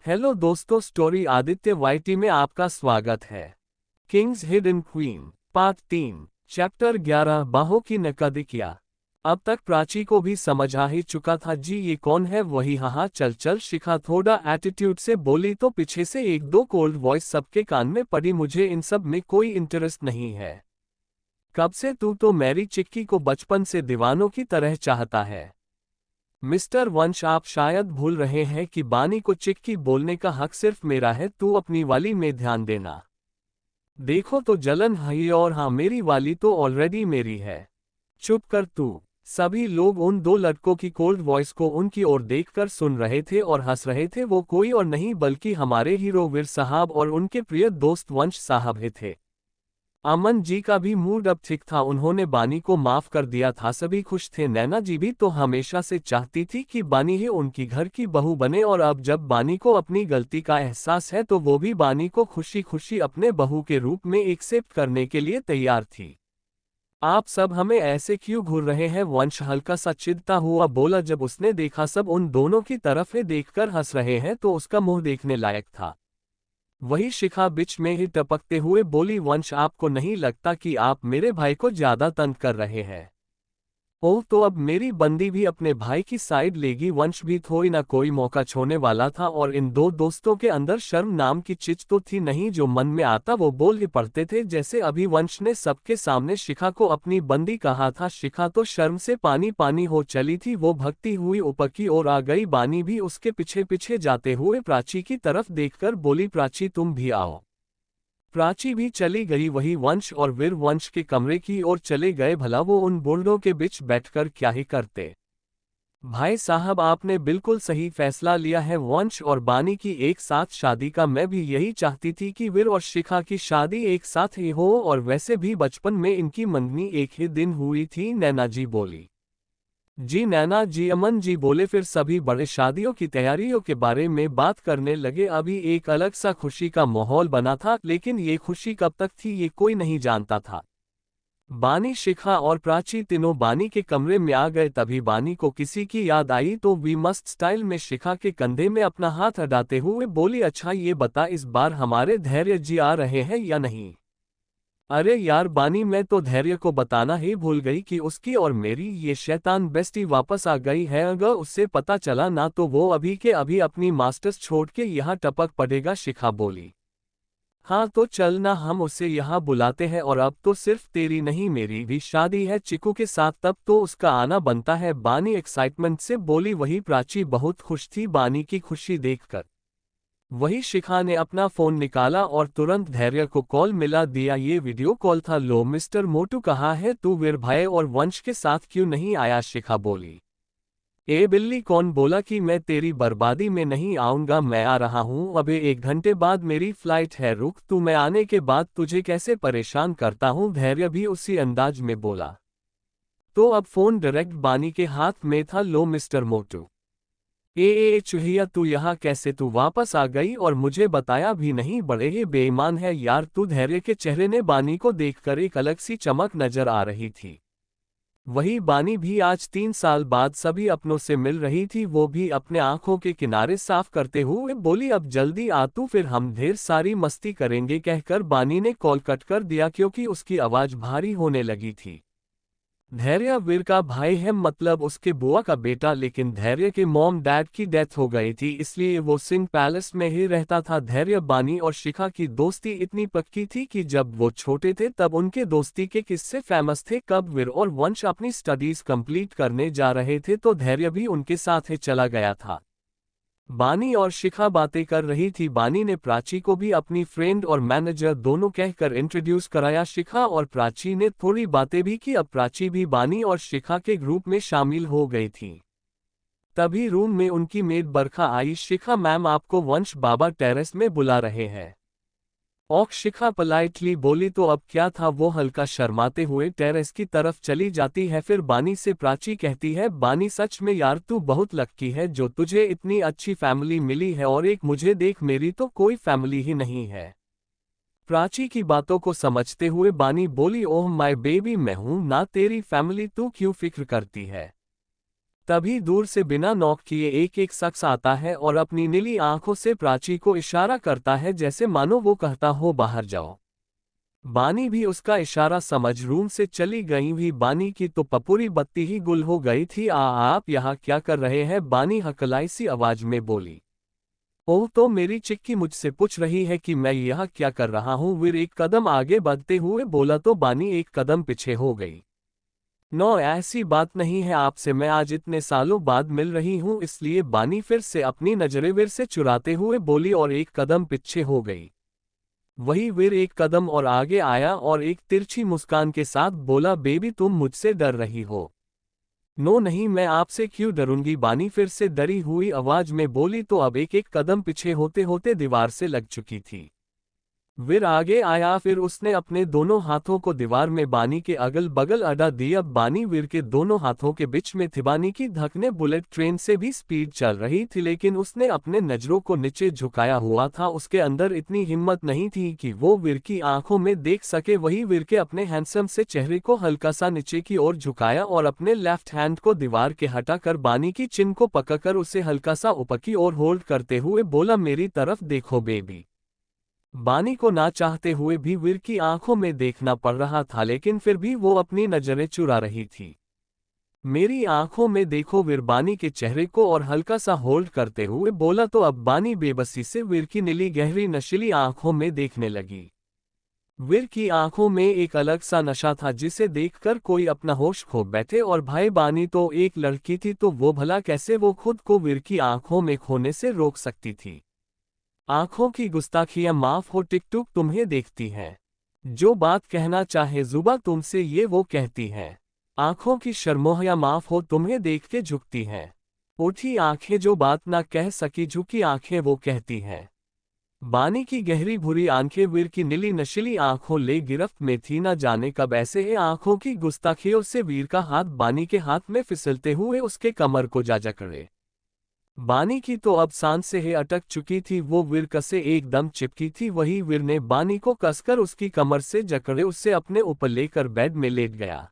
Hello दोस्तों, story Aditya YT में आपका स्वागत है। Kings hidden queen part 3 chapter 11 बाहों की नकदिकिया। अब तक प्राची को भी समझ आ ही चुका था। जी ये कौन है? वही हाँ चल चल, शिखा थोड़ा एटीट्यूड से बोली तो पीछे से एक दो कोल्ड वॉइस सबके कान में पड़ी। मुझे इन सब में कोई इंटरेस्ट नहीं है। कब से तू तो मेरी चिक्की को बचपन से दीवानों की तरह चाहता है। मिस्टर वंश, आप शायद भूल रहे हैं कि बानी को चिक्की बोलने का हक सिर्फ मेरा है। तू अपनी वाली में ध्यान देना। देखो तो जलन है, और हाँ मेरी वाली तो ऑलरेडी मेरी है। चुप कर तू। सभी लोग उन दो लड़कों की कोल्ड वॉइस को उनकी ओर देखकर सुन रहे थे और हंस रहे थे। वो कोई और नहीं बल्कि हमारे हीरो वीर साहब और उनके प्रिय दोस्त वंश साहब ही थे। अमन जी का भी मूड अब ठीक था। उन्होंने बानी को माफ कर दिया था। सभी खुश थे। नैना जी भी तो हमेशा से चाहती थी कि बानी ही उनकी घर की बहू बने, और अब जब बानी को अपनी गलती का एहसास है तो वो भी बानी को खुशी खुशी अपने बहू के रूप में एक्सेप्ट करने के लिए तैयार थी। आप सब हमें ऐसे क्यों घूर रहे हैं? वंश हल्का सा चिढ़ता हुआ बोला। जब उसने देखा सब उन दोनों की तरफ ही देखकर हंस रहे हैं तो उसका मुंह देखने लायक था। वही शिखा बीच में ही टपकते हुए बोली, वंश आपको नहीं लगता कि आप मेरे भाई को ज्यादा तंग कर रहे हैं? ओह, तो अब मेरी बंदी भी अपने भाई की साइड लेगी। वंश भी कोई ना कोई मौका छोड़ने वाला था, और इन दो दोस्तों के अंदर शर्म नाम की चीज तो थी नहीं। जो मन में आता वो बोल ही पड़ते थे। जैसे अभी वंश ने सबके सामने शिखा को अपनी बंदी कहा था। शिखा तो शर्म से पानी पानी हो चली थी। वो भगती हुई ऊपर की ओर आ गई। बानी भी उसके पीछे पीछे जाते हुए प्राची की तरफ देखकर बोली, प्राची तुम भी आओ। प्राची भी चली गई। वही वंश और वीर वंश के कमरे की ओर चले गए। भला वो उन बूढ़ों के बीच बैठकर क्या ही करते। भाई साहब, आपने बिल्कुल सही फैसला लिया है। वंश और बानी की एक साथ शादी का मैं भी यही चाहती थी कि वीर और शिखा की शादी एक साथ ही हो, और वैसे भी बचपन में इनकी मंगनी एक ही दिन हुई थी। नैना जी बोली। जी नैना जी, अमन जी बोले। फिर सभी बड़े शादियों की तैयारियों के बारे में बात करने लगे। अभी एक अलग सा खुशी का माहौल बना था, लेकिन ये खुशी कब तक थी ये कोई नहीं जानता था। बानी, शिखा और प्राची तीनों बानी के कमरे में आ गए। तभी बानी को किसी की याद आई तो वी मस्त स्टाइल में शिखा के कंधे में अपना हाथ अडाते हुए बोली, अच्छा ये बता इस बार हमारे धैर्य जी आ रहे हैं या नहीं? अरे यार बानी, मैं तो धैर्य को बताना ही भूल गई कि उसकी और मेरी ये शैतान बेस्टी वापस आ गई है। अगर उससे पता चला ना तो वो अभी के अभी अपनी मास्टर्स छोड़ के यहाँ टपक पड़ेगा। शिखा बोली। हाँ तो चल ना, हम उसे यहाँ बुलाते हैं। और अब तो सिर्फ तेरी नहीं मेरी भी शादी है चिकू के साथ, तब तो उसका आना बनता है। बानी एक्साइटमेंट से बोली। वही प्राची बहुत खुश थी बानी की खुशी देखकर। वही शिखा ने अपना फोन निकाला और तुरंत धैर्य को कॉल मिला दिया। ये वीडियो कॉल था। लो मिस्टर मोटू, कहाँ है तू? वीर भाई और वंश के साथ क्यों नहीं आया? शिखा बोली। ए बिल्ली, कौन बोला कि मैं तेरी बर्बादी में नहीं आऊंगा? मैं आ रहा हूँ। अबे 1 घंटे बाद मेरी फ्लाइट है, रुक। तू मैं आने के बाद तुझे कैसे परेशान करता हूँ। धैर्य भी उसी अंदाज में बोला। तो अब फोन डायरेक्ट बानी के हाथ में था। लो मिस्टर मोटू। चूहिया, तू यहाँ कैसे? तू वापस आ गई और मुझे बताया भी नहीं। बड़े ही बेईमान है यार तू। धैर्य के चेहरे ने बानी को देखकर एक अलग सी चमक नजर आ रही थी। वही बानी भी आज 3 साल बाद सभी अपनों से मिल रही थी। वो भी अपने आंखों के किनारे साफ करते हुए बोली, अब जल्दी आ तू, फिर हम ढेर सारी मस्ती करेंगे। कहकर बानी ने कॉल कट कर दिया क्योंकि उसकी आवाज भारी होने लगी थी। धैर्य वीर का भाई है, मतलब उसके बुआ का बेटा, लेकिन धैर्य के मॉम डैड की डेथ हो गई थी, इसलिए वो सिंह पैलेस में ही रहता था। धैर्य, बानी और शिखा की दोस्ती इतनी पक्की थी कि जब वो छोटे थे तब उनके दोस्ती के किस्से फेमस थे। कब वीर और वंश अपनी स्टडीज कंप्लीट करने जा रहे थे तो धैर्य भी उनके साथ ही चला गया था। बानी और शिखा बातें कर रही थी। बानी ने प्राची को भी अपनी फ्रेंड और मैनेजर दोनों कहकर इंट्रोड्यूस कराया। शिखा और प्राची ने थोड़ी बातें भी की। अब प्राची भी बानी और शिखा के ग्रुप में शामिल हो गई थी। तभी रूम में उनकी मेड बरखा आई। शिखा मैम, आपको वंश बाबा टेरेस में बुला रहे हैं। औक, शिखा पोलाइटली बोली। तो अब क्या था? वो हल्का शर्माते हुए टेरेस की तरफ चली जाती है। फिर बानी से प्राची कहती है, बानी सच में यार तू बहुत लक्की है जो तुझे इतनी अच्छी फैमिली मिली है, और एक मुझे देख, मेरी तो कोई फैमिली ही नहीं है। प्राची की बातों को समझते हुए बानी बोली, ओह माय बेबी, मैं हूं ना तेरी फैमिली, तू क्यों फिक्र करती है? तभी दूर से बिना नॉक किए एक एक शख्स आता है और अपनी नीली आंखों से प्राची को इशारा करता है, जैसे मानो वो कहता हो बाहर जाओ। बानी भी उसका इशारा समझ रूम से चली गई भी। बानी की तो पपूरी बत्ती ही गुल हो गई थी। आप यहाँ क्या कर रहे हैं? बानी हकलाई सी आवाज में बोली। ओह, तो मेरी चिक्की मुझसे पूछ रही है कि मैं यहाँ क्या कर रहा हूँ। वीर एक कदम आगे बढ़ते हुए बोला तो बानी एक कदम पीछे हो गई। नो, ऐसी बात नहीं है, आपसे मैं आज इतने सालों बाद मिल रही हूँ इसलिए। बानी फिर से अपनी नजरें वीर से चुराते हुए बोली और एक कदम पीछे हो गई। वही वीर एक कदम और आगे आया और एक तिरछी मुस्कान के साथ बोला, बेबी तुम मुझसे डर रही हो? नो नहीं, मैं आपसे क्यों डरूंगी? बानी फिर से डरी हुई आवाज में बोली तो अब एक एक कदम पीछे होते होते दीवार से लग चुकी थी। वीर आगे आया, फिर उसने अपने दोनों हाथों को दीवार में बानी के अगल बगल अड़ा दी। अब बानी वीर के दोनों हाथों के बीच में थी। बानी की धकने बुलेट ट्रेन से भी स्पीड चल रही थी, लेकिन उसने अपने नजरों को नीचे झुकाया हुआ था। उसके अंदर इतनी हिम्मत नहीं थी कि वो वीर की आंखों में देख सके। वही वीर के अपने हैंडसम से चेहरे को हल्का सा नीचे की ओर झुकाया और अपने लेफ्ट हैंड को दीवार के हटाकर बानी की चिन को पकड़कर उसे हल्का सा ऊपर की ओर होल्ड करते हुए बोला, मेरी तरफ देखो बेबी। बानी को ना चाहते हुए भी वीर की आंखों में देखना पड़ रहा था, लेकिन फिर भी वो अपनी नजरें चुरा रही थी। मेरी आंखों में देखो, वीर बानी के चेहरे को और हल्का सा होल्ड करते हुए बोला तो अब बानी बेबसी से वीर की नीली गहरी नशीली आंखों में देखने लगी। वीर की आंखों में एक अलग सा नशा था जिसे देखकर कोई अपना होश खो बैठे। और भाई, बानी तो एक लड़की थी, तो वो भला कैसे वो खुद को वीर की आंखों में खोने से रोक सकती थी? आंखों की गुस्ताखियां माफ हो, टिकटुक तुम्हें देखती हैं। जो बात कहना चाहे जुबा तुमसे ये वो कहती है। आंखों की शर्मोहिया माफ हो, तुम्हें देख के झुकती हैं। उठी आंखें जो बात ना कह सकी, झुकी आंखें वो कहती हैं। बानी की गहरी भूरी आंखें वीर की नीली नशीली आंखों ले गिरफ्त में थी। न जाने कब ऐसे है आंखों की गुस्ताखियों से वीर का हाथ बानी के हाथ में फिसलते हुए उसके कमर को जा जकड़े। बानी की तो अब सांस से है अटक चुकी थी। वो वीर कसे एकदम चिपकी थी। वही वीर ने बानी को कसकर उसकी कमर से जकड़े उसे अपने ऊपर लेकर बेड में लेट गया।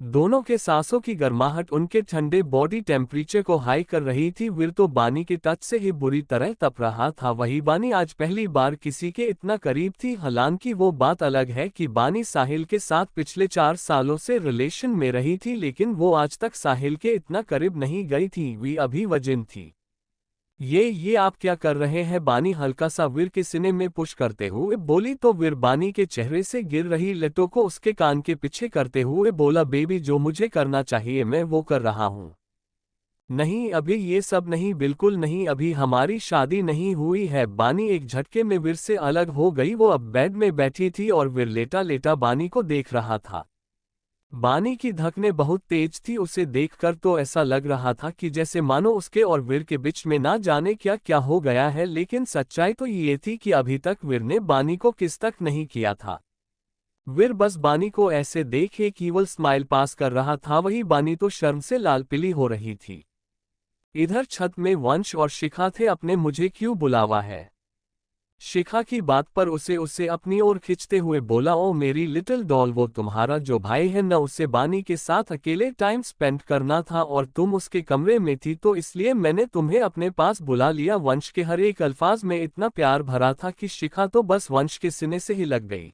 दोनों के सांसों की गर्माहट उनके ठंडे बॉडी टेम्परेचर को हाई कर रही थी। वीर तो बानी के टच से ही बुरी तरह तप रहा था। वही बानी आज पहली बार किसी के इतना करीब थी। हालांकि वो बात अलग है कि बानी साहिल के साथ पिछले 4 सालों से रिलेशन में रही थी, लेकिन वो आज तक साहिल के इतना करीब नहीं गई थी। वी अभी वजिन थी। ये आप क्या कर रहे हैं? बानी हल्का सा वीर के सीने में पुश करते हुए बोली तो वीर बानी के चेहरे से गिर रही लटों को उसके कान के पीछे करते हुए बोला, बेबी जो मुझे करना चाहिए मैं वो कर रहा हूँ। नहीं, अभी ये सब नहीं, बिल्कुल नहीं, अभी हमारी शादी नहीं हुई है। बानी एक झटके में वीर से अलग हो गई। वो अब बेड में बैठी थी और वीर लेटा लेटा बानी को देख रहा था। बानी की धकने बहुत तेज थी। उसे देखकर तो ऐसा लग रहा था कि जैसे मानो उसके और वीर के बीच में ना जाने क्या क्या हो गया है। लेकिन सच्चाई तो ये थी कि अभी तक वीर ने बानी को किस तक नहीं किया था। वीर बस बानी को ऐसे देख एक ईवल स्माइल पास कर रहा था। वही बानी तो शर्म से लाल पीली हो रही थी। इधर छत में वंश और शिखा थे। अपने मुझे क्यों बुलावा है? शिखा की बात पर उसे अपनी ओर खींचते हुए बोला, ओ मेरी लिटिल डॉल, वो तुम्हारा जो भाई है न, उसे बानी के साथ अकेले टाइम स्पेंड करना था और तुम उसके कमरे में थी, तो इसलिए मैंने तुम्हें अपने पास बुला लिया। वंश के हर एक अल्फाज में इतना प्यार भरा था कि शिखा तो बस वंश के सीने से ही लग गई।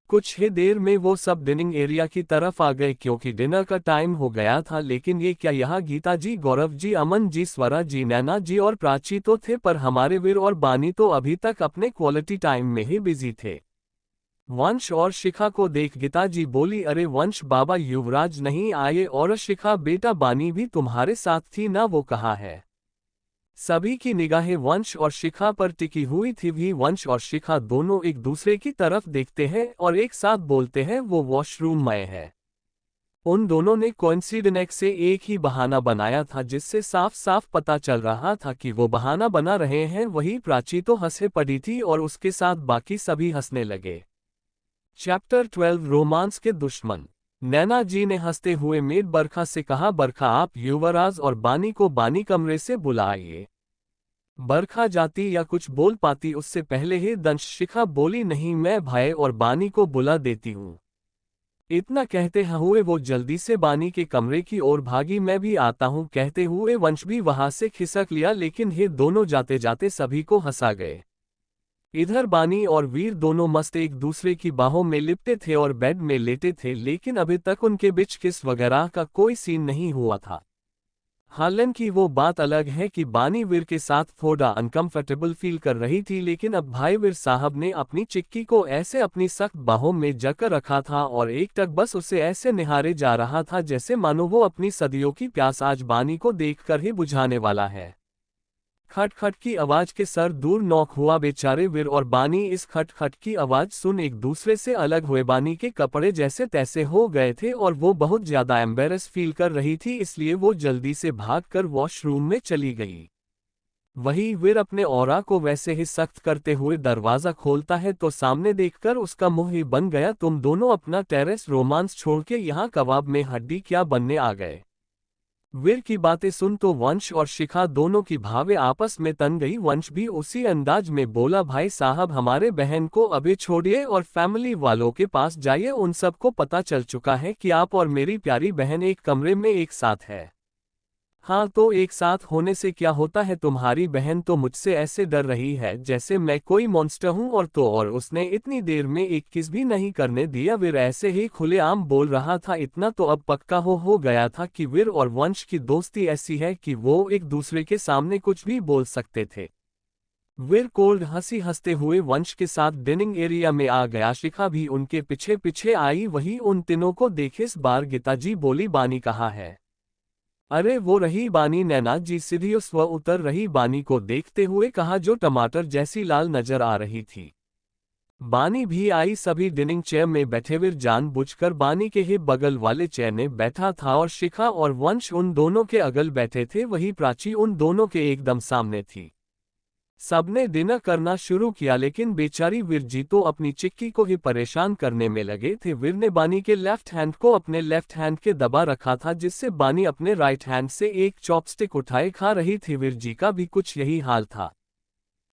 कुछ ही देर में वो सब डिनिंग एरिया की तरफ आ गए क्योंकि डिनर का टाइम हो गया था। लेकिन ये क्या, यहाँ गीता जी, गौरव जी, अमन जी, स्वरा जी, नैना जी और प्राची तो थे, पर हमारे वीर और बानी तो अभी तक अपने क्वालिटी टाइम में ही बिजी थे। वंश और शिखा को देख गीता जी बोली, अरे वंश बाबा, युवराज नहीं आए? और शिखा बेटा, बानी भी तुम्हारे साथ थी ना, वो कहाँ है? सभी की निगाहें वंश और शिखा पर टिकी हुई थी। भी वंश और शिखा दोनों एक दूसरे की तरफ देखते हैं और एक साथ बोलते हैं, वो वॉशरूम में है। उन दोनों ने कोइंसिडेंस से एक ही बहाना बनाया था, जिससे साफ साफ पता चल रहा था कि वो बहाना बना रहे हैं। वही प्राची तो हंसे पड़ी थी और उसके साथ बाकी सभी हंसने लगे। चैप्टर 12 रोमांस के दुश्मन। नैना जी ने हंसते हुए मेड बरखा से कहा, बरखा आप युवराज और बानी को बानी कमरे से बुलाइए। बरखा जाती या कुछ बोल पाती उससे पहले ही दंश शिखा बोली, नहीं, मैं भाई और बानी को बुला देती हूँ। इतना कहते हुए वो जल्दी से बानी के कमरे की ओर भागी। मैं भी आता हूँ कहते हुए वंश भी वहां से खिसक लिया, लेकिन ये दोनों जाते जाते सभी को हंसा गए। इधर बानी और वीर दोनों मस्त एक दूसरे की बाहों में लिपटे थे और बेड में लेटे थे, लेकिन अभी तक उनके बीच किस वगैरह का कोई सीन नहीं हुआ था। हालांकि वो बात अलग है कि बानी वीर के साथ थोड़ा अनकंफर्टेबल फील कर रही थी, लेकिन अब भाई वीर साहब ने अपनी चिक्की को ऐसे अपनी सख्त बाहों में जकड़ रखा था और एकटक बस उसे ऐसे निहारे जा रहा था जैसे मानो वो अपनी सदियों की प्यास आज बानी को देखकर ही बुझाने वाला है। खट खट की आवाज के सर दूर नॉक हुआ। बेचारे वीर और बानी इस खट खट की आवाज सुन एक दूसरे से अलग हुए। बानी के कपड़े जैसे तैसे हो गए थे और वो बहुत ज्यादा एम्बेरस फील कर रही थी, इसलिए वो जल्दी से भागकर वॉशरूम में चली गई। वही वीर अपने ऑरा को वैसे ही सख्त करते हुए दरवाजा खोलता है तो सामने देखकर उसका मुंह ही बन गया। तुम दोनों अपना टेरेस रोमांस छोड़ के यहाँ कबाब में हड्डी क्या बनने आ गए? वीर की बातें सुन तो वंश और शिखा दोनों की भावें आपस में तन गई। वंश भी उसी अंदाज में बोला, भाई साहब हमारे बहन को अभी छोड़िए और फैमिली वालों के पास जाइए। उन सबको पता चल चुका है कि आप और मेरी प्यारी बहन एक कमरे में एक साथ है। हाँ तो एक साथ होने से क्या होता है? तुम्हारी बहन तो मुझसे ऐसे डर रही है जैसे मैं कोई मॉन्स्टर हूँ, और उसने इतनी देर में एक किस भी नहीं करने दिया। वीर ऐसे ही खुलेआम बोल रहा था। इतना तो अब पक्का हो गया था कि वीर और वंश की दोस्ती ऐसी है कि वो एक दूसरे के सामने कुछ भी बोल सकते थे। वीर कोल्ड हंसी हंसते हुए वंश के साथ डिनिंग एरिया में आ गया। शिखा भी उनके पीछे पीछे आई। वही उन तीनों को देखे इस बार गीताजी बोली, बानी कहाँ है? अरे वो रही बानी। नैना जी सीढ़ियों स्व उतर रही बानी को देखते हुए कहा, जो टमाटर जैसी लाल नजर आ रही थी। बानी भी आई। सभी डिनिंग चेयर में बैठे। वीर जानबूझकर बानी के ही बगल वाले चेयर में बैठा था और शिखा और वंश उन दोनों के अगल बैठे थे। वही प्राची उन दोनों के एकदम सामने थी। सबने डिनर करना शुरू किया, लेकिन बेचारी वीरजी तो अपनी चिक्की को ही परेशान करने में लगे थे। वीर ने बानी के लेफ्ट हैंड को अपने लेफ्ट हैंड के दबा रखा था, जिससे बानी अपने राइट हैंड से एक चॉपस्टिक उठाए खा रही थी। वीरजी का भी कुछ यही हाल था।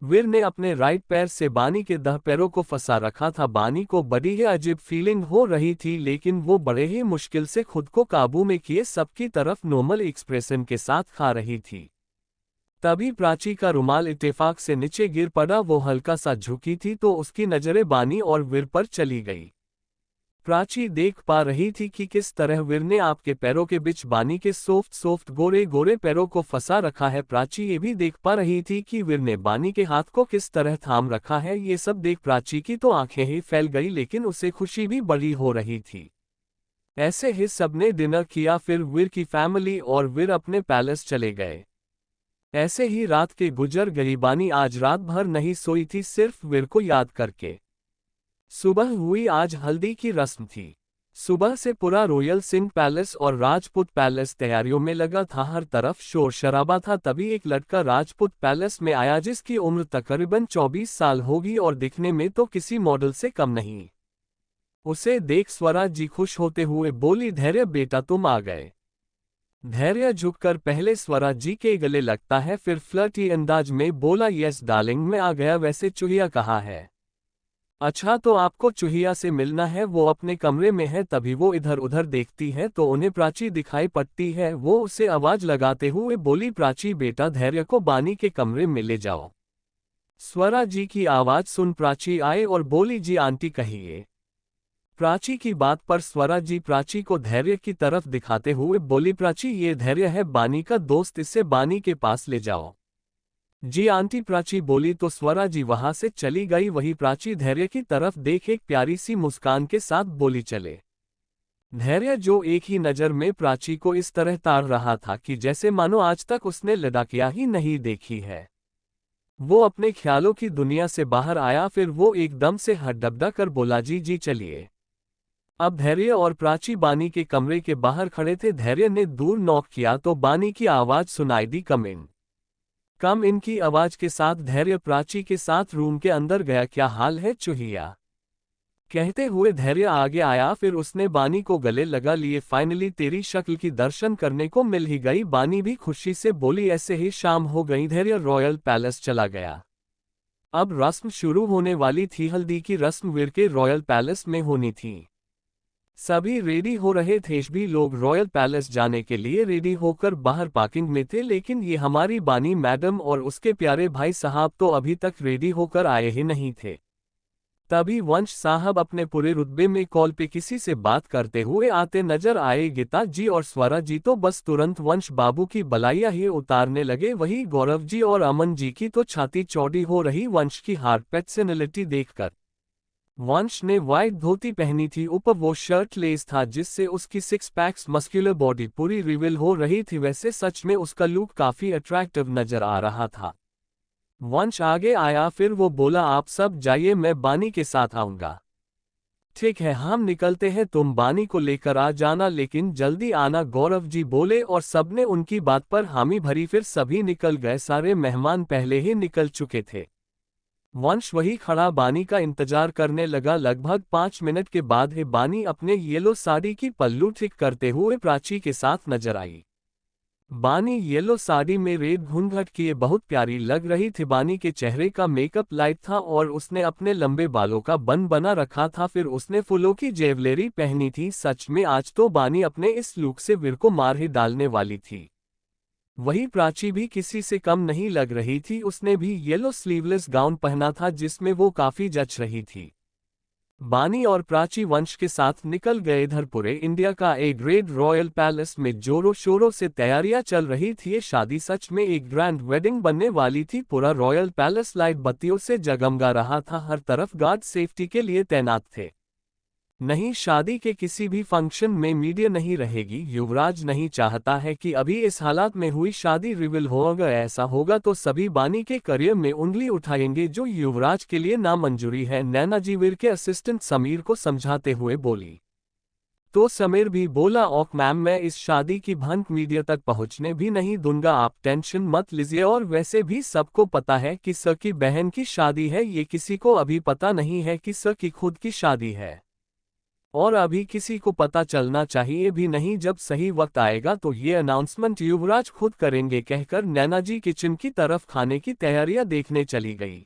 वीर ने अपने राइट पैर से बानी के दाह पैरों को फंसा रखा था। बानी को बड़ी ही अजीब फीलिंग हो रही थी, लेकिन वो बड़े ही मुश्किल से खुद को काबू में किए सबकी तरफ नॉर्मल एक्सप्रेशन के साथ खा रही थी। तभी प्राची का रुमाल इत्तेफाक से नीचे गिर पड़ा। वो हल्का सा झुकी थी तो उसकी नजरें बानी और वीर पर चली गई। प्राची देख पा रही थी कि किस तरह वीर ने आपके पैरों के बीच बानी के सॉफ्ट सॉफ्ट गोरे गोरे पैरों को फंसा रखा है। प्राची ये भी देख पा रही थी कि वीर ने बानी के हाथ को किस तरह थाम रखा है। ये सब देख प्राची की तो आंखें ही फैल गई, लेकिन उसे खुशी भी बड़ी हो रही थी। ऐसे ही सबने डिनर किया। फिर वीर की फैमिली और वीर अपने पैलेस चले गए। ऐसे ही रात के गुजर गई। बानी आज रात भर नहीं सोई थी, सिर्फ वीर को याद करके। सुबह हुई। आज हल्दी की रस्म थी। सुबह से पूरा रॉयल सिंह पैलेस और राजपूत पैलेस तैयारियों में लगा था। हर तरफ शोर शराबा था। तभी एक लड़का राजपूत पैलेस में आया, जिसकी उम्र तकरीबन 24 साल होगी और दिखने में तो किसी मॉडल से कम नहीं। उसे देख स्वराज जी खुश होते हुए बोली, धैर्य बेटा तुम आ गए। धैर्य झुककर पहले स्वराज जी के गले लगता है, फिर फ्लर्टी अंदाज में बोला, यस डार्लिंग मैं आ गया। वैसे चूहिया कहाँ है? अच्छा तो आपको चूहिया से मिलना है, वो अपने कमरे में है। तभी वो इधर उधर देखती है तो उन्हें प्राची दिखाई पड़ती है। वो उसे आवाज लगाते हुए बोली, प्राची बेटा धैर्य को बानी के कमरे में ले जाओ। स्वराज जी की आवाज सुन प्राची आए और बोली, जी आंटी कहिए। प्राची की बात पर स्वराज जी प्राची को धैर्य की तरफ दिखाते हुए बोली, प्राची ये धैर्य है बानी का दोस्त, इसे बानी के पास ले जाओ। जी आंटी प्राची बोली तो स्वराज जी वहां से चली गई। वही प्राची धैर्य की तरफ देख एक प्यारी सी मुस्कान के साथ बोली, चले। धैर्य जो एक ही नजर में प्राची को इस तरह ताड़ रहा था कि जैसे मानो आज तक उसने लड़कियां ही नहीं देखी है। वो अपने ख्यालों की दुनिया से बाहर आया। फिर वो एकदम से हड़बड़ा कर बोला, जी जी चलिए। अब धैर्य और प्राची बानी के कमरे के बाहर खड़े थे। धैर्य ने दूर नॉक किया तो बानी की आवाज सुनाई दी, कम इन। कम इन की आवाज के साथ धैर्य प्राची के साथ रूम के अंदर गया। क्या हाल है चूहिया? कहते हुए धैर्य आगे आया। फिर उसने बानी को गले लगा लिए। फाइनली तेरी शक्ल की दर्शन करने को मिल ही गई। बानी भी खुशी से बोली। ऐसे ही शाम हो गई। धैर्य रॉयल पैलेस चला गया। अब रस्म शुरू होने वाली थी। हल्दी की रस्म वीर के रॉयल पैलेस में होनी थी। सभी रेडी हो रहे थे, भी लोग रॉयल पैलेस जाने के लिए रेडी होकर बाहर पार्किंग में थे, लेकिन ये हमारी बानी मैडम और उसके प्यारे भाई साहब तो अभी तक रेडी होकर आए ही नहीं थे। तभी वंश साहब अपने पूरे रुतबे में कॉल पे किसी से बात करते हुए आते नजर आए। गीता जी और स्वरा जी तो बस तुरंत वंश बाबू की बलाइयां ही उतारने लगे। वही गौरव जी और अमन जी की तो छाती चौड़ी हो रही वंश की हार्ड पर्सनैलिटी देखकर। वंश ने व्हाइट धोती पहनी थी, ऊपर वो शर्ट लेस था जिससे उसकी सिक्स पैक्स मस्कुलर बॉडी पूरी रिवील हो रही थी। वैसे सच में उसका लुक काफी अट्रैक्टिव नजर आ रहा था। वंश आगे आया, फिर वो बोला, आप सब जाइए, मैं बानी के साथ आऊंगा। ठीक है, हम निकलते हैं, तुम बानी को लेकर आ जाना, लेकिन जल्दी आना, गौरव जी बोले और सबने उनकी बात पर हामी भरी। फिर सभी निकल गए। सारे मेहमान पहले ही निकल चुके थे। वंश वही खड़ा बानी का इंतजार करने लगा। लगभग 5 मिनट के बाद ही बानी अपने येलो साड़ी की पल्लू ठीक करते हुए प्राची के साथ नजर आई। बानी येलो साड़ी में रेड घूंघट किए बहुत प्यारी लग रही थी। बानी के चेहरे का मेकअप लाइट था और उसने अपने लंबे बालों का बन बना रखा था। फिर उसने फूलों की ज्वेलरी पहनी थी। सच में आज तो बानी अपने इस लुक से वीर को मार ही डालने वाली थी। वही प्राची भी किसी से कम नहीं लग रही थी। उसने भी येलो स्लीवलेस गाउन पहना था जिसमें वो काफी जच रही थी। बानी और प्राची वंश के साथ निकल गए। इधर पूरे इंडिया का एक ग्रेट रॉयल पैलेस में जोरों शोरों से तैयारियां चल रही थी। ये शादी सच में एक ग्रैंड वेडिंग बनने वाली थी। पूरा रॉयल पैलेस लाइट बत्तियों से जगमगा रहा था। हर तरफ गार्ड सेफ्टी के लिए तैनात थे। नहीं, शादी के किसी भी फंक्शन में मीडिया नहीं रहेगी। युवराज नहीं चाहता है कि अभी इस हालात में हुई शादी रिवील हो। अगर ऐसा होगा तो सभी बानी के करियर में उंगली उठाएंगे, जो युवराज के लिए नामंजूरी है। नैना जी वीर के असिस्टेंट समीर को समझाते हुए बोली। तो समीर भी बोला, ओक मैम, मैं इस शादी की भनक मीडिया तक पहुंचने भी नहीं दूंगा, आप टेंशन मत लीजिए। और वैसे भी सबको पता है कि सर की बहन की शादी है। ये किसी को अभी पता नहीं है कि सर की खुद की शादी है, और अभी किसी को पता चलना चाहिए भी नहीं। जब सही वक्त आएगा तो ये अनाउंसमेंट युवराज खुद करेंगे, कहकर नैना जी किचन की तरफ खाने की तैयारियां देखने चली गई।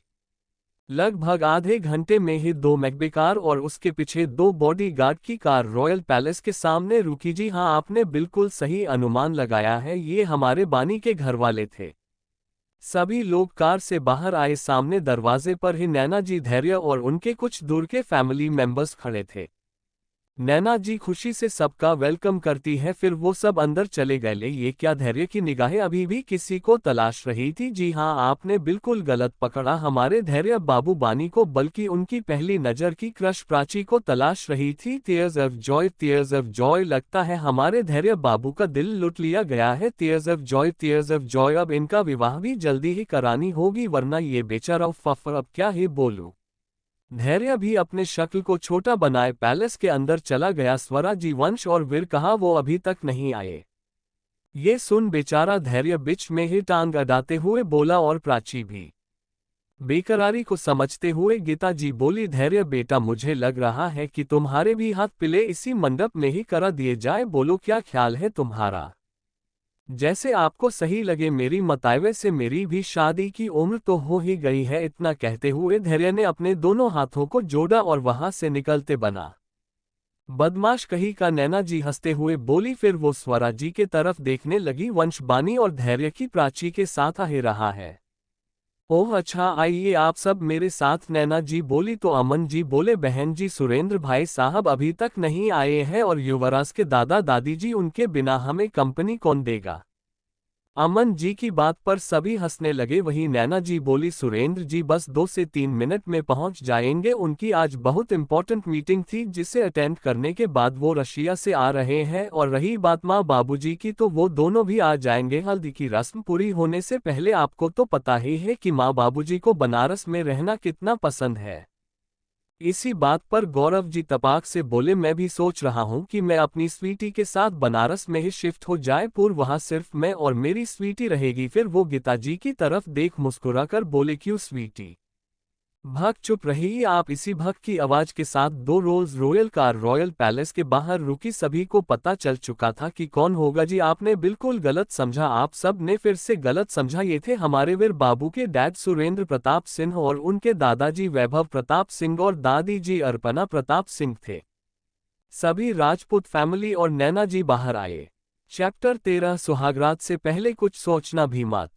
लगभग आधे घंटे में ही 2 मैकबे कार और उसके पीछे 2 बॉडीगार्ड की कार रॉयल पैलेस के सामने रुकी। जी हाँ, आपने बिल्कुल सही अनुमान लगाया है, ये हमारे बानी के घर वाले थे। सभी लोग कार से बाहर आए। सामने दरवाजे पर ही नैना जी, धैर्य और उनके कुछ दूर के फैमिली मेंबर्स खड़े थे। नैना जी खुशी से सबका वेलकम करती है, फिर वो सब अंदर चले गए। ये क्या, धैर्य की निगाहें अभी भी किसी को तलाश रही थी। जी हाँ, आपने बिल्कुल गलत पकड़ा, हमारे धैर्य बाबू बानी को, बल्कि उनकी पहली नजर की क्रश प्राची को तलाश रही थी। Tears of Joy, tears of Joy, लगता है हमारे धैर्य बाबू का दिल लुट लिया गया है। Tears of Joy, tears of Joy. अब इनका विवाह भी जल्दी ही करानी होगी, वरना ये बेचारा फफर अब क्या ही बोलूं। धैर्य भी अपने शक्ल को छोटा बनाए पैलेस के अंदर चला गया। स्वरा जी, वंश और वीर कहाँ, वो अभी तक नहीं आए। ये सुन बेचारा धैर्य बीच में ही टांग अड़ाते हुए बोला, और प्राची भी। बेकरारी को समझते हुए गीता जी बोली, धैर्य बेटा, मुझे लग रहा है कि तुम्हारे भी हाथ पिले इसी मंडप में ही करा दिए जाए। बोलो, क्या ख्याल है तुम्हारा? जैसे आपको सही लगे मेरी मतावे से, मेरी भी शादी की उम्र तो हो ही गई है। इतना कहते हुए धैर्य ने अपने दोनों हाथों को जोड़ा और वहां से निकलते बना। बदमाश कहीं का, नैना जी हंसते हुए बोली। फिर वो स्वरा जी के तरफ देखने लगी। वंश, बानी और धैर्य की प्राची के साथ आ ही रहा है। ओह अच्छा, आइए आप सब मेरे साथ, नैना जी बोली। तो अमन जी बोले, बहन जी, सुरेंद्र भाई साहब अभी तक नहीं आए हैं और युवराज के दादा दादी जी, उनके बिना हमें कंपनी कौन देगा? अमन जी की बात पर सभी हंसने लगे। वहीं नैना जी बोली, सुरेंद्र जी बस 2 से 3 मिनट में पहुंच जाएंगे, उनकी आज बहुत इंपॉर्टेंट मीटिंग थी जिसे अटेंड करने के बाद वो रशिया से आ रहे हैं। और रही बात माँ बाबूजी की, तो वो दोनों भी आ जाएंगे हल्दी की रस्म पूरी होने से पहले। आपको तो पता ही है कि माँ बाबूजी को बनारस में रहना कितना पसंद है। इसी बात पर गौरव जी तपाक से बोले, मैं भी सोच रहा हूं कि मैं अपनी स्वीटी के साथ बनारस में ही शिफ्ट हो जाए, पूर्व वहां सिर्फ मैं और मेरी स्वीटी रहेगी। फिर वो गीता जी की तरफ देख मुस्कुराकर बोले, क्यों स्वीटी? भक्त चुप रही आप। इसी भक्त की आवाज के साथ 2 Rolls royal car royal palace के बाहर रुकी। सभी को पता चल चुका था कि कौन होगा। जी आपने बिल्कुल गलत समझा, आप सब ने फिर से गलत समझा। ये थे हमारे वीर बाबू के डैड सुरेंद्र प्रताप सिंह और उनके दादाजी वैभव प्रताप सिंह और दादी जी अर्पणा प्रताप सिंह थे। सभी राजपूत फैमिली और नैना जी बाहर आए। चैप्टर 13 सुहागरात से पहले कुछ सोचना भी मत।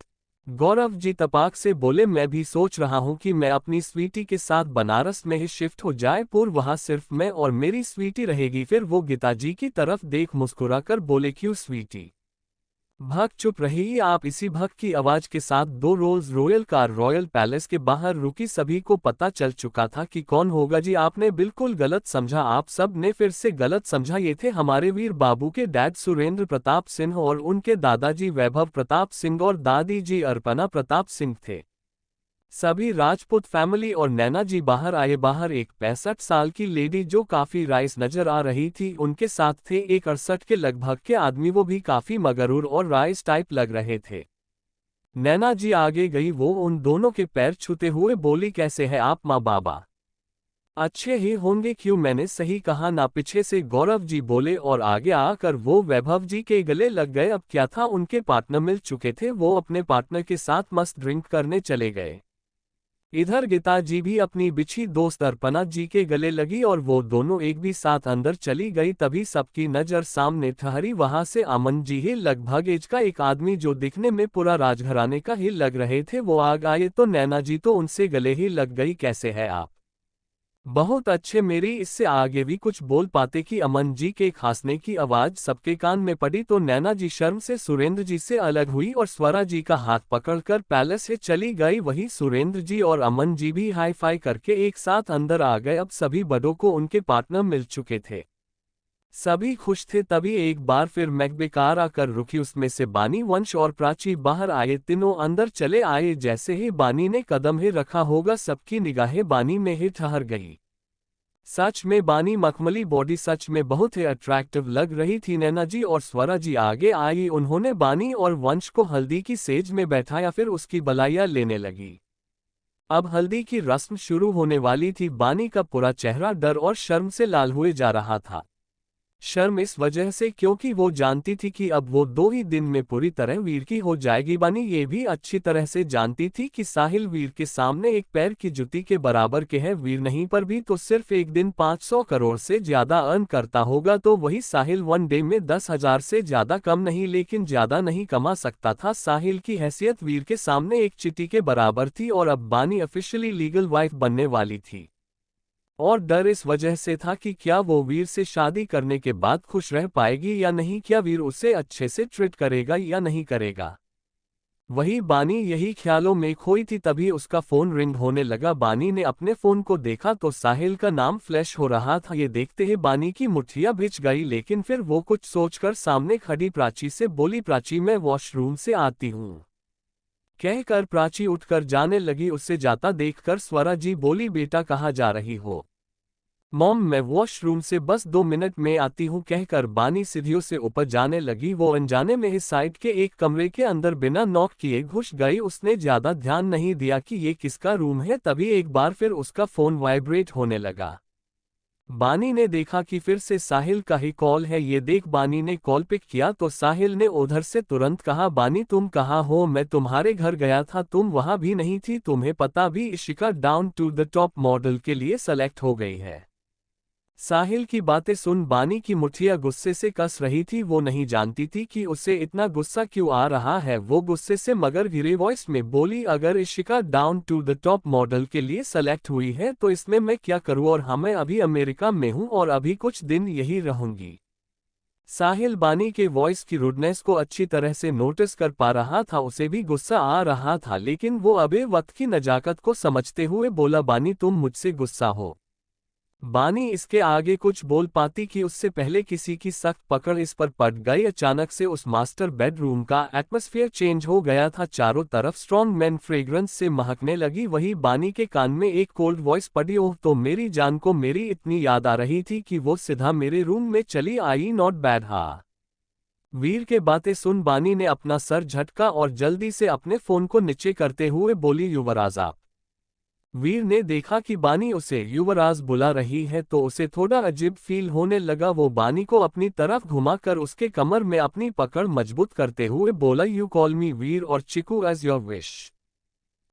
गौरव जी तपाक से बोले, मैं भी सोच रहा हूँ कि मैं अपनी स्वीटी के साथ बनारस में ही शिफ्ट हो जाए, पूर्व वहाँ सिर्फ मैं और मेरी स्वीटी रहेगी। फिर वो गीता जी की तरफ देख मुस्कुराकर बोले, क्यों स्वीटी? भक्त चुप रही। आप इसी भक्त की आवाज के साथ 2 Rolls royal car royal palace के बाहर रुकी। सभी को पता चल चुका था कि कौन होगा। जी आपने बिल्कुल गलत समझा, आप सब ने फिर से गलत समझा। ये थे हमारे वीर बाबू के डैड सुरेंद्र प्रताप सिंह और उनके दादाजी वैभव प्रताप सिंह और दादी जी अर्पणा प्रताप सिंह थे। सभी राजपूत फैमिली और नैना जी बाहर आए। बाहर एक 65 साल की लेडी जो काफी राइस नजर आ रही थी, उनके साथ थे एक 68 के लगभग के आदमी, वो भी काफी मगरूर और राइस टाइप लग रहे थे। नैना जी आगे गई, वो उन दोनों के पैर छूते हुए बोली, कैसे है आप माँ बाबा? अच्छे ही होंगे, क्यों मैंने सही कहा ना? पीछे से गौरव जी बोले और आगे आकर वो वैभव जी के गले लग गए। अब क्या था, उनके पार्टनर मिल चुके थे, वो अपने पार्टनर के साथ मस्त ड्रिंक करने चले गए। इधर गीता जी भी अपनी बिछी दोस्त अर्पणा जी के गले लगी और वो दोनों एक भी साथ अंदर चली गई। तभी सबकी नजर सामने ठहरी। वहां से अमन जी ही लगभग एज का एक आदमी जो दिखने में पूरा राजघराने का ही लग रहे थे, वो आग आए तो नैना जी तो उनसे गले ही लग गई। कैसे है आप? बहुत अच्छे। मेरी इससे आगे भी कुछ बोल पाते कि अमन जी के खांसने की आवाज सबके कान में पड़ी तो नैना जी शर्म से सुरेंद्र जी से अलग हुई और स्वरा जी का हाथ पकड़कर पैलेस से चली गई। वहीं सुरेंद्र जी और अमन जी भी हाई फाई करके एक साथ अंदर आ गए। अब सभी बड़ों को उनके पार्टनर मिल चुके थे, सभी खुश थे। तभी एक बार फिर मैकबेकार आकर रुकी। उसमें से बानी, वंश और प्राची बाहर आए। तीनों अंदर चले आए। जैसे ही बानी ने कदम ही रखा होगा, सबकी निगाहें बानी में ही ठहर गई। सच में बानी मखमली बॉडी सच में बहुत ही अट्रैक्टिव लग रही थी। नैना जी और स्वरा जी आगे आई। उन्होंने बानी और वंश को हल्दी की सेज में बैठाया, फिर उसकी बलाइयां लेने लगी। अब हल्दी की रस्म शुरू होने वाली थी। बानी का पूरा चेहरा डर और शर्म से लाल हुए जा रहा था। शर्म इस वजह से क्योंकि वो जानती थी कि अब वो 2 ही दिन में पूरी तरह वीर की हो जाएगी। बानी ये भी अच्छी तरह से जानती थी कि साहिल वीर के सामने एक पैर की जुती के बराबर के है। वीर नहीं पर भी तो सिर्फ एक दिन 500 करोड़ से ज्यादा अर्न करता होगा, तो वही साहिल 1 डे में 10,000 से ज्यादा कम नहीं, लेकिन ज्यादा नहीं कमा सकता था। साहिल की हैसियत वीर के सामने एक चींटी के बराबर थी और अब बानी ऑफिशियली लीगल वाइफ बनने वाली थी। और डर इस वजह से था कि क्या वो वीर से शादी करने के बाद खुश रह पाएगी या नहीं, क्या वीर उसे अच्छे से ट्रीट करेगा या नहीं करेगा। वही बानी यही ख्यालों में खोई थी। तभी उसका फोन रिंग होने लगा। बानी ने अपने फोन को देखा तो साहिल का नाम फ्लैश हो रहा था। ये देखते ही बानी की मुठ्ठियां भिज गई, लेकिन फिर वो कुछ सोचकर सामने खड़ी प्राची से बोली, प्राची मैं वॉशरूम से आती हूँ। कहकर प्राची उठकर जाने लगी। उससे जाता देखकर स्वरा जी बोली, बेटा कहाँ जा रही हो? मॉम मैं वॉशरूम से बस 2 मिनट में आती हूँ, कहकर बानी सीढ़ियों से ऊपर जाने लगी। वो अनजाने में ही साइड के एक कमरे के अंदर बिना नॉक किए घुस गई। उसने ज्यादा ध्यान नहीं दिया कि ये किसका रूम है। तभी एक बार फिर उसका फोन वाइब्रेट होने लगा। बानी ने देखा कि फिर से साहिल का ही कॉल है। ये देख बानी ने कॉल पिक किया तो साहिल ने उधर से तुरंत कहा, बानी तुम कहाँ हो? मैं तुम्हारे घर गया था, तुम वहां भी नहीं थी। तुम्हें पता भी Ishika down to the top model के लिए सेलेक्ट हो गई है। साहिल की बातें सुन बानी की मुठ्ठियां गुस्से से कस रही थी। वो नहीं जानती थी कि उसे इतना गुस्सा क्यों आ रहा है। वो गुस्से से मगर गिरे वॉइस में बोली, अगर Ishika down to the top model के लिए सेलेक्ट हुई है तो इसमें मैं क्या करूं? और हाँ, मैं अभी अमेरिका में हूं और अभी कुछ दिन यही रहूंगी। साहिल बानी के वॉइस की रूडनेस को अच्छी तरह से नोटिस कर पा रहा था। उसे भी गुस्सा आ रहा था, लेकिन वो अबे वक्त की नजाकत को समझते हुए बोला, बानी तुम मुझसे गुस्सा हो? बानी इसके आगे कुछ बोल पाती कि उससे पहले किसी की सख्त पकड़ इस पर पड़ गई। अचानक से उस मास्टर बेडरूम का एटमॉस्फेयर चेंज हो गया था। चारों तरफ स्ट्रॉन्ग मैन फ्रेग्रेंस से महकने लगी। वही बानी के कान में एक कोल्ड वॉइस पड़ी, ओह तो मेरी जान को मेरी इतनी याद आ रही थी कि वो सीधा मेरे रूम में चली आई। Not bad. हाँ। वीर के बातें सुन बानी ने अपना सर झटका और जल्दी से अपने फोन को नीचे करते हुए बोली, युवराज आप? वीर ने देखा कि बानी उसे युवराज बुला रही है तो उसे थोड़ा अजीब फील होने लगा। वो बानी को अपनी तरफ घुमाकर उसके कमर में अपनी पकड़ मजबूत करते हुए बोला, यू कॉल मी वीर और चिकू एज योर विश।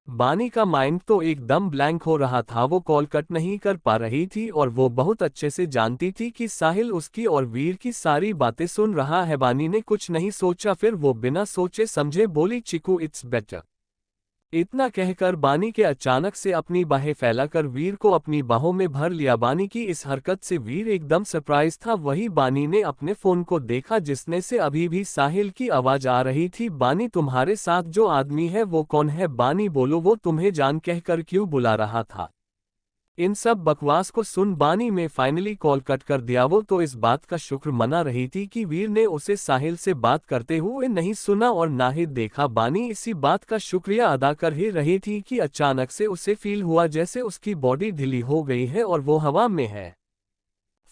बानी का माइंड तो एकदम ब्लैंक हो रहा था। वो कॉल कट नहीं कर पा रही थी और वो बहुत अच्छे से जानती थी कि साहिल उसकी और वीर की सारी बातें सुन रहा है। बानी ने कुछ नहीं सोचा, फिर वो बिना सोचे समझे बोली, चिकू इट्स बेटर। इतना कहकर बानी के अचानक से अपनी बाहें फैलाकर वीर को अपनी बाहों में भर लिया। बानी की इस हरकत से वीर एकदम सरप्राइज था। वही बानी ने अपने फोन को देखा जिसने से अभी भी साहिल की आवाज आ रही थी। बानी तुम्हारे साथ जो आदमी है वो कौन है? बानी बोलो, वो तुम्हें जान कहकर क्यों बुला रहा था? इन सब बकवास को सुन बानी में फाइनली कॉल कट कर दिया। वो तो इस बात का शुक्र मना रही थी कि वीर ने उसे साहिल से बात करते हुए नहीं सुना और ना ही देखा। बानी इसी बात का शुक्रिया अदा कर ही रही थी कि अचानक से उसे फील हुआ जैसे उसकी बॉडी ढीली हो गई है और वो हवा में है।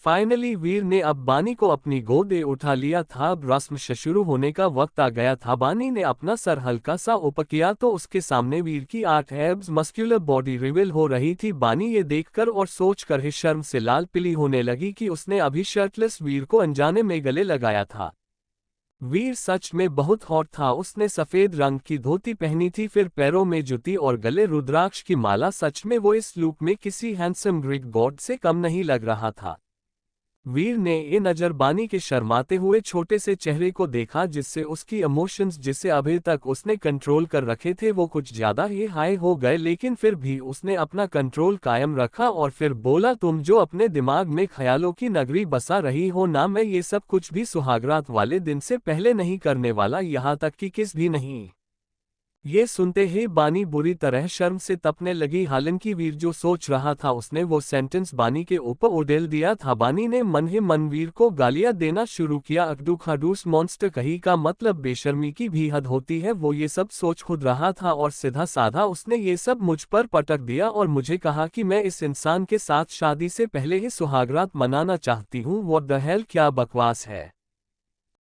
फाइनली वीर ने अब बानी को अपनी गोदे उठा लिया था। अब रस्म शुरू होने का वक्त आ गया था। बानी ने अपना सर हल्का सा ऊपर किया तो उसके सामने वीर की 8 एब्स मस्क्यूलर बॉडी रिवील हो रही थी। बानी ये देखकर और सोचकर ही शर्म से लाल पीली होने लगी कि उसने अभी शर्टलेस वीर को अनजाने में गले लगाया था। वीर सच में बहुत हॉट था। उसने सफेद रंग की धोती पहनी थी, फिर पैरों में जूती और गले रुद्राक्ष की माला। सच में वो इस लुक में किसी हैंडसम ग्रीक गॉड से कम नहीं लग रहा था। वीर ने ये नजर बानी के शर्माते हुए छोटे से चेहरे को देखा जिससे उसकी इमोशंस जिसे अभी तक उसने कंट्रोल कर रखे थे वो कुछ ज्यादा ही हाई हो गए, लेकिन फिर भी उसने अपना कंट्रोल कायम रखा और फिर बोला, तुम जो अपने दिमाग में ख्यालों की नगरी बसा रही हो ना, मैं ये सब कुछ भी सुहागरात वाले दिन से पहले नहीं करने वाला, यहाँ तक कि किस भी नहीं। ये सुनते ही बानी बुरी तरह शर्म से तपने लगी। हालांकि वीर जो सोच रहा था उसने वो सेंटेंस बानी के ऊपर उड़ेल दिया था। बानी ने मन ही मन वीर को गालियां देना शुरू किया। अकड़ू खड़ूस मॉन्स्टर कहीं का मतलब बेशर्मी की भी हद होती है। वो ये सब सोच खुद रहा था और सीधा साधा उसने ये सब मुझ पर पटक दिया और मुझे कहा कि मैं इस इंसान के साथ शादी से पहले ही सुहागरात मनाना चाहती हूँ। व्हाट द हेल, क्या बकवास है।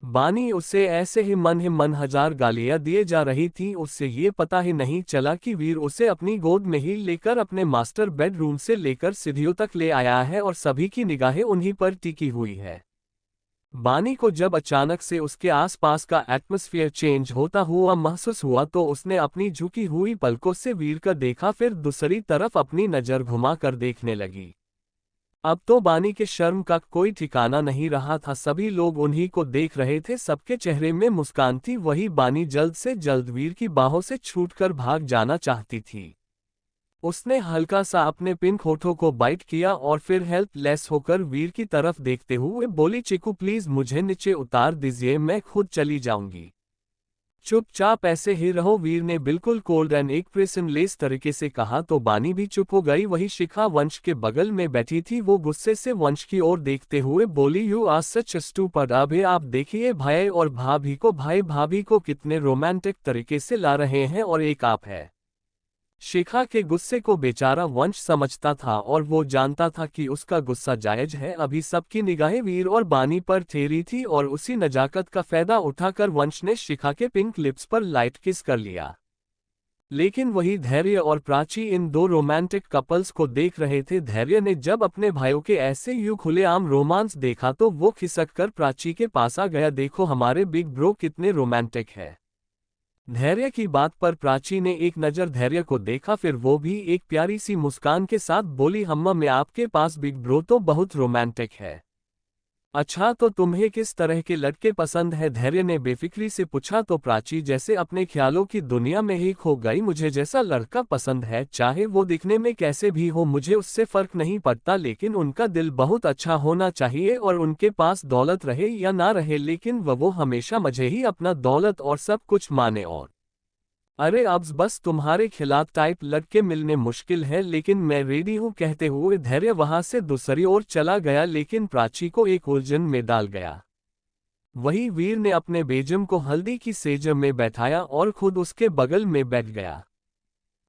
बानी उसे ऐसे ही मन हजार गालियां दिए जा रही थी। उससे ये पता ही नहीं चला कि वीर उसे अपनी गोद में ही लेकर अपने मास्टर बेडरूम से लेकर सीढ़ियों तक ले आया है और सभी की निगाहें उन्हीं पर टिकी हुई है। बानी को जब अचानक से उसके आसपास का एटमॉस्फेयर चेंज होता हुआ महसूस हुआ तो उसने अपनी झुकी हुई पलकों से वीर का देखा, फिर दूसरी तरफ अपनी नजर घुमाकर देखने लगी। अब तो बानी के शर्म का कोई ठिकाना नहीं रहा था। सभी लोग उन्हीं को देख रहे थे, सबके चेहरे में मुस्कान थी। वही बानी जल्द से जल्द वीर की बाहों से छूटकर भाग जाना चाहती थी। उसने हल्का सा अपने पिंक होठों को बाइट किया और फिर हेल्पलेस होकर वीर की तरफ देखते हुए बोली, चिकू प्लीज मुझे नीचे उतार दीजिए, मैं खुद चली जाऊंगी। चुपचाप ऐसे ही रहो, वीर ने बिल्कुल कोल्ड एंड एक्सप्रेशनलेस तरीके से कहा तो बानी भी चुप हो गई। वही शिखा वंश के बगल में बैठी थी। वो गुस्से से वंश की ओर देखते हुए बोली, यू आर सच स्टूपिड। अबे आप देखिए भाई और भाभी को, भाई भाभी को कितने रोमांटिक तरीके से ला रहे हैं और एक आप है। शिखा के गुस्से को बेचारा वंश समझता था और वो जानता था कि उसका गुस्सा जायज है। अभी सबकी निगाहें वीर और बानी पर ठहरी थी और उसी नजाकत का फायदा उठाकर वंश ने शिखा के पिंक लिप्स पर लाइट किस कर लिया। लेकिन वही धैर्य और प्राची इन दो रोमांटिक कपल्स को देख रहे थे। धैर्य ने जब अपने भाइयों के ऐसे यूं खुलेआम रोमांस देखा तो वो खिसक कर प्राची के पास आ गया। देखो हमारे बिग ब्रो कितने रोमांटिक है। धैर्य की बात पर प्राची ने एक नज़र धैर्य को देखा, फिर वो भी एक प्यारी सी मुस्कान के साथ बोली, हम्मा मैं आपके पास बिग ब्रो तो बहुत रोमांटिक है। अच्छा तो तुम्हें किस तरह के लड़के पसंद है? धैर्य ने बेफिक्री से पूछा तो प्राची जैसे अपने ख्यालों की दुनिया में ही खो गई। मुझे जैसा लड़का पसंद है, चाहे वो दिखने में कैसे भी हो, मुझे उससे फर्क नहीं पड़ता, लेकिन उनका दिल बहुत अच्छा होना चाहिए और उनके पास दौलत रहे या ना रहे, लेकिन वो हमेशा मुझे ही अपना दौलत और सब कुछ माने। और अरे अब बस तुम्हारे खिलाफ टाइप लड़के मिलने मुश्किल है, लेकिन मैं रेडी हूँ। कहते हुए धैर्य वहां से दूसरी ओर चला गया, लेकिन प्राची को एक उलझन में डाल गया। वही वीर ने अपने बेगम को हल्दी की सेज में बैठाया और खुद उसके बगल में बैठ गया।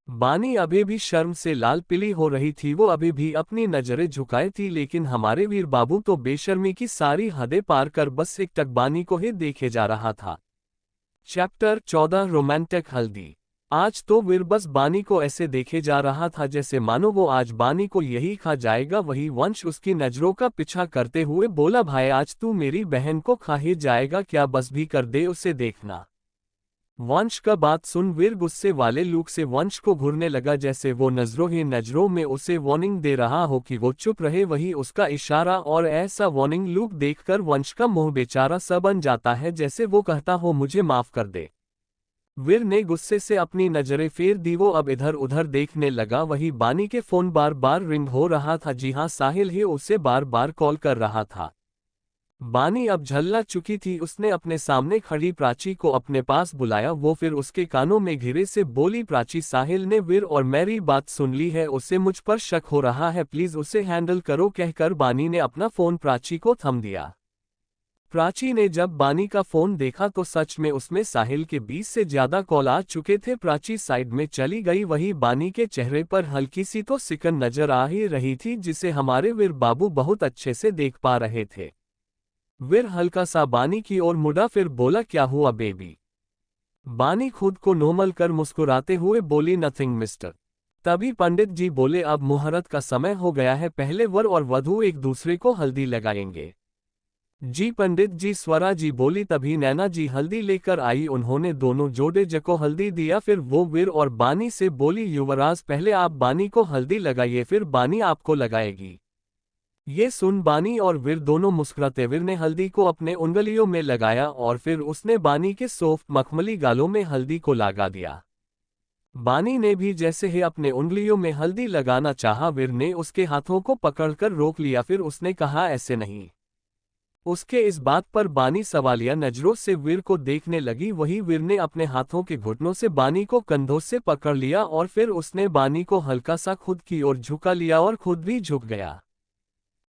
बानी अभी भी शर्म से लाल पीली हो रही थी। वो अभी भी अपनी नजरें झुकाए थी, लेकिन हमारे वीर बाबू तो बेशर्मी की सारी हदें पार कर बस एक टक बानी को ही देखे जा रहा था। चैप्टर 14 रोमांटिक हल्दी। आज तो वीर बस बानी को ऐसे देखे जा रहा था जैसे मानो वो आज बानी को यही खा जाएगा। वही वंश उसकी नजरों का पीछा करते हुए बोला, भाई आज तू मेरी बहन को खा ही जाएगा क्या? बस भी कर दे उसे देखना। वंश का बात सुन वीर गुस्से वाले लुक से वंश को घूरने लगा, जैसे वो नजरों ही नजरों में उसे वार्निंग दे रहा हो कि वो चुप रहे। वही उसका इशारा और ऐसा वार्निंग लुक देखकर वंश का मुंह बेचारा सा बन जाता है, जैसे वो कहता हो मुझे माफ कर दे। वीर ने गुस्से से अपनी नजरें फेर दी, वो अब इधर उधर देखने लगा। वही बानी के फोन बार बार रिंग हो रहा था। जी हाँ, साहिल ही उसे बार बार कॉल कर रहा था। बानी अब झल्ला चुकी थी। उसने अपने सामने खड़ी प्राची को अपने पास बुलाया। वो फिर उसके कानों में घिरे से बोली, प्राची, साहिल ने वीर और मेरी बात सुन ली है, उसे मुझ पर शक हो रहा है, प्लीज उसे हैंडल करो। कहकर बानी ने अपना फोन प्राची को थम दिया। प्राची ने जब बानी का फोन देखा तो सच में उसमें साहिल के 20 से ज्यादा कॉल आ चुके थे। प्राची साइड में चली गई। वही बानी के चेहरे पर हल्की सी तो सिकन नजर आ ही रही थी, जिसे हमारे वीर बाबू बहुत अच्छे से देख पा रहे थे। वीर हल्का सा बानी की ओर मुड़ा, फिर बोला, क्या हुआ बेबी? बानी खुद को नॉर्मल कर मुस्कुराते हुए बोली, नथिंग मिस्टर। तभी पंडित जी बोले, अब मुहूर्त का समय हो गया है, पहले वर और वधू एक दूसरे को हल्दी लगाएंगे। जी पंडित जी, स्वरा जी बोली। तभी नैना जी हल्दी लेकर आई। उन्होंने दोनों जोड़े को हल्दी दिया। फिर वो वीर और बानी से बोली, युवराज, पहले आप बानी को हल्दी लगाइए, फिर बानी आपको लगाएगी। ये सुन बानी और वीर दोनों मुस्कुराते। वीर ने हल्दी को अपने उंगलियों में लगाया और फिर उसने बानी के सॉफ्ट मखमली गालों में हल्दी को लगा दिया। बानी ने भी जैसे ही अपने उंगलियों में हल्दी लगाना चाहा, वीर ने उसके हाथों को पकड़कर रोक लिया। फिर उसने कहा, ऐसे नहीं। उसके इस बात पर बानी सवालिया नजरों से वीर को देखने लगी। वही वीर ने अपने हाथों के घुटनों से बानी को कंधों से पकड़ लिया और फिर उसने बानी को हल्का सा खुद की ओर झुका लिया और खुद भी झुक गया।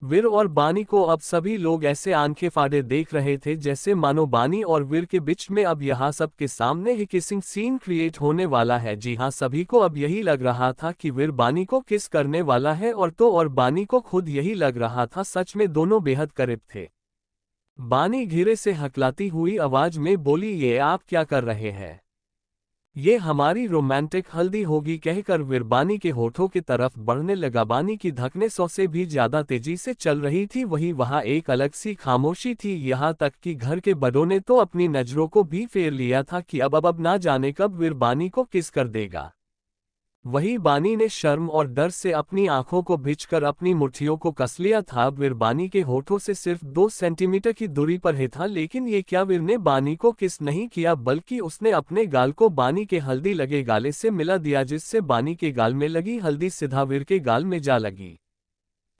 वीर और बानी को अब सभी लोग ऐसे आंखें फाड़े देख रहे थे, जैसे मानो बानी और वीर के बीच में अब यहाँ सबके सामने ही किसिंग सीन क्रिएट होने वाला है। जी हाँ, सभी को अब यही लग रहा था कि वीर बानी को किस करने वाला है, और बानी को खुद यही लग रहा था। सच में दोनों बेहद करीब थे। बानी घिरे से हकलाती हुई आवाज में बोली, ये आप क्या कर रहे हैं? ये हमारी रोमांटिक हल्दी होगी। कहकर वीर बानी के होठों की तरफ बढ़ने लगा। बानी की धड़कनें 100 से भी ज्यादा तेजी से चल रही थी। वही वहां एक अलग सी खामोशी थी, यहाँ तक कि घर के बड़ों ने तो अपनी नजरों को भी फेर लिया था कि अब ना जाने कब वीर बानी को किस कर देगा। वही बानी ने शर्म और डर से अपनी आंखों को भिजकर अपनी मुट्ठियों को कस लिया था। वीर बानी के होठों से सिर्फ 2 सेंटीमीटर की दूरी पर ही था, लेकिन ये क्या, वीर ने बानी को किस नहीं किया, बल्कि उसने अपने गाल को बानी के हल्दी लगे गाले से मिला दिया, जिससे बानी के गाल में लगी हल्दी सीधा वीर के गाल में जा लगी।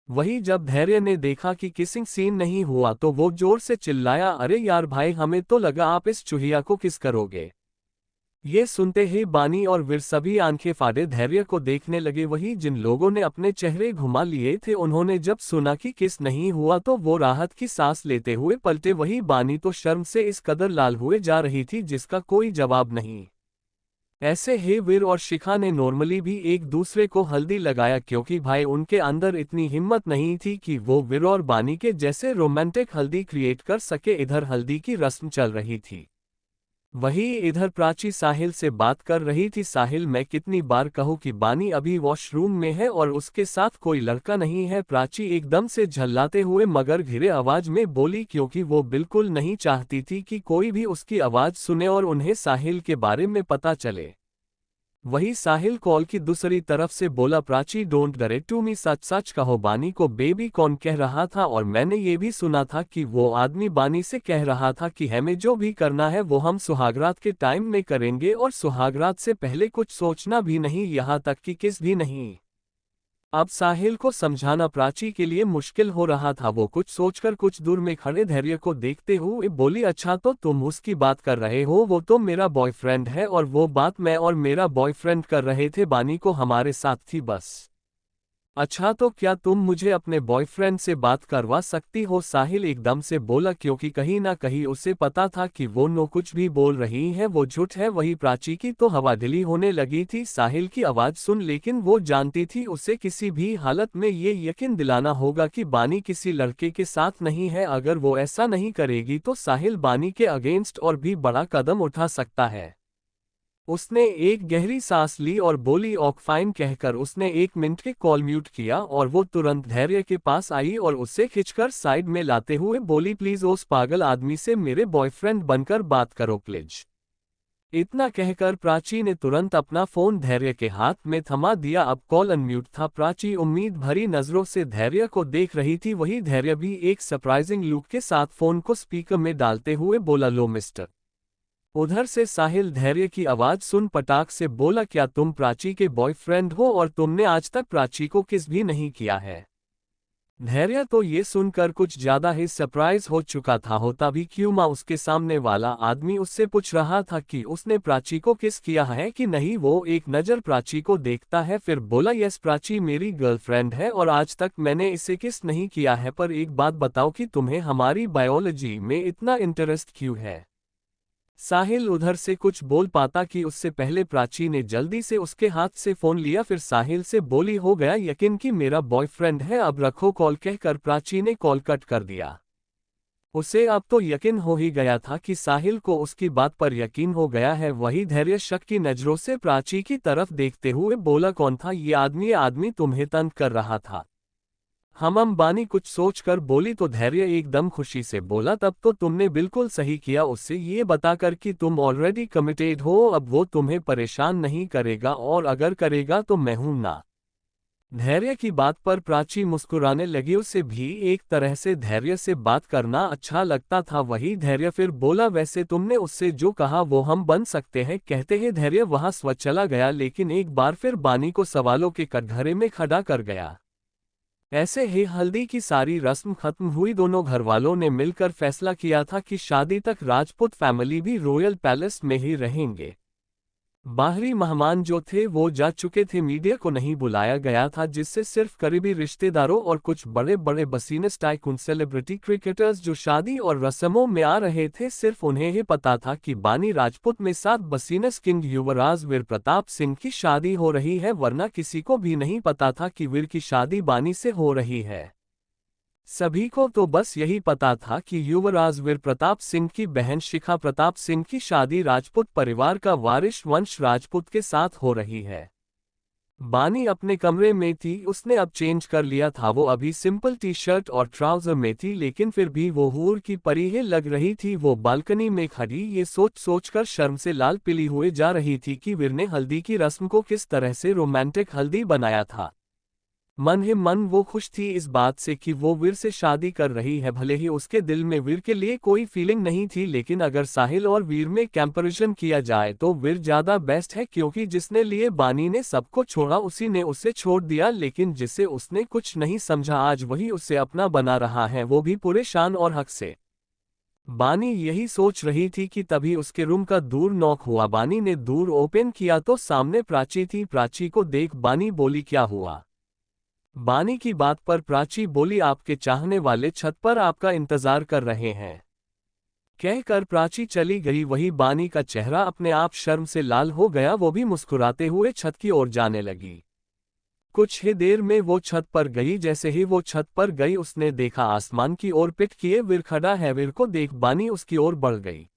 वही जब धैर्य ने देखा कि किसिंग सीन नहीं हुआ तो वो जोर से चिल्लाया, अरे यार भाई, हमें तो लगा आप इस चूहिया को किस करोगे। ये सुनते ही बानी और वीर सभी आंखें फाड़े धैर्य को देखने लगे। वही जिन लोगों ने अपने चेहरे घुमा लिए थे, उन्होंने जब सुना कि किस नहीं हुआ तो वो राहत की सांस लेते हुए पलटे। वही बानी तो शर्म से इस कदर लाल हुए जा रही थी जिसका कोई जवाब नहीं। ऐसे ही वीर और शिखा ने नॉर्मली भी एक दूसरे को हल्दी लगाया, क्योंकि भाई उनके अंदर इतनी हिम्मत नहीं थी कि वो वीर और बानी के जैसे रोमांटिक हल्दी क्रिएट कर सके। इधर हल्दी की रस्म चल रही थी, वही इधर प्राची साहिल से बात कर रही थी। साहिल, मैं कितनी बार कहूँ कि बानी अभी वॉशरूम में है और उसके साथ कोई लड़का नहीं है। प्राची एकदम से झल्लाते हुए मगर घिरे आवाज में बोली, क्योंकि वो बिल्कुल नहीं चाहती थी कि कोई भी उसकी आवाज सुने और उन्हें साहिल के बारे में पता चले। वही साहिल कॉल की दूसरी तरफ से बोला, प्राची, डोंट डरे टू मी, सच सच कहो, बानी को बेबी कौन कह रहा था? और मैंने ये भी सुना था कि वो आदमी बानी से कह रहा था कि हमें जो भी करना है वो हम सुहागरात के टाइम में करेंगे और सुहागरात से पहले कुछ सोचना भी नहीं, यहाँ तक कि किस भी नहीं। अब साहिल को समझाना प्राची के लिए मुश्किल हो रहा था। वो कुछ सोचकर कुछ दूर में खड़े धैर्य को देखते हुए बोली, अच्छा तो तुम उसकी बात कर रहे हो, वो तो मेरा बॉयफ्रेंड है और वो बात मैं और मेरा बॉयफ्रेंड कर रहे थे, बानी को हमारे साथ थी बस। अच्छा तो क्या तुम मुझे अपने बॉयफ्रेंड से बात करवा सकती हो? साहिल एकदम से बोला, क्योंकि कहीं ना कहीं उसे पता था कि वो नो कुछ भी बोल रही है वो झूठ है। वही प्राची की तो हवादिली होने लगी थी साहिल की आवाज सुन, लेकिन वो जानती थी उसे किसी भी हालत में ये यकीन दिलाना होगा कि बानी किसी लड़के के साथ नहीं है। अगर वो ऐसा नहीं करेगी तो साहिल बानी के अगेंस्ट और भी बड़ा कदम उठा सकता है। उसने एक गहरी सांस ली और बोली, ओक फाइन। कहकर उसने 1 मिनट के कॉल म्यूट किया और वो तुरंत धैर्य के पास आई और उसे खिंचकर साइड में लाते हुए बोली, प्लीज उस पागल आदमी से मेरे बॉयफ्रेंड बनकर बात करो प्लीज। इतना कहकर प्राची ने तुरंत अपना फोन धैर्य के हाथ में थमा दिया। अब कॉल अनम्यूट था। प्राची उम्मीद भरी नजरों से धैर्य को देख रही थी। वही धैर्य भी एक सरप्राइजिंग लुक के साथ फोन को स्पीकर में डालते हुए बोला, लो मिस्टर। उधर से साहिल धैर्य की आवाज सुन पटाख से बोला, क्या तुम प्राची के बॉयफ्रेंड हो और तुमने आज तक प्राची को किस भी नहीं किया है? धैर्य तो ये सुनकर कुछ ज्यादा ही सरप्राइज हो चुका था। होता भी क्यों माँ उसके सामने वाला आदमी उससे पूछ रहा था कि उसने प्राची को किस किया है कि नहीं। वो एक नज़र प्राची को देखता है, फिर बोला, यस प्राची मेरी गर्लफ्रेंड है और आज तक मैंने इसे किस नहीं किया है। पर एक बात बताओ कि तुम्हें हमारी बायोलॉजी में इतना इंटरेस्ट क्यों है? साहिल उधर से कुछ बोल पाता कि उससे पहले प्राची ने जल्दी से उसके हाथ से फोन लिया। फिर साहिल से बोली, हो गया यकीन कि मेरा बॉयफ्रेंड है, अब रखो कॉल। कहकर प्राची ने कॉल कट कर दिया। उसे अब तो यकीन हो ही गया था कि साहिल को उसकी बात पर यकीन हो गया है। वही धैर्य शक की नजरों से प्राची की तरफ देखते हुए बोला, कौन था ये आदमी? ये आदमी तुम्हें तंग कर रहा था? हम बानी कुछ सोचकर बोली। तो धैर्य एकदम खुशी से बोला, तब तो तुमने बिल्कुल सही किया उससे ये बताकर कि तुम ऑलरेडी कमिटेड हो। अब वो तुम्हें परेशान नहीं करेगा और अगर करेगा तो मैं हूं ना। धैर्य की बात पर प्राची मुस्कुराने लगी। उसे भी एक तरह से धैर्य से बात करना अच्छा लगता था। वही धैर्य फिर बोला, वैसे तुमने उससे जो कहा वो हम बन सकते हैं। कहते ही धैर्य वहां स्वतः चला गया, लेकिन एक बार फिर बानी को सवालों के कटघरे में खड़ा कर गया। ऐसे ही हल्दी की सारी रस्म खत्म हुई। दोनों घरवालों ने मिलकर फैसला किया था कि शादी तक राजपूत फैमिली भी रॉयल पैलेस में ही रहेंगे। बाहरी मेहमान जो थे वो जा चुके थे। मीडिया को नहीं बुलाया गया था, जिससे सिर्फ करीबी रिश्तेदारों और कुछ बड़े बड़े बिजनेस टाइकून सेलिब्रिटी क्रिकेटर्स जो शादी और रस्मों में आ रहे थे, सिर्फ उन्हें ही पता था कि बानी राजपूत में साथ बिजनेस किंग युवराज वीर प्रताप सिंह की शादी हो रही है। वरना किसी को भी नहीं पता था कि वीर की शादी बानी से हो रही है। सभी को तो बस यही पता था कि युवराज वीर प्रताप सिंह की बहन शिखा प्रताप सिंह की शादी राजपूत परिवार का वारिस वंश राजपूत के साथ हो रही है। बानी अपने कमरे में थी। उसने अब चेंज कर लिया था। वो अभी सिंपल टी शर्ट और ट्राउजर में थी, लेकिन फिर भी वो हूर की परी ही लग रही थी। वो बालकनी में खड़ी ये सोच सोचकर शर्म से लाल पीली हुए जा रही थी कि वीर ने हल्दी की रस्म को किस तरह से रोमांटिक हल्दी बनाया था। मन ही मन वो खुश थी इस बात से कि वो वीर से शादी कर रही है। भले ही उसके दिल में वीर के लिए कोई फीलिंग नहीं थी, लेकिन अगर साहिल और वीर में कंपैरिजन किया जाए तो वीर ज्यादा बेस्ट है, क्योंकि जिसने लिए बानी ने सबको छोड़ा उसी ने उसे छोड़ दिया। लेकिन जिसे उसने कुछ नहीं समझा आज वही उसे अपना बना रहा है, वो भी पूरे शान और हक से। बानी यही सोच रही थी कि तभी उसके रूम का दूर नॉक हुआ। बानी ने दूर ओपन किया तो सामने प्राची थी। प्राची को देख बानी बोली, क्या हुआ? बानी की बात पर प्राची बोली, आपके चाहने वाले छत पर आपका इंतजार कर रहे हैं। कहकर प्राची चली गई। वही बानी का चेहरा अपने आप शर्म से लाल हो गया। वो भी मुस्कुराते हुए छत की ओर जाने लगी। कुछ ही देर में वो छत पर गई। जैसे ही वो छत पर गई उसने देखा आसमान की ओर पिट किए वीर खड़ा है। वीर को देख बानी उसकी ओर बढ़ गई।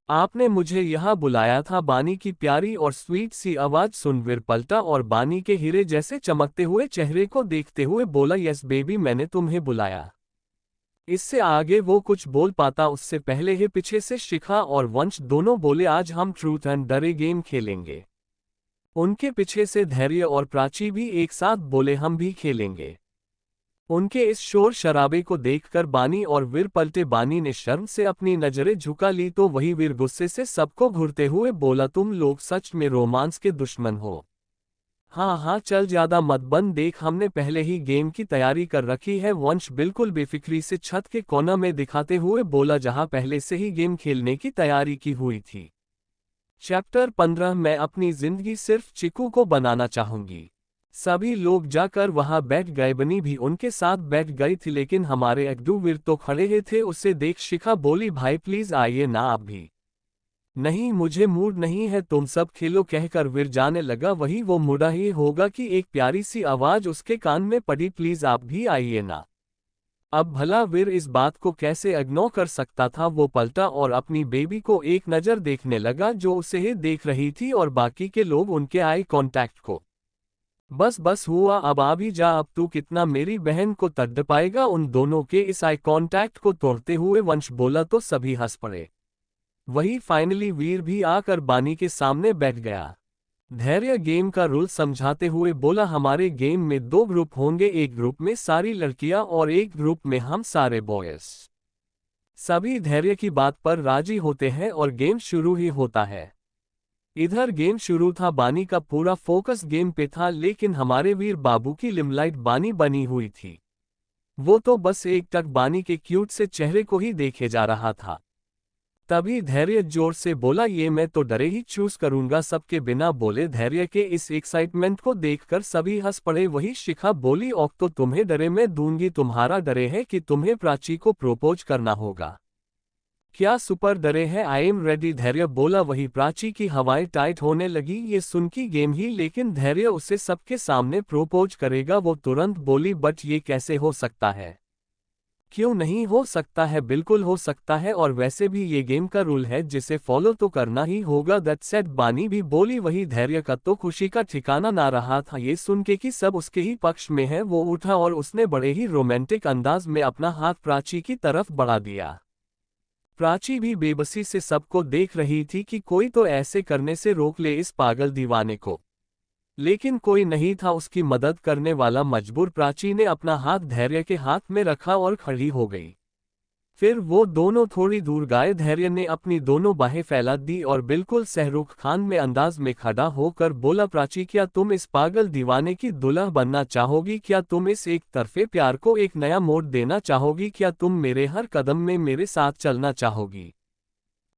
आपने मुझे यहाँ बुलाया था? बानी की प्यारी और स्वीट सी आवाज सुन वीर पलटा और बानी के हीरे जैसे चमकते हुए चेहरे को देखते हुए बोला, यस बेबी मैंने तुम्हें बुलाया। इससे आगे वो कुछ बोल पाता उससे पहले ही पीछे से शिखा और वंश दोनों बोले, आज हम ट्रूथ एंड डरे गेम खेलेंगे। उनके पीछे से धैर्य और प्राची भी एक साथ बोले, हम भी खेलेंगे। उनके इस शोर शराबे को देखकर बानी और वीर पलटे। बानी ने शर्म से अपनी नजरें झुका ली तो वही वीर गुस्से से सबको घूरते हुए बोला, तुम लोग सच में रोमांस के दुश्मन हो। हाँ हाँ चल ज्यादा मत बन, देख हमने पहले ही गेम की तैयारी कर रखी है। वंश बिल्कुल बेफिक्री से छत के कोना में दिखाते हुए बोला, जहां पहले से ही गेम खेलने की तैयारी की हुई थी। चैप्टर 15 मैं अपनी जिंदगी सिर्फ चिकू को बनाना चाहूंगी। सभी लोग जाकर वहां बैठ गए। बनी भी उनके साथ बैठ गई थी, लेकिन हमारे अगडू वीर तो खड़े ही थे। उसे देख शिखा बोली, भाई प्लीज आइए ना आप भी। नहीं मुझे मूड नहीं है, तुम सब खेलो। कहकर वीर जाने लगा। वही वो मुड़ा ही होगा कि एक प्यारी सी आवाज उसके कान में पड़ी, प्लीज आप भी आइए ना। अब भला वीर इस बात को कैसे इग्नोर कर सकता था। वो पलटा और अपनी बेबी को एक नज़र देखने लगा जो उसे ही देख रही थी और बाकी के लोग उनके आई कांटेक्ट को। बस बस हुआ, अब आ भी जा। अब तू कितना मेरी बहन को तड़ पाएगा? उन दोनों के इस आई कांटेक्ट को तोड़ते हुए वंश बोला तो सभी हंस पड़े। वही फाइनली वीर भी आकर बानी के सामने बैठ गया। धैर्य गेम का रूल समझाते हुए बोला, हमारे गेम में 2 ग्रुप होंगे, एक ग्रुप में सारी लड़कियां और एक ग्रुप में हम सारे बॉयज। सभी धैर्य की बात पर राजी होते हैं और गेम शुरू ही होता है। इधर गेम शुरू था, बानी का पूरा फोकस गेम पे था, लेकिन हमारे वीर बाबू की लिमलाइट बानी बनी हुई थी। वो तो बस एक टक बानी के क्यूट से चेहरे को ही देखे जा रहा था। तभी धैर्य जोर से बोला, ये मैं तो डरे ही चूज करूंगा। सबके बिना बोले धैर्य के इस एक्साइटमेंट को देखकर सभी हंस पड़े। वही शिखा बोली, औक तो तुम्हें डरे मैं दूंगी, तुम्हारा डरे है कि तुम्हें प्राची को प्रोपोज करना होगा। क्या सुपर डरे है, आई एम रेडी, धैर्य बोला। वही प्राची की हवाएं टाइट होने लगी ये सुन की गेम ही, लेकिन धैर्य उसे सबके सामने प्रोपोज करेगा। वो तुरंत बोली, बट ये कैसे हो सकता है? क्यों नहीं हो सकता है, बिल्कुल हो सकता है, और वैसे भी ये गेम का रूल है जिसे फॉलो तो करना ही होगा। दैट सेड बानी भी बोली। वही धैर्य का तो खुशी का ठिकाना ना रहा था ये सुन के कि सब उसके ही पक्ष में है। वो उठा और उसने बड़े ही रोमांटिक अंदाज में अपना हाथ प्राची की तरफ बढ़ा दिया। प्राची भी बेबसी से सबको देख रही थी कि कोई तो ऐसे करने से रोक ले इस पागल दीवाने को, लेकिन कोई नहीं था उसकी मदद करने वाला। मजबूर प्राची ने अपना हाथ धैर्य के हाथ में रखा और खड़ी हो गई। फिर वो दोनों थोड़ी दूर गए। धैर्य ने अपनी दोनों बाहें फैला दी और बिल्कुल शाहरुख खान में अंदाज में खड़ा होकर बोला, प्राची क्या तुम इस पागल दीवाने की दुल्हन बनना चाहोगी? क्या तुम इस एक तरफे प्यार को एक नया मोड़ देना चाहोगी? क्या तुम मेरे हर कदम में मेरे साथ चलना चाहोगी?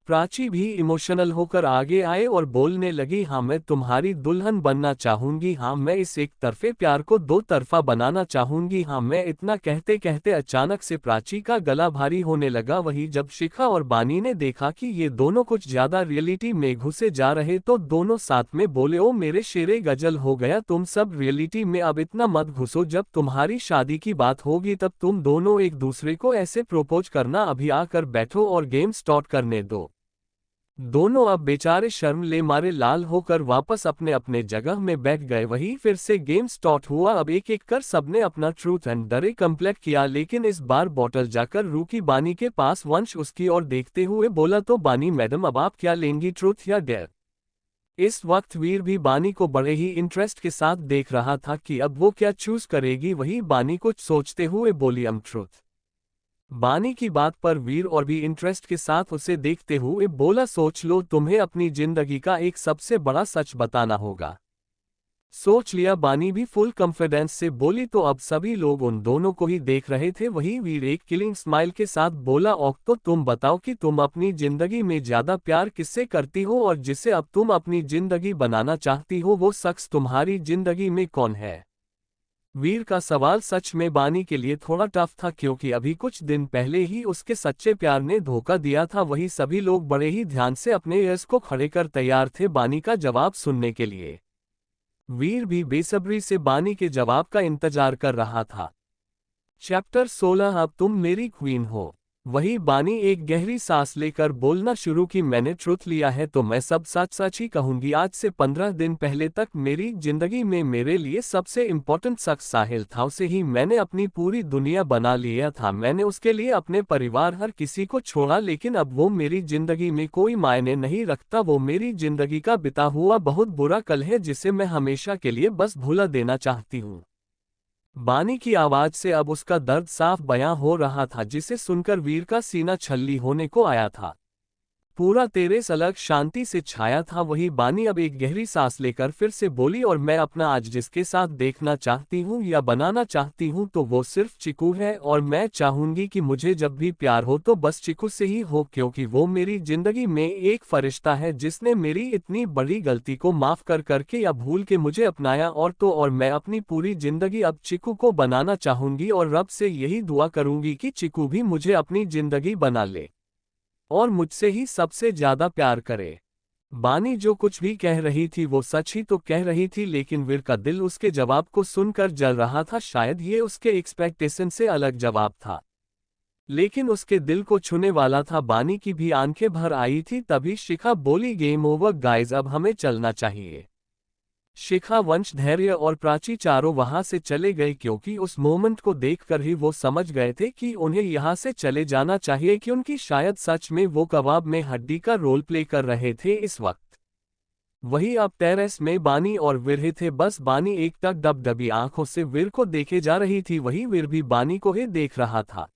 प्राची भी इमोशनल होकर आगे आए और बोलने लगी, हाँ मैं तुम्हारी दुल्हन बनना चाहूंगी, हाँ मैं इस एक तरफे प्यार को 2 तरफा बनाना चाहूंगी, हाँ मैं। इतना कहते कहते अचानक से प्राची का गला भारी होने लगा। वही जब शिखा और बानी ने देखा कि ये दोनों कुछ ज्यादा रियलिटी में घुसे जा रहे तो दोनों साथ में बोले, ओ मेरे शेरे गजल हो गया, तुम सब रियलिटी में अब इतना मत घुसो, जब तुम्हारी शादी की बात होगी तब तुम दोनों एक दूसरे को ऐसे प्रोपोज करना, अभी आकर बैठो और गेम स्टार्ट करने दो। दोनों अब बेचारे शर्म ले मारे लाल होकर वापस अपने अपने जगह में बैठ गए। वही फिर से गेम स्टार्ट हुआ। अब एक एक कर सबने अपना ट्रूथ एंड डरे कंप्लीट किया, लेकिन इस बार बॉटल जाकर रुकी बानी के पास। वंश उसकी ओर देखते हुए बोला, तो बानी मैडम अब आप क्या लेंगी, ट्रूथ या डेयर? इस वक्त वीर भी बानी को बड़े ही इंटरेस्ट के साथ देख रहा था कि अब वो क्या चूज करेगी। वही बानी कुछ सोचते हुए बोली, ट्रूथ। बानी की बात पर वीर और भी इंटरेस्ट के साथ उसे देखते हुए बोला, सोच लो, तुम्हें अपनी जिंदगी का एक सबसे बड़ा सच बताना होगा। सोच लिया, बानी भी फुल कॉन्फिडेंस से बोली। तो अब सभी लोग उन दोनों को ही देख रहे थे। वही वीर एक किलिंग स्माइल के साथ बोला, औक तो तुम बताओ कि तुम अपनी जिंदगी में ज्यादा प्यार किससे करती हो, और जिसे अब तुम अपनी जिंदगी बनाना चाहती हो वो शख्स तुम्हारी जिंदगी में कौन है? वीर का सवाल सच में बानी के लिए थोड़ा टफ था, क्योंकि अभी कुछ दिन पहले ही उसके सच्चे प्यार ने धोखा दिया था। वही सभी लोग बड़े ही ध्यान से अपने ईयर्स को खड़े कर तैयार थे बानी का जवाब सुनने के लिए। वीर भी बेसब्री से बानी के जवाब का इंतजार कर रहा था। चैप्टर 16, अब तुम मेरी क्वीन हो। वही बानी एक गहरी सांस लेकर बोलना शुरू की, मैंने ट्रुथ लिया है तो मैं सब सच सच ही कहूंगी। आज से 15 दिन पहले तक मेरी जिंदगी में मेरे लिए सबसे इम्पोर्टेंट शख्स साहिल था, उसे ही मैंने अपनी पूरी दुनिया बना लिया था। मैंने उसके लिए अपने परिवार हर किसी को छोड़ा, लेकिन अब वो मेरी जिंदगी में कोई मायने नहीं रखता। वो मेरी जिंदगी का बिता हुआ बहुत बुरा कल है जिसे मैं हमेशा के लिए बस भुला देना चाहती हूँ। बानी की आवाज से अब उसका दर्द साफ बयां हो रहा था, जिसे सुनकर वीर का सीना छल्ली होने को आया था। पूरा तेरेस अलग शांति से छाया था। वही बानी अब एक गहरी सांस लेकर फिर से बोली, और मैं अपना आज जिसके साथ देखना चाहती हूँ या बनाना चाहती हूँ तो वो सिर्फ चिकू है, और मैं चाहूंगी कि मुझे जब भी प्यार हो तो बस चिकू से ही हो, क्योंकि वो मेरी जिंदगी में एक फरिश्ता है जिसने मेरी इतनी बड़ी गलती को माफ कर करके या भूल के मुझे अपनाया। और मैं अपनी पूरी जिंदगी अब चिकू को बनाना चाहूंगी, और रब से यही दुआ करूंगी कि चिकू भी मुझे अपनी जिंदगी बना ले और मुझसे ही सबसे ज्यादा प्यार करे। बानी जो कुछ भी कह रही थी वो सच ही तो कह रही थी, लेकिन वीर का दिल उसके जवाब को सुनकर जल रहा था। शायद ये उसके एक्सपेक्टेशन से अलग जवाब था, लेकिन उसके दिल को छूने वाला था। बानी की भी आंखें भर आई थी। तभी शिखा बोली, गेम ओवर गाइज, अब हमें चलना चाहिए। शिखा, वंश, धैर्य और प्राची चारों वहां से चले गए क्योंकि उस मोमेंट को देखकर ही वो समझ गए थे कि उन्हें यहाँ से चले जाना चाहिए कि उनकी शायद सच में वो कबाब में हड्डी का रोल प्ले कर रहे थे इस वक्त। वही अब टेरेस में बानी और वीर ही थे। बस बानी एकटक डबडबी आंखों से वीर को देखे जा रही थी, वही वीर भी बानी को ही देख रहा था।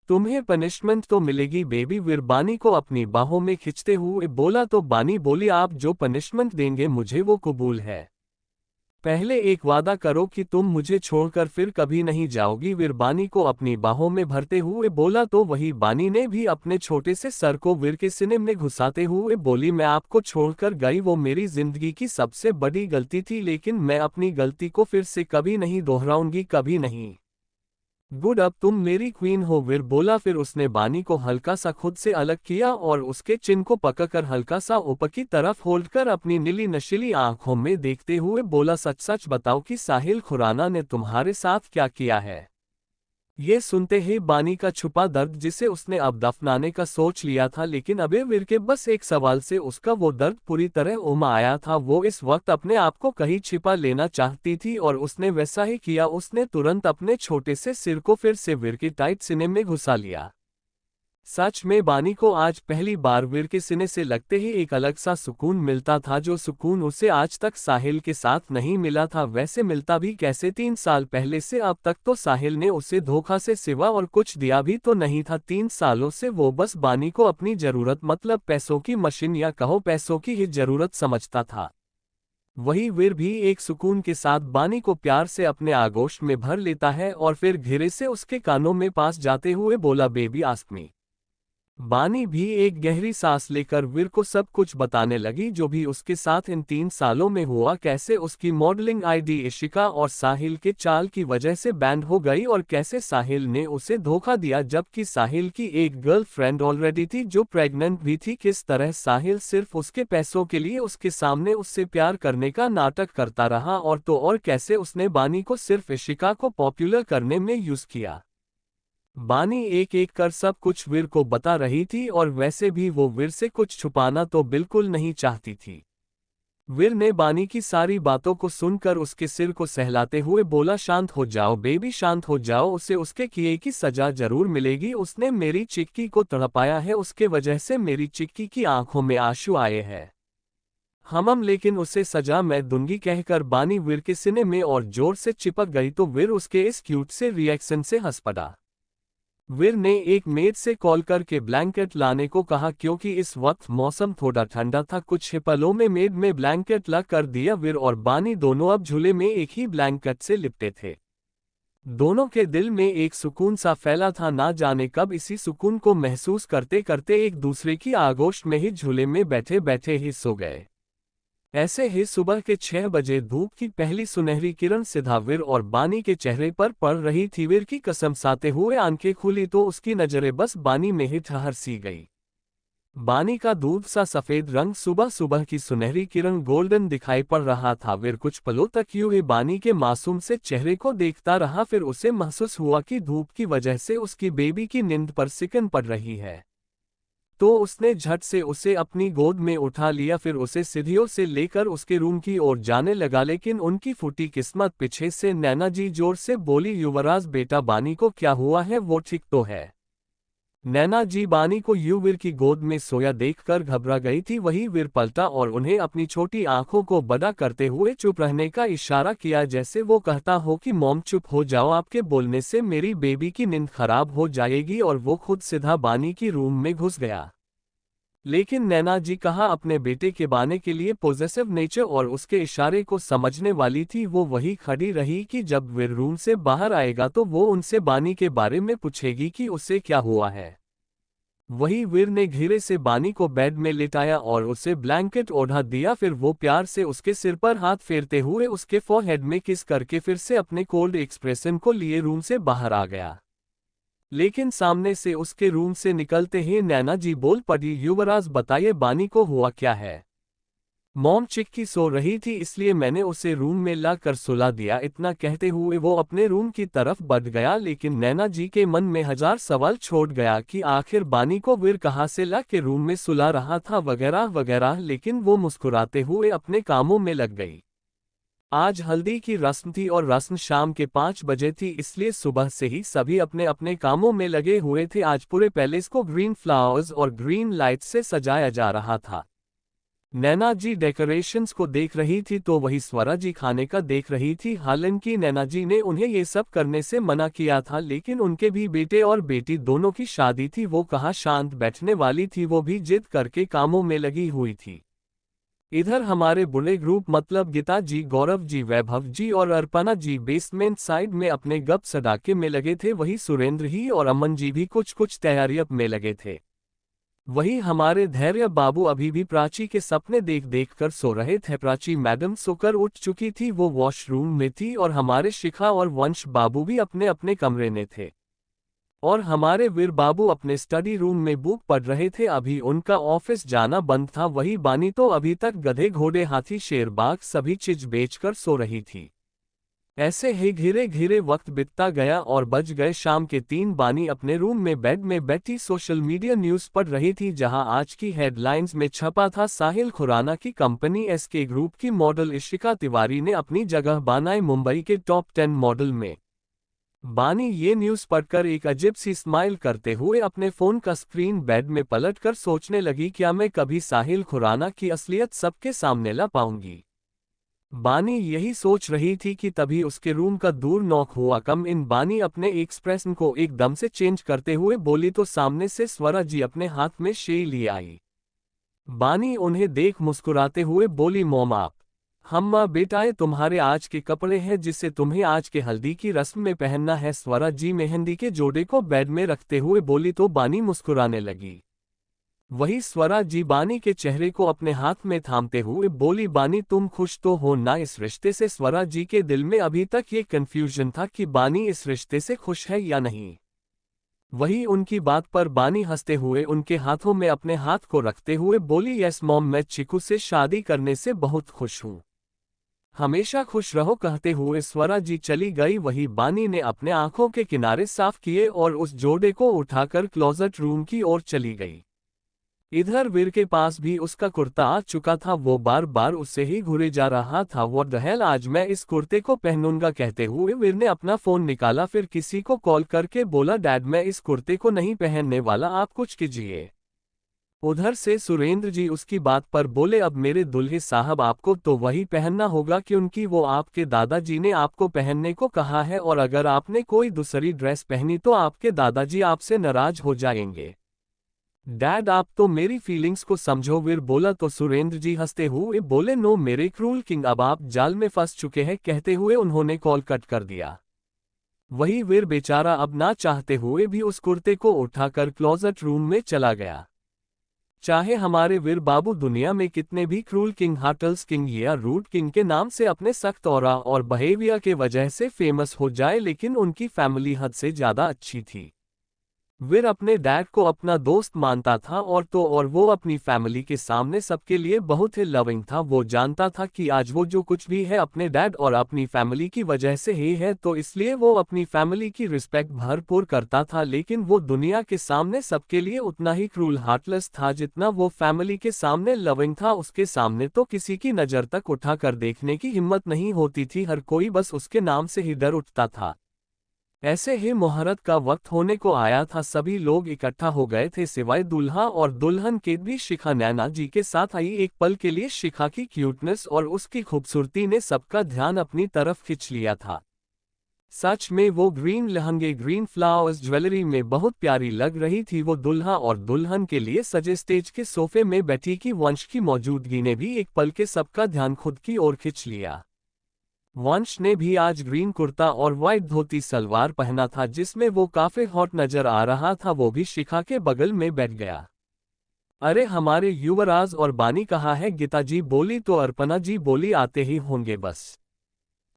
तुम्हें पनिशमेंट तो मिलेगी बेबी, वीर बानी को अपनी बाहों में खींचते हुए बोला। तो बानी बोली, आप जो पनिशमेंट देंगे मुझे वो कबूल है। पहले एक वादा करो कि तुम मुझे छोड़कर फिर कभी नहीं जाओगी, वीर बानी को अपनी बाहों में भरते हुए बोला। तो वही बानी ने भी अपने छोटे से सर को वीर के सीने में घुसाते हुए बोली, मैं आपको छोड़कर गई वो मेरी जिंदगी की सबसे बड़ी गलती थी, लेकिन मैं अपनी गलती को फिर से कभी नहीं दोहराऊंगी, कभी नहीं। गुड, अब तुम मेरी क्वीन हो, वीर बोला। फिर उसने बानी को हल्का सा खुद से अलग किया और उसके चिन को पकड़कर हल्का सा ऊपर की तरफ होल्ड कर अपनी नीली नशीली आंखों में देखते हुए बोला, सच सच बताओ कि साहिल खुराना ने तुम्हारे साथ क्या किया है। ये सुनते ही बानी का छुपा दर्द, जिसे उसने अब दफनाने का सोच लिया था, लेकिन अबे वीर के बस एक सवाल से उसका वो दर्द पूरी तरह उमा आया था। वो इस वक्त अपने आप को कहीं छिपा लेना चाहती थी और उसने वैसा ही किया। उसने तुरंत अपने छोटे से सिर को फिर से वीर के टाइट सीने में घुसा लिया। सच में बानी को आज पहली बार वीर के सीने से लगते ही एक अलग सा सुकून मिलता था, जो सुकून उसे आज तक साहिल के साथ नहीं मिला था। वैसे मिलता भी कैसे, 3 साल पहले से अब तक तो साहिल ने उसे धोखा से सिवा और कुछ दिया भी तो नहीं था। 3 सालों से वो बस बानी को अपनी जरूरत, मतलब पैसों की मशीन या कहो पैसों की ही जरूरत समझता था। वही वीर भी एक सुकून के साथ बानी को प्यार से अपने आगोश में भर लेता है और फिर धीरे से उसके कानों में पास जाते हुए बोला, बेबी आस्क मी। बानी भी एक गहरी सांस लेकर वीर को सब कुछ बताने लगी, जो भी उसके साथ इन 3 सालों में हुआ, कैसे उसकी मॉडलिंग आईडी इशिका और साहिल के चाल की वजह से बैंड हो गई और कैसे साहिल ने उसे धोखा दिया जबकि साहिल की एक गर्लफ्रेंड ऑलरेडी थी जो प्रेग्नेंट भी थी। किस तरह साहिल सिर्फ उसके पैसों के लिए उसके सामने उससे प्यार करने का नाटक करता रहा, और तो और कैसे उसने बानी को सिर्फ इशिका को पॉपुलर करने में यूज किया। बानी एक एक कर सब कुछ वीर को बता रही थी और वैसे भी वो वीर से कुछ छुपाना तो बिल्कुल नहीं चाहती थी। वीर ने बानी की सारी बातों को सुनकर उसके सिर को सहलाते हुए बोला, शांत हो जाओ बेबी, शांत हो जाओ, उसे उसके किए की सजा जरूर मिलेगी। उसने मेरी चिक्की को तड़पाया है, उसके वजह से मेरी चिक्की की आंखों में आंसू आए हैं। लेकिन उसे सजा मैं दूंगी, कहकर बानी वीर के सीने में और जोर से चिपक गई तो वीर उसके इस क्यूट से रिएक्शन से हंस पड़ा। वीर ने एक मेड से कॉल करके ब्लैंकेट लाने को कहा क्योंकि इस वक्त मौसम थोड़ा ठंडा था। कुछ ही पलों में मेड में ब्लैंकेट ला कर दिया। वीर और बानी दोनों अब झूले में एक ही ब्लैंकेट से लिपटे थे। दोनों के दिल में एक सुकून सा फैला था, ना जाने कब इसी सुकून को महसूस करते करते एक दूसरे की आगोश में ही झूले में बैठे बैठे ही सो गए। ऐसे ही सुबह के 6 बजे धूप की पहली सुनहरी किरण सीधा वीर और बानी के चेहरे पर पड़ रही थी। वीर की कसम साते हुए आंखें खुली तो उसकी नजरें बस बानी में ही ठहर सी गई। बानी का दूध सा सफेद रंग सुबह सुबह की सुनहरी किरण गोल्डन दिखाई पड़ रहा था। वीर कुछ पलों तक यूं ही बानी के मासूम से चेहरे को देखता रहा, फिर उसे महसूस हुआ कि धूप की वजह से उसकी बेबी की नींद पर सिकन पड़ रही है। तो उसने झट से उसे अपनी गोद में उठा लिया, फिर उसे सीढ़ियों से लेकर उसके रूम की ओर जाने लगा। लेकिन उनकी फूटी किस्मत पीछे से नैना जी जोर से बोली, युवराज बेटा बानी को क्या हुआ है, वो ठीक तो है। नैना जी बानी को वीर की गोद में सोया देखकर घबरा गई थी। वही वीर पलटा और उन्हें अपनी छोटी आंखों को बड़ा करते हुए चुप रहने का इशारा किया, जैसे वो कहता हो कि मॉम चुप हो जाओ, आपके बोलने से मेरी बेबी की नींद खराब हो जाएगी। और वो खुद सीधा बानी की रूम में घुस गया। लेकिन नैना जी कहाँ अपने बेटे के बाने के लिए पॉजिटिव नेचर और उसके इशारे को समझने वाली थी। वो वही खड़ी रही कि जब वीर रूम से बाहर आएगा तो वो उनसे बानी के बारे में पूछेगी कि उसे क्या हुआ है। वही वीर ने धीरे से बानी को बेड में लेटाया और उसे ब्लैंकेट ओढ़ा दिया। फिर वो प्यार से उसके सिर पर हाथ फेरते हुए उसके फोरहेड में किस करके फिर से अपने कोल्ड एक्सप्रेशन को लिए रूम से बाहर आ गया। लेकिन सामने से उसके रूम से निकलते ही नैना जी बोल पड़ी, युवराज बताइए बानी को हुआ क्या है। मॉम चिक्की सो रही थी इसलिए मैंने उसे रूम में ला कर सुला दिया। इतना कहते हुए वो अपने रूम की तरफ बढ़ गया, लेकिन नैना जी के मन में 1000 सवाल छोड़ गया कि आखिर बानी को वीर कहाँ से ला के रूम में सुला रहा था वगैरह वगैरह। लेकिन वो मुस्कुराते हुए अपने कामों में लग गई। आज हल्दी की रस्म थी और रस्म शाम के 5 बजे थी, इसलिए सुबह से ही सभी अपने अपने कामों में लगे हुए थे। आज पूरे पैलेस को ग्रीन फ्लावर्स और ग्रीन लाइट्स से सजाया जा रहा था। नैना जी डेकोरेशंस को देख रही थी तो वही स्वरा जी खाने का देख रही थी। हालांकि नैना जी ने उन्हें ये सब करने से मना किया था, लेकिन उनके भी बेटे और बेटी दोनों की शादी थी। वो कहाँ शांत बैठने वाली थी, वो भी जिद करके कामों में लगी हुई थी। इधर हमारे बुले ग्रुप मतलब गीता जी, गौरव जी, वैभव जी और अर्पणा जी बेसमेंट साइड में अपने गप सड़ाके में लगे थे। वही सुरेंद्र ही और अमन जी भी कुछ कुछ तैयारियों में लगे थे। वही हमारे धैर्य बाबू अभी भी प्राची के सपने देख देख कर सो रहे थे। प्राची मैडम सोकर उठ चुकी थी, वो वॉशरूम में थी और हमारे शिखा और वंश बाबू भी अपने अपने कमरे में थे और हमारे वीर बाबू अपने स्टडी रूम में बुक पढ़ रहे थे। अभी उनका ऑफिस जाना बंद था। वही बानी तो अभी तक गधे घोड़े हाथी शेर बाघ सभी चीज बेचकर सो रही थी। ऐसे ही धीरे धीरे वक्त बीतता गया और बज गए शाम के 3। बानी अपने रूम में बेड में बैठी सोशल मीडिया न्यूज पढ़ रही थी, जहां आज की हेडलाइंस में छपा था साहिल खुराना की कंपनी एसके ग्रुप की मॉडल इशिका तिवारी ने अपनी जगह बनाई मुंबई के टॉप 10 मॉडल में। बानी ये न्यूज पढ़कर एक अजीब सी स्माइल करते हुए अपने फोन का स्क्रीन बेड में पलटकर सोचने लगी, क्या मैं कभी साहिल खुराना की असलियत सबके सामने ला पाऊंगी। बानी यही सोच रही थी कि तभी उसके रूम का दूर नॉक हुआ। कम इन बानी अपने एक्सप्रेशन को एकदम से चेंज करते हुए बोली तो सामने से स्वरा जी अपने हाथ में शेई लिए आई। बानी उन्हें देख मुस्कुराते हुए बोली, मॉम आप हम्मा बेटा ये तुम्हारे आज के कपड़े हैं जिसे तुम्हें आज के हल्दी की रस्म में पहनना है। स्वरा जी मेहंदी के जोड़े को बेड में रखते हुए बोली तो बानी मुस्कुराने लगी। वही स्वरा जी बानी के चेहरे को अपने हाथ में थामते हुए बोली, बानी तुम खुश तो हो ना इस रिश्ते से। स्वरा जी के दिल में अभी तक ये कंफ्यूजन था कि बानी इस रिश्ते से खुश है या नहीं। वही उनकी बात पर बानी हंसते हुए उनके हाथों में अपने हाथ को रखते हुए बोली, यस मॉम मैं चिकू से शादी करने से बहुत खुश हूँ, हमेशा खुश रहो। कहते हुए स्वरा जी चली गई। वही बानी ने अपने आंखों के किनारे साफ किए और उस जोड़े को उठाकर क्लोजेट रूम की ओर चली गई। इधर वीर के पास भी उसका कुर्ता आ चुका था, वो बार बार उससे ही घूरे जा रहा था। व्हाट द हेल, आज मैं इस कुर्ते को पहनूंगा। कहते हुए वीर ने अपना फोन निकाला, फिर किसी को कॉल करके बोला, डैड मैं इस कुर्ते को नहीं पहनने वाला, आप कुछ कीजिए। उधर से सुरेंद्र जी उसकी बात पर बोले, अब मेरे दुल्हे साहब आपको तो वही पहनना होगा क्योंकि वो आपके दादाजी ने आपको पहनने को कहा है, और अगर आपने कोई दूसरी ड्रेस पहनी तो आपके दादाजी आपसे नाराज हो जाएंगे। डैड आप तो मेरी फीलिंग्स को समझो, वीर बोला तो सुरेंद्र जी हंसते हुए बोले, नो मेरे क्रूल किंग अब आप जाल में फंस चुके हैं। कहते हुए उन्होंने कॉल कट कर दिया। वही वीर बेचारा अब ना चाहते हुए भी उस कुर्ते को उठाकर क्लोजेट रूम में चला गया। चाहे हमारे वीर बाबू दुनिया में कितने भी क्रूल किंग, हार्टल्स किंग या रूट किंग के नाम से अपने सख्त ऑरा और बिहेवियर के वजह से फेमस हो जाए, लेकिन उनकी फैमिली हद से ज्यादा अच्छी थी। वीर अपने डैड को अपना दोस्त मानता था और वो अपनी फैमिली के सामने सबके लिए बहुत ही लविंग था। वो जानता था कि आज वो जो कुछ भी है अपने डैड और अपनी फैमिली की वजह से ही है, तो इसलिए वो अपनी फैमिली की रिस्पेक्ट भरपूर करता था। लेकिन वो दुनिया के सामने सबके लिए उतना ही क्रूल हार्टलेस था जितना वो फैमिली के सामने लविंग था। उसके सामने तो किसी की नज़र तक उठाकर देखने की हिम्मत नहीं होती थी, हर कोई बस उसके नाम से ही डर उठता था। ऐसे ही मुहूर्त का वक्त होने को आया था, सभी लोग इकट्ठा हो गए थे सिवाय दूल्हा और दुल्हन के भी। शिखा नैना जी के साथ आई। एक पल के लिए शिखा की क्यूटनेस और उसकी खूबसूरती ने सबका ध्यान अपनी तरफ खींच लिया था। सच में वो ग्रीन लहंगे, ग्रीन फ्लावर्स ज्वेलरी में बहुत प्यारी लग रही थी। वो दुल्हा और दुल्हन के लिए सजे स्टेज के सोफे में बैठी की वंश की मौजूदगी ने भी एक पल के सबका ध्यान खुद की ओर खींच लिया। वंश ने भी आज ग्रीन कुर्ता और वाइट धोती सलवार पहना था, जिसमें वो काफी हॉट नजर आ रहा था। वो भी शिखा के बगल में बैठ गया। अरे हमारे युवराज और बानी कहाँ है, गीता जी बोली तो अर्पणा जी बोली, आते ही होंगे बस।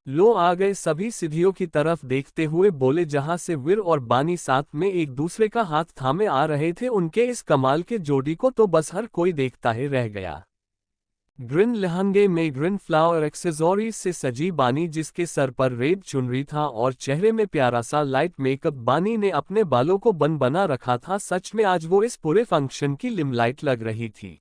लो आ गए। सभी सीढ़ियों की तरफ देखते हुए बोले, जहां से वीर और बानी साथ में एक दूसरे का हाथ थामे आ रहे थे। उनके इस कमाल के जोड़ी को तो बस हर कोई देखता ही रह गया। ग्रीन लहंगे में ग्रीन फ्लावर एक्सेसरीज से सजी बानी, जिसके सर पर रेड चुनरी था और चेहरे में प्यारा सा लाइट मेकअप। बानी ने अपने बालों को बन बना रखा था। सच में आज वो इस पूरे फंक्शन की लिमलाइट लग रही थी।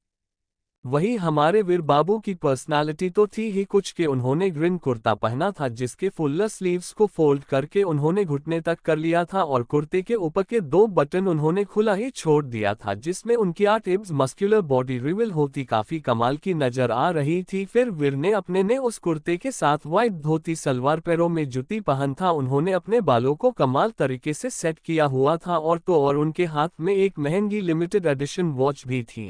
वही हमारे वीर बाबू की पर्सनालिटी तो थी ही कुछ कि उन्होंने ग्रीन कुर्ता पहना था जिसके फुल्लर स्लीव्स को फोल्ड करके उन्होंने घुटने तक कर लिया था और कुर्ते के ऊपर के 2 बटन उन्होंने खुला ही छोड़ दिया था जिसमें उनकी 8 इंच मस्कुलर बॉडी रिवील होती काफी कमाल की नजर आ रही थी। फिर वीर ने अपने ने उस कुर्ते के साथ व्हाइट धोती सलवार पैरों में जूती पहन था, उन्होंने अपने बालों को कमाल तरीके से सेट किया हुआ था और उनके हाथ में एक महंगी लिमिटेड एडिशन वॉच भी थी।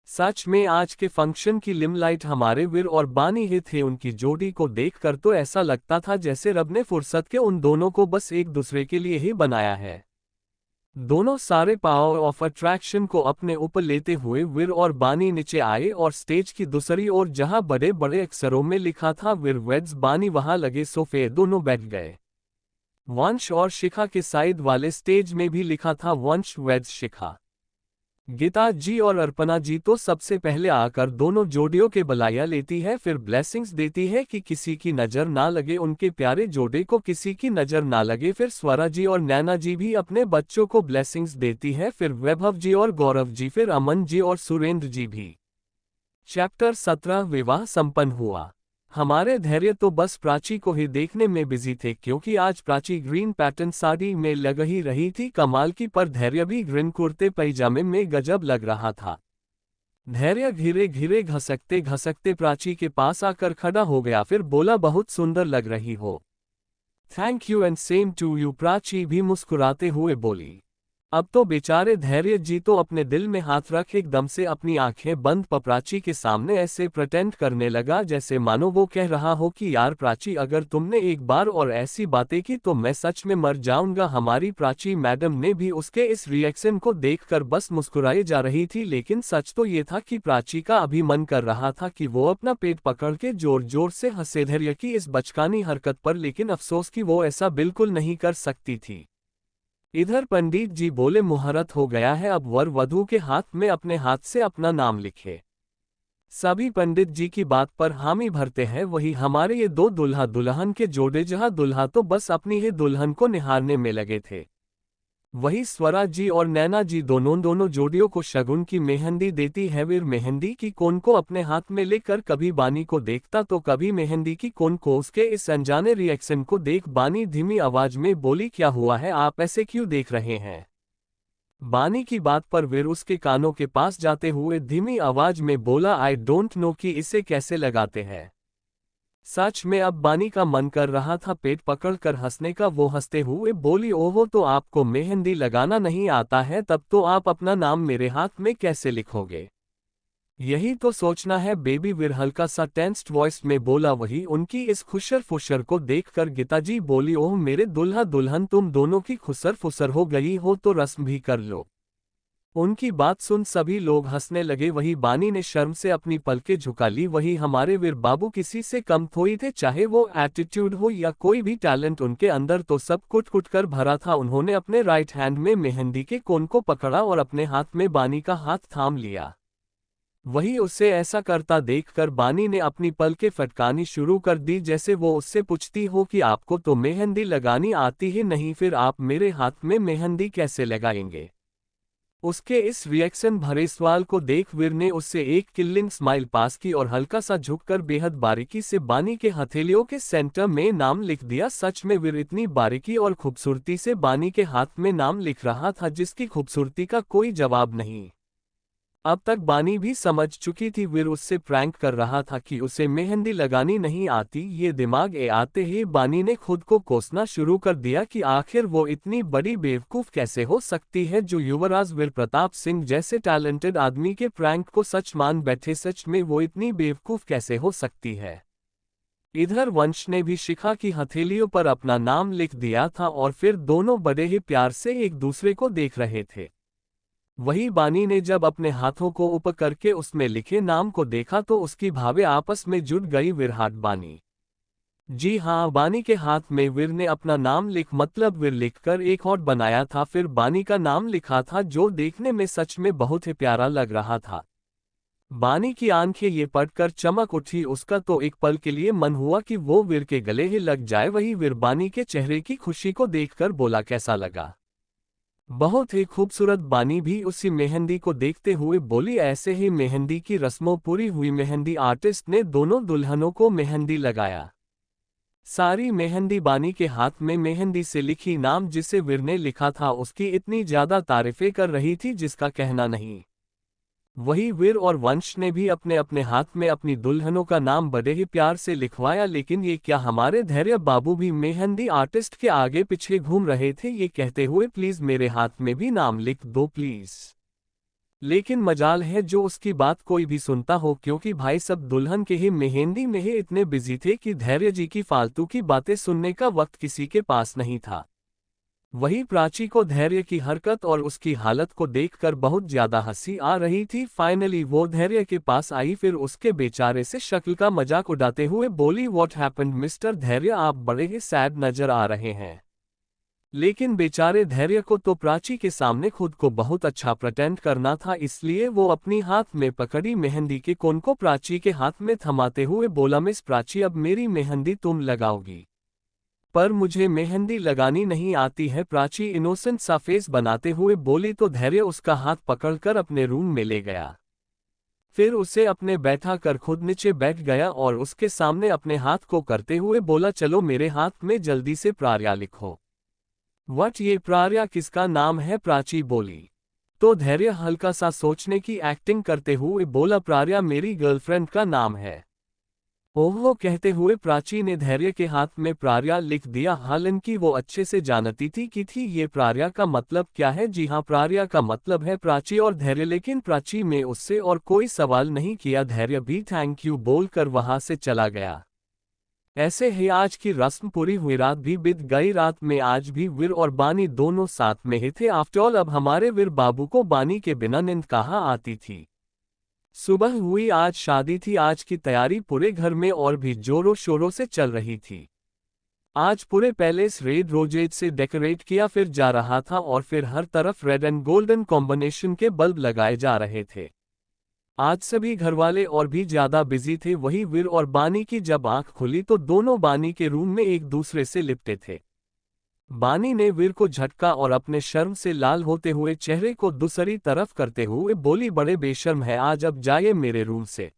सच में आज के फंक्शन की लिमलाइट हमारे वीर और बानी ही थे। उनकी जोड़ी को देखकर तो ऐसा लगता था जैसे रब ने फुर्सत के उन दोनों को बस एक दूसरे के लिए ही बनाया है। दोनों सारे पावर ऑफ अट्रैक्शन को अपने ऊपर लेते हुए वीर और बानी नीचे आए और स्टेज की दूसरी ओर जहां बड़े बड़े अक्षरों में लिखा था वीर वेड्स बानी वहां लगे सोफे दोनों बैठ गए। वंश और शिखा के साइड वाले स्टेज में भी लिखा था वंश वेड्स शिखा। गीता जी और अर्पणा जी तो सबसे पहले आकर दोनों जोड़ियों के बलाया लेती है, फिर ब्लेसिंग्स देती है कि किसी की नज़र ना लगे, उनके प्यारे जोड़े को किसी की नज़र ना लगे। फिर स्वरा जी और नैना जी भी अपने बच्चों को ब्लेसिंग्स देती है, फिर वैभव जी और गौरव जी, फिर अमन जी और सुरेंद्र जी भी। चैप्टर 17 विवाह संपन्न हुआ। हमारे धैर्य तो बस प्राची को ही देखने में बिजी थे क्योंकि आज प्राची ग्रीन पैटर्न साड़ी में लग ही रही थी कमाल की, पर धैर्य भी ग्रीन कुर्ते पैजामे में गजब लग रहा था। धैर्य धीरे धीरे घसकते घसकते प्राची के पास आकर खड़ा हो गया, फिर बोला बहुत सुंदर लग रही हो। Thank you and same to you, Prachi भी मुस्कुराते हुए बोली। अब तो बेचारे धैर्य जी तो अपने दिल में हाथ रख एकदम से अपनी आंखें बंद प्राची के सामने ऐसे प्रिटेंड करने लगा जैसे मानो वो कह रहा हो कि यार प्राची अगर तुमने एक बार और ऐसी बातें की तो मैं सच में मर जाऊंगा। हमारी प्राची मैडम ने भी उसके इस रिएक्शन को देखकर बस मुस्कुराए जा रही थी, लेकिन सच तो ये था कि प्राची का अभी मन कर रहा था कि वो अपना पेट पकड़ के जोर जोर से हंसे धैर्य की इस बचकानी हरकत पर, लेकिन अफसोस कि वो ऐसा बिल्कुल नहीं कर सकती थी। इधर पंडित जी बोले मुहूर्त हो गया है, अब वर वधू के हाथ में अपने हाथ से अपना नाम लिखे। सभी पंडित जी की बात पर हामी भरते हैं। वही हमारे ये 2 दुल्हा दुल्हन के जोड़े, जहां दुल्हा तो बस अपनी ही दुल्हन को निहारने में लगे थे, वही स्वरा जी और नैना जी दोनों जोड़ियों को शगुन की मेहंदी देती है। वीर मेहंदी की कोन को अपने हाथ में लेकर कभी बानी को देखता तो कभी मेहंदी की कोन को। उसके इस अनजाने रिएक्शन को देख बानी धीमी आवाज में बोली, क्या हुआ है, आप ऐसे क्यों देख रहे हैं। बानी की बात पर वीर उसके कानों के पास जाते हुए धीमी आवाज में बोला, आई डोंट नो कि इसे कैसे लगाते हैं। सच में अब बानी का मन कर रहा था पेट पकड़कर हंसने का। वो हंसते हुए बोली, ओहो तो आपको मेहंदी लगाना नहीं आता है, तब तो आप अपना नाम मेरे हाथ में कैसे लिखोगे। यही तो सोचना है बेबी, वीर हल्का सा टेंस्ड वॉइस में बोला। वही उनकी इस खुशर फुशर को देखकर गीता जी बोली, ओह मेरे दुल्हा दुल्हन तुम दोनों की खुसर फुसर हो गई हो तो रस्म भी कर लो। उनकी बात सुन सभी लोग हंसने लगे। वही बानी ने शर्म से अपनी पलकें झुका ली। वही हमारे वीर बाबू किसी से कम थोड़ी थे, चाहे वो एटीट्यूड हो या कोई भी टैलेंट उनके अंदर तो सब कुट कुट कर भरा था। उन्होंने अपने राइट हैंड में मेहंदी के कोन को पकड़ा और अपने हाथ में बानी का हाथ थाम लिया। वही उसे ऐसा करता देखकर बानी ने अपनी पलकें फटकानी शुरू कर दी, जैसे वो उससे पूछती हो कि आपको तो मेहंदी लगानी आती ही नहीं, फिर आप मेरे हाथ में मेहंदी कैसे लगाएंगे। उसके इस रिएक्शन भरे सवाल को देख वीर ने उससे एक किलिंग स्माइल पास की और हल्का सा झुककर बेहद बारीकी से बानी के हथेलियों के सेंटर में नाम लिख दिया। सच में वीर इतनी बारीकी और खूबसूरती से बानी के हाथ में नाम लिख रहा था जिसकी खूबसूरती का कोई जवाब नहीं। अब तक बानी भी समझ चुकी थी वीर उससे प्रैंक कर रहा था कि उसे मेहंदी लगानी नहीं आती। ये दिमाग आते ही बानी ने खुद को कोसना शुरू कर दिया कि आखिर वो इतनी बड़ी बेवकूफ कैसे हो सकती है जो युवराज वीर प्रताप सिंह जैसे टैलेंटेड आदमी के प्रैंक को सच मान बैठे। सच में वो इतनी बेवकूफ कैसे हो सकती है। इधर वंश ने भी शिखा की हथेलियों पर अपना नाम लिख दिया था और फिर दोनों बड़े ही प्यार से एक दूसरे को देख रहे थे। वही बानी ने जब अपने हाथों को ऊपर करके उसमें लिखे नाम को देखा तो उसकी भावें आपस में जुड़ गई। विरहाट बानी। जी हाँ, बानी के हाथ में वीर ने अपना नाम मतलब वीर लिखकर एक और बनाया था, फिर बानी का नाम लिखा था जो देखने में सच में बहुत ही प्यारा लग रहा था। बानी की आंखें ये पढ़कर चमक उठी। उसका तो एक पल के लिए मन हुआ कि वो वीर के गले ही लग जाए। वही वीर बानी के चेहरे की खुशी को देखकर बोला, कैसा लगा। बहुत ही खूबसूरत। बानी भी उसी मेहंदी को देखते हुए बोली। ऐसे ही मेहंदी की रस्मों पूरी हुई। मेहंदी आर्टिस्ट ने दोनों दुल्हनों को मेहंदी लगाया। सारी मेहंदी बानी के हाथ में मेहंदी से लिखी नाम जिसे वीर ने लिखा था उसकी इतनी ज्यादा तारीफें कर रही थी जिसका कहना नहीं। वही वीर और वंश ने भी अपने अपने हाथ में अपनी दुल्हनों का नाम बड़े ही प्यार से लिखवाया। लेकिन ये क्या, हमारे धैर्य बाबू भी मेहंदी आर्टिस्ट के आगे पीछे घूम रहे थे ये कहते हुए प्लीज मेरे हाथ में भी नाम लिख दो प्लीज। लेकिन मजाल है जो उसकी बात कोई भी सुनता हो, क्योंकि भाई सब दुल्हन के ही मेहंदी में ही इतने बिजी थे कि धैर्य जी की फालतू की बातें सुनने का वक्त किसी के पास नहीं था। वही प्राची को धैर्य की हरकत और उसकी हालत को देखकर बहुत ज्यादा हंसी आ रही थी। फाइनली वो धैर्य के पास आई, फिर उसके बेचारे से शक्ल का मजाक उड़ाते हुए बोली, व्हाट हैपेंड मिस्टर धैर्य, आप बड़े ही सैड नजर आ रहे हैं। लेकिन बेचारे धैर्य को तो प्राची के सामने खुद को बहुत अच्छा प्रेटेंड करना था, इसलिए वो अपनी हाथ में पकड़ी मेहंदी के कोन को प्राची के हाथ में थमाते हुए बोला, मिस प्राची अब मेरी मेहंदी तुम लगाओगी। पर मुझे मेहंदी लगानी नहीं आती है, प्राची इनोसेंट सा फेस बनाते हुए बोली। तो धैर्य उसका हाथ पकड़कर अपने रूम में ले गया। फिर उसे अपने बैठा कर खुद नीचे बैठ गया और उसके सामने अपने हाथ को करते हुए बोला, चलो मेरे हाथ में जल्दी से प्रार्या लिखो। व्हाट, ये प्रार्या किसका नाम है, प्राची बोली। तो धैर्य हल्का सा सोचने की एक्टिंग करते हुए बोला, प्रार्या मेरी गर्लफ्रेंड का नाम है। ओहो कहते हुए प्राची ने धैर्य के हाथ में प्रार्या लिख दिया। हालांकि वो अच्छे से जानती थी ये प्रार्या का मतलब क्या है। जी हाँ, प्रार्या का मतलब है प्राची और धैर्य। लेकिन प्राची में उससे और कोई सवाल नहीं किया। धैर्य भी थैंक यू बोलकर वहां से चला गया। ऐसे ही आज की रस्म पूरी हुई। रात भी बीत गई। रात में आज भी वीर और बानी दोनों साथ में ही थे। आफ्टर ऑल अब हमारे वीर बाबू को बानी के बिना नींद कहाँ आती थी। सुबह हुई, आज शादी थी। आज की तैयारी पूरे घर में और भी जोरों शोरों से चल रही थी। आज पूरे पैलेस रेड रोजेज से डेकोरेट किया फिर जा रहा था और फिर हर तरफ रेड एंड गोल्डन कॉम्बिनेशन के बल्ब लगाए जा रहे थे। आज सभी घरवाले और भी ज्यादा बिजी थे। वही वीर और बानी की जब आंख खुली तो दोनों बानी के रूम में एक दूसरे से लिपटे थे। बानी ने वीर को झटका और अपने शर्म से लाल होते हुए चेहरे को दूसरी तरफ करते हुए बोली, बड़े बेशर्म है, आज अब जाइए मेरे रूम से।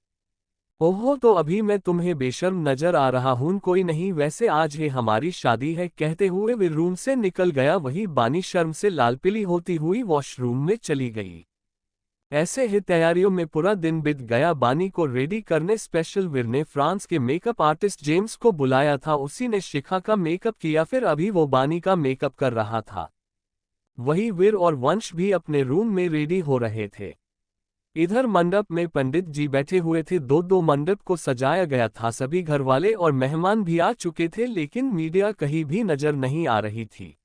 ओहो, तो अभी मैं तुम्हें बेशर्म नजर आ रहा हूं? कोई नहीं, वैसे आज ही हमारी शादी है, कहते हुए वीर रूम से निकल गया। वही बानी शर्म से लाल पीली होती हुई वॉशरूम में चली गई। ऐसे ही तैयारियों में पूरा दिन बीत गया। बानी को रेडी करने स्पेशल वीर ने फ्रांस के मेकअप आर्टिस्ट जेम्स को बुलाया था। उसी ने शिखा का मेकअप किया, फिर अभी वो बानी का मेकअप कर रहा था। वही वीर और वंश भी अपने रूम में रेडी हो रहे थे। इधर मंडप में पंडित जी बैठे हुए थे। दो मंडप को सजाया गया था। सभी घरवाले और मेहमान भी आ चुके थे, लेकिन मीडिया कहीं भी नजर नहीं आ रही थी।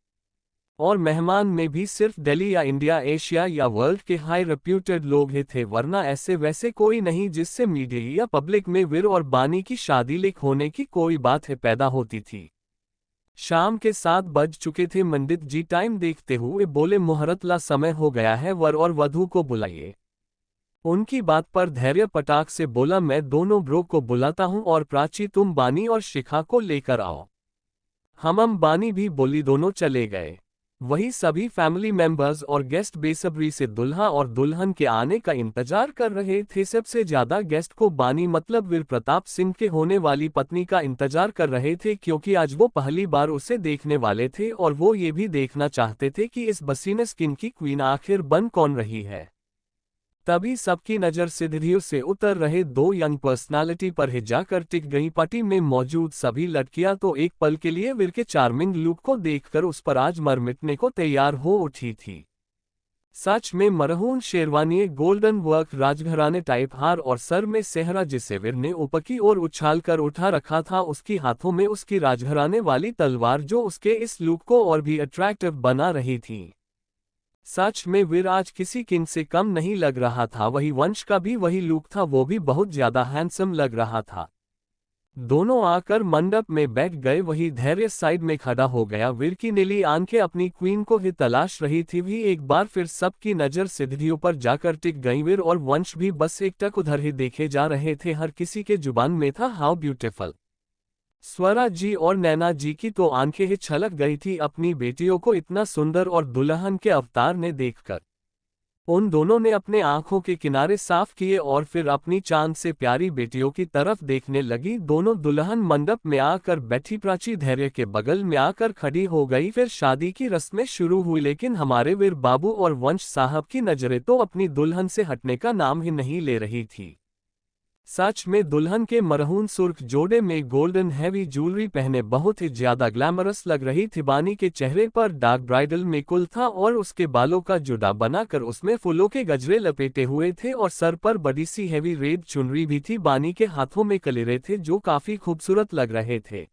और मेहमान में भी सिर्फ दिल्ली या इंडिया, एशिया या वर्ल्ड के हाई रेप्यूटेड लोग ही थे, वरना ऐसे वैसे कोई नहीं जिससे मीडिया या पब्लिक में वीर और बानी की शादी लीक होने की कोई बात है पैदा होती थी। शाम के 7 बज चुके थे। पंडित जी टाइम देखते हुए बोले, मुहूर्त ला समय हो गया है, वर और वधू को बुलाइए। उनकी बात पर धैर्य पटाख से बोला, मैं दोनों ब्रो को बुलाता हूं और प्राची तुम बानी और शिखा को लेकर आओ। हम बानी भी बोली। दोनों चले गए। वही सभी फैमिली मेंबर्स और गेस्ट बेसब्री से दुल्हा और दुल्हन के आने का इंतजार कर रहे थे। सबसे ज्यादा गेस्ट को बानी मतलब वीर प्रताप सिंह के होने वाली पत्नी का इंतजार कर रहे थे, क्योंकि आज वो पहली बार उसे देखने वाले थे और वो ये भी देखना चाहते थे कि इस बसीने स्किन की क्वीन आखिर बन कौन रही है। तभी सबकी नज़र सीढ़ियों से उतर रहे 2 यंग पर्सनालिटी पर ही जाकर टिक गई। पार्टी में मौजूद सभी लड़कियां तो एक पल के लिए वीर के चार्मिंग लुक को देखकर उस पर आज मर मिटने को तैयार हो उठी थी। सच में मरहून शेरवानी, गोल्डन वर्क राजघराने टाइप हार और सर में सेहरा जिसे वीर ने ऊपर की ओर उछाल कर उठा रखा था। उसकी हाथों में उसकी राजघराने वाली तलवार जो उसके इस लुक को और भी अट्रैक्टिव बना रही थी। सच में वीर आज किसी किंग से कम नहीं लग रहा था। वही वंश का भी वही लुक था, वो भी बहुत ज्यादा हैंडसम लग रहा था। दोनों आकर मंडप में बैठ गए। वही धैर्य साइड में खड़ा हो गया। वीर की नीली आंखें अपनी क्वीन को ही तलाश रही थी। भी एक बार फिर सबकी नजर सीढ़ियों पर जाकर टिक गई। वीर और वंश भी बस एकटक उधर ही देखे जा रहे थे। हर किसी के जुबान में था, हाउ ब्यूटीफुल। स्वरा जी और नैना जी की तो आंखें ही छलक गई थी अपनी बेटियों को इतना सुंदर और दुल्हन के अवतार ने देखकर। उन दोनों ने अपने आंखों के किनारे साफ किए और फिर अपनी चांद से प्यारी बेटियों की तरफ देखने लगी। दोनों दुल्हन मंडप में आकर बैठी, प्राची धैर्य के बगल में आकर खड़ी हो गई। फिर शादी की रस्में शुरू हुई, लेकिन हमारे वीर बाबू और वंश साहब की नजरें तो अपनी दुल्हन से हटने का नाम ही नहीं ले रही थी। सच में दुल्हन के मरहून सुर्ख जोड़े में गोल्डन हैवी ज्वेलरी पहने बहुत ही ज्यादा ग्लैमरस लग रही थी। बानी के चेहरे पर डार्क ब्राइडल मेकुल था और उसके बालों का जुड़ा बनाकर उसमें फूलों के गजरे लपेटे हुए थे और सर पर बड़ी सी हैवी रेड चुनरी भी थी। बानी के हाथों में कलीरे थे जो काफी खूबसूरत लग रहे थे।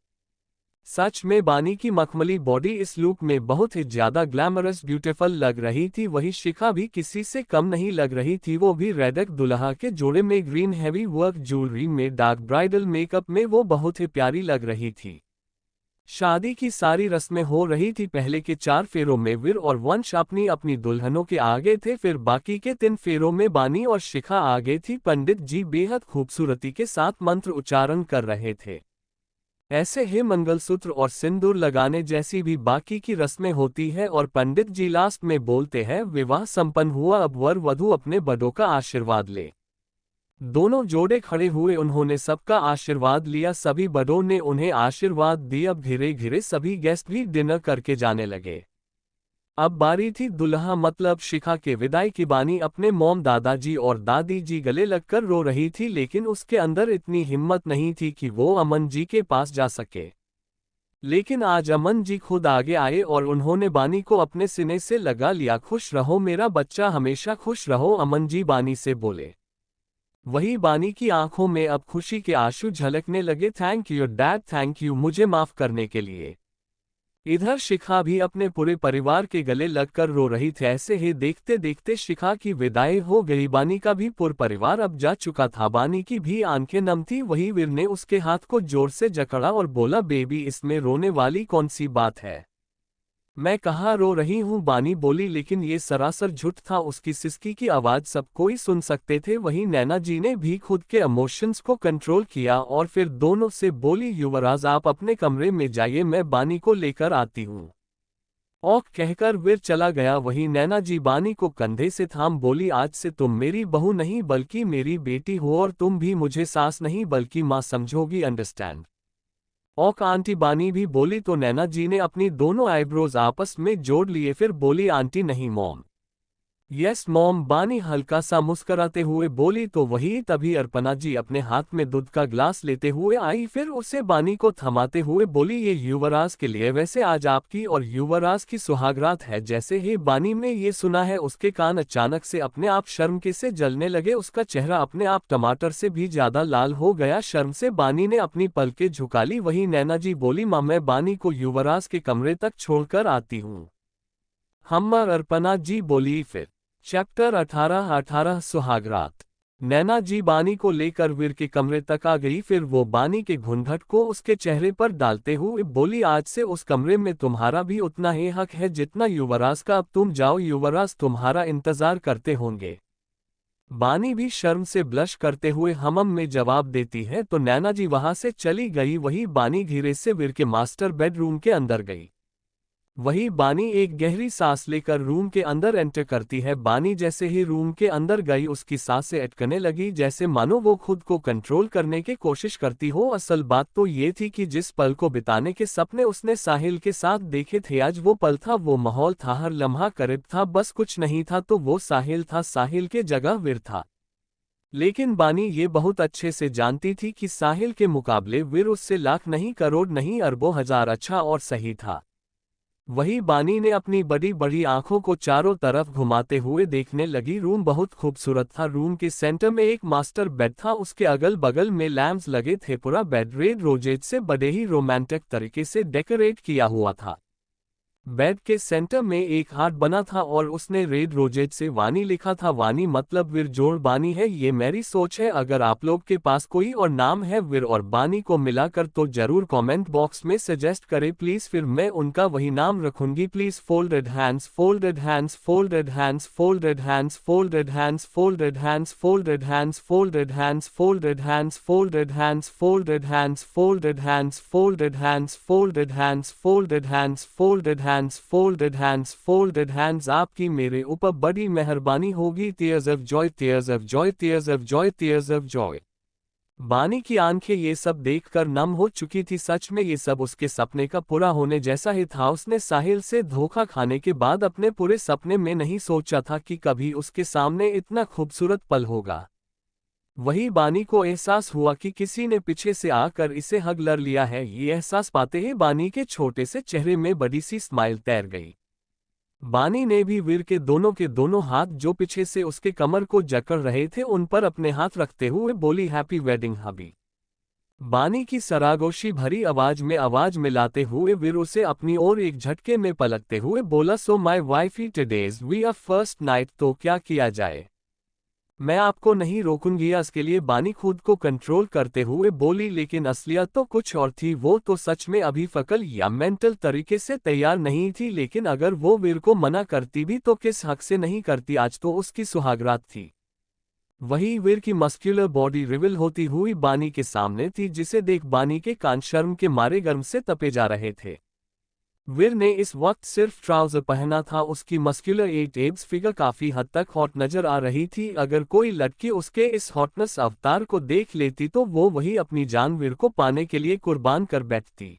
सच में बानी की मखमली बॉडी इस लुक में बहुत ही ज्यादा ग्लैमरस ब्यूटीफुल लग रही थी। वही शिखा भी किसी से कम नहीं लग रही थी, वो भी रेडक दुल्हा के जोड़े में ग्रीन हैवी वर्क ज्वेलरी में डार्क ब्राइडल मेकअप में वो बहुत ही प्यारी लग रही थी। शादी की सारी रस्में हो रही थी। पहले के 4 फेरों में वीर और वंश अपनी अपनी दुल्हनों के आगे थे, फिर बाकी के 3 फेरों में बानी और शिखा आगे थी। पंडित जी बेहद खूबसूरती के साथ मंत्र उच्चारण कर रहे थे। ऐसे ही मंगलसूत्र और सिंदूर लगाने जैसी भी बाकी की रस्में होती है और पंडित जी लास्ट में बोलते हैं, विवाह संपन्न हुआ, अब वर वधू अपने बड़ों का आशीर्वाद ले। दोनों जोड़े खड़े हुए, उन्होंने सबका आशीर्वाद लिया, सभी बड़ों ने उन्हें आशीर्वाद दिया। अब धीरे धीरे सभी गेस्ट भी डिनर करके जाने लगे। अब बारी थी दुल्हा मतलब शिखा के विदाई की। बानी अपने मॉम दादाजी और दादी जी गले लगकर रो रही थी, लेकिन उसके अंदर इतनी हिम्मत नहीं थी कि वो अमन जी के पास जा सके। लेकिन आज अमन जी खुद आगे आए और उन्होंने बानी को अपने सीने से लगा लिया। खुश रहो मेरा बच्चा, हमेशा खुश रहो, अमन जी बानी से बोले। वही बानी की आंखों में अब खुशी के आंसू झलकने लगे। Thank you dad, thank you मुझे माफ करने के लिए। इधर शिखा भी अपने पूरे परिवार के गले लगकर रो रही थी। ऐसे ही देखते देखते शिखा की विदाई हो गई। बानी का भी पूरा परिवार अब जा चुका था। बानी की भी आंखें नम थी। वही वीर ने उसके हाथ को जोर से जकड़ा और बोला, बेबी इसमें रोने वाली कौन सी बात है, मैं कहाँ रो रही हूँ, बानी बोली। लेकिन ये सरासर झूठ था, उसकी सिसकी की आवाज सब कोई सुन सकते थे। वहीं नैना जी ने भी खुद के इमोशंस को कंट्रोल किया और फिर दोनों से बोली, युवराज आप अपने कमरे में जाइए, मैं बानी को लेकर आती हूँ। ओक कहकर वीर चला गया। वहीं नैना जी बानी को कंधे से थाम बोली, आज से तुम मेरी बहू नहीं बल्कि मेरी बेटी हो और तुम भी मुझे सास नहीं बल्कि माँ समझोगी, अंडरस्टैंड। ओक आंटी बानी भी बोली तो नैना जी ने अपनी दोनों आईब्रोज आपस में जोड़ लिए, फिर बोली, आंटी नहीं मॉम। यस मॉम, बानी हल्का सा मुस्कुराते हुए बोली तो वही तभी अर्पणा जी अपने हाथ में दूध का ग्लास लेते हुए आई, फिर उसे बानी को थमाते हुए बोली, ये युवराज के लिए, वैसे आज आपकी और युवराज की सुहागरात है। जैसे ही बानी ने ये सुना है उसके कान अचानक से अपने आप शर्म के से जलने लगे। उसका चेहरा अपने आप टमाटर से भी ज्यादा लाल हो गया। शर्म से बानी ने अपनी पलकें झुका ली। वही नैना जी बोली, माँ मैं बानी को युवराज के कमरे तक छोड़कर आती हूँ। हम्मा, अर्पणा जी बोली। फिर चैप्टर 18 सुहागरात। नैना जी बानी को लेकर वीर के कमरे तक आ गई। फिर वो बानी के घूंघट को उसके चेहरे पर डालते हुए बोली, आज से उस कमरे में तुम्हारा भी उतना ही हक है जितना युवराज का, अब तुम जाओ, युवराज तुम्हारा इंतजार करते होंगे। बानी भी शर्म से ब्लश करते हुए हमम में जवाब देती है तो नैना जी वहां से चली गई। वही बानी धीरे से वीर के मास्टर बेडरूम के अंदर गई। वही बानी एक गहरी सांस लेकर रूम के अंदर एंटर करती है। बानी जैसे ही रूम के अंदर गई उसकी सांसें अटकने लगी, जैसे मानो वो खुद को कंट्रोल करने की कोशिश करती हो। असल बात तो ये थी कि जिस पल को बिताने के सपने उसने साहिल के साथ देखे थे, आज वो पल था, वो माहौल था, हर लम्हा करीब था। बस कुछ नहीं था तो वो साहिल था, साहिल के जगह वीर था। लेकिन बानी ये बहुत अच्छे से जानती थी कि साहिल के मुकाबले वीर उससे लाख नहीं, करोड़ नहीं, अरबों हजार अच्छा और सही था। वही बानी ने अपनी बड़ी बड़ी आंखों को चारों तरफ घुमाते हुए देखने लगी। रूम बहुत खूबसूरत था। रूम के सेंटर में एक मास्टर बेड था, उसके अगल बगल में लैम्प्स लगे थे। पूरा बेड रेड रोजेट से बड़े ही रोमांटिक तरीके से डेकोरेट किया हुआ था। बेड के सेंटर में एक हार्ट बना था और उसने रेड रोजेट से वानी लिखा था। वानी मतलब वीर जोड़ बानी है। ये मेरी सोच है। अगर आप लोग के पास कोई और नाम है वीर और बानी को मिलाकर तो जरूर कमेंट बॉक्स में सजेस्ट करें प्लीज, फिर मैं उनका वही नाम रखूंगी please. Folded hands, folded hands, folded hands, folded hands, folded hands, folded hands, folded hands, folded hands, folded hands, folded hands, folded hands, folded hands, folded hands, folded hands, folded hands, folded hands, folded hands, folded hands. आपकी मेरे ऊपर बड़ी मेहरबानी होगी। Tears of Joy, tears of Joy, tears of Joy, tears of Joy. बानी की आंखें ये सब देखकर नम हो चुकी थी। सच में ये सब उसके सपने का पूरा होने जैसा ही था। उसने साहिल से धोखा खाने के बाद अपने पूरे सपने में नहीं सोचा था कि कभी उसके सामने इतना खूबसूरत पल होगा। वही बानी को एहसास हुआ कि किसी ने पीछे से आकर इसे हग कर लिया है। ये एहसास पाते ही बानी के छोटे से चेहरे में बड़ी सी स्माइल तैर गई। बानी ने भी वीर के दोनों हाथ जो पीछे से उसके कमर को जकड़ रहे थे उन पर अपने हाथ रखते हुए बोली, हैप्पी वेडिंग हबी। बानी की सरागोशी भरी आवाज में आवाज मिलाते हुए वीर उसे अपनी ओर एक झटके में पलटते हुए बोला, so my wifey today's we are first night, तो क्या किया जाए। मैं आपको नहीं रोकूंगी। इसके लिए बानी खुद को कंट्रोल करते हुए बोली, लेकिन असलियत तो कुछ और थी। वो तो सच में अभी फकल या मेंटल तरीके से तैयार नहीं थी, लेकिन अगर वो वीर को मना करती भी तो किस हक से नहीं करती। आज तो उसकी सुहागरात थी। वही वीर की मस्क्यूलर बॉडी रिवील होती हुई बानी के सामने थी, जिसे देख बानी के कान शर्म के मारे गर्म से तपे जा रहे थे। वीर ने इस वक्त सिर्फ ट्राउजर पहना था। उसकी मस्कुलर एट एब्स फिगर काफी हद तक हॉट नजर आ रही थी। अगर कोई लड़की उसके इस हॉटनेस अवतार को देख लेती तो वो वही अपनी जान वीर को पाने के लिए कुर्बान कर बैठती।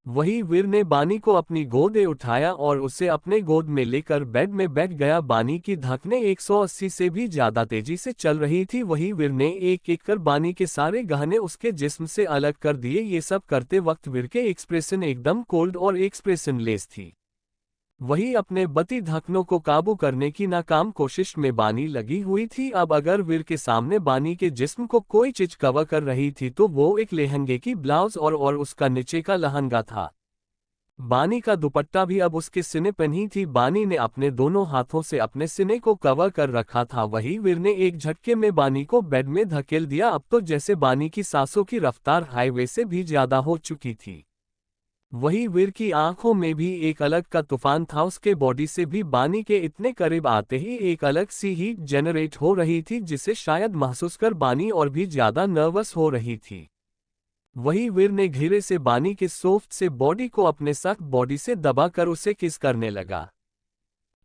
वही वीर ने बानी को अपनी गोदे उठाया और उसे अपने गोद में लेकर बेड में बैठ गया। बानी की धड़कनें 180 से भी ज्यादा तेजी से चल रही थी। वही वीर ने एक एक कर बानी के सारे गहने उसके जिस्म से अलग कर दिए। ये सब करते वक्त वीर के एक्सप्रेशन एकदम कोल्ड और एक्सप्रेशन लेस थी। वही अपने बती धड़कनों को काबू करने की नाकाम कोशिश में बानी लगी हुई थी। अब अगर वीर के सामने बानी के जिस्म को कोई चीज कवर कर रही थी तो वो एक लहंगे की ब्लाउज और उसका नीचे का लहंगा था। बानी का दुपट्टा भी अब उसके सीने पर नहीं थी। बानी ने अपने दोनों हाथों से अपने सीने को कवर कर रखा था। वही वीर ने एक झटके में बानी को बेड में धकेल दिया। अब तो जैसे बानी की सांसों की रफ्तार हाईवे से भी ज्यादा हो चुकी थी। वही वीर की आंखों में भी एक अलग का तूफान था। उसके बॉडी से भी बानी के इतने करीब आते ही एक अलग सी हीट जनरेट हो रही थी, जिसे शायद महसूस कर बानी और भी ज्यादा नर्वस हो रही थी। वही वीर ने धीरे से बानी के सॉफ्ट से बॉडी को अपने सख्त बॉडी से दबाकर उसे किस करने लगा।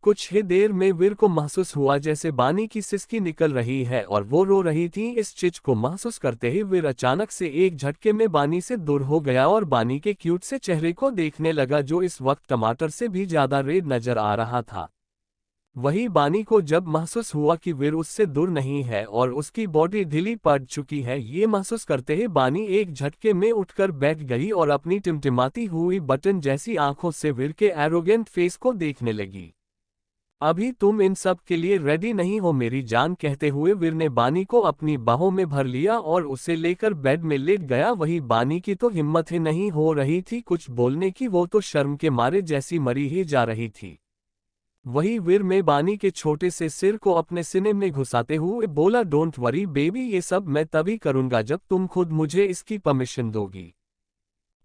कुछ ही देर में वीर को महसूस हुआ जैसे बानी की सिसकी निकल रही है और वो रो रही थी। इस चीज को महसूस करते ही वीर अचानक से एक झटके में बानी से दूर हो गया और बानी के क्यूट से चेहरे को देखने लगा, जो इस वक्त टमाटर से भी ज्यादा रेड नजर आ रहा था। वही बानी को जब महसूस हुआ कि वीर उससे दूर नहीं है और उसकी बॉडी ढीली पड़ चुकी है, ये महसूस करते ही बानी एक झटके में उठकर बैठ गई और अपनी टिमटिमाती हुई बटन जैसी आंखों से वीर के एरोगेंट फेस को देखने लगी। अभी तुम इन सब के लिए रेडी नहीं हो मेरी जान, कहते हुए वीर ने बानी को अपनी बाहों में भर लिया और उसे लेकर बेड में लेट गया। वही बानी की तो हिम्मत ही नहीं हो रही थी कुछ बोलने की। वो तो शर्म के मारे जैसी मरी ही जा रही थी। वही वीर में बानी के छोटे से सिर को अपने सीने में घुसाते हुए बोला, डोंट वरी बेबी, ये सब मैं तभी करूंगा जब तुम खुद मुझे इसकी परमिशन दोगी।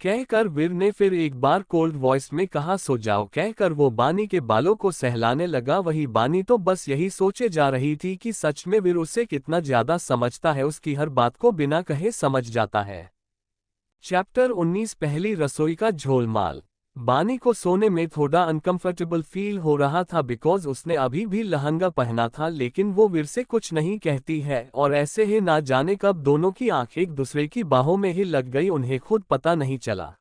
कहकर वीर ने फिर एक बार कोल्ड वॉइस में कहा, सो जाओ। कहकर वो बानी के बालों को सहलाने लगा। वही बानी तो बस यही सोचे जा रही थी कि सच में वीर उसे कितना ज्यादा समझता है, उसकी हर बात को बिना कहे समझ जाता है। चैप्टर 19 पहली रसोई का झोलमाल। बानी को सोने में थोड़ा अनकंफर्टेबल फील हो रहा था बिकॉज उसने अभी भी लहंगा पहना था, लेकिन वो वीर से कुछ नहीं कहती है और ऐसे ही ना जाने कब दोनों की आंखें एक दूसरे की बाहों में ही लग गई, उन्हें खुद पता नहीं चला।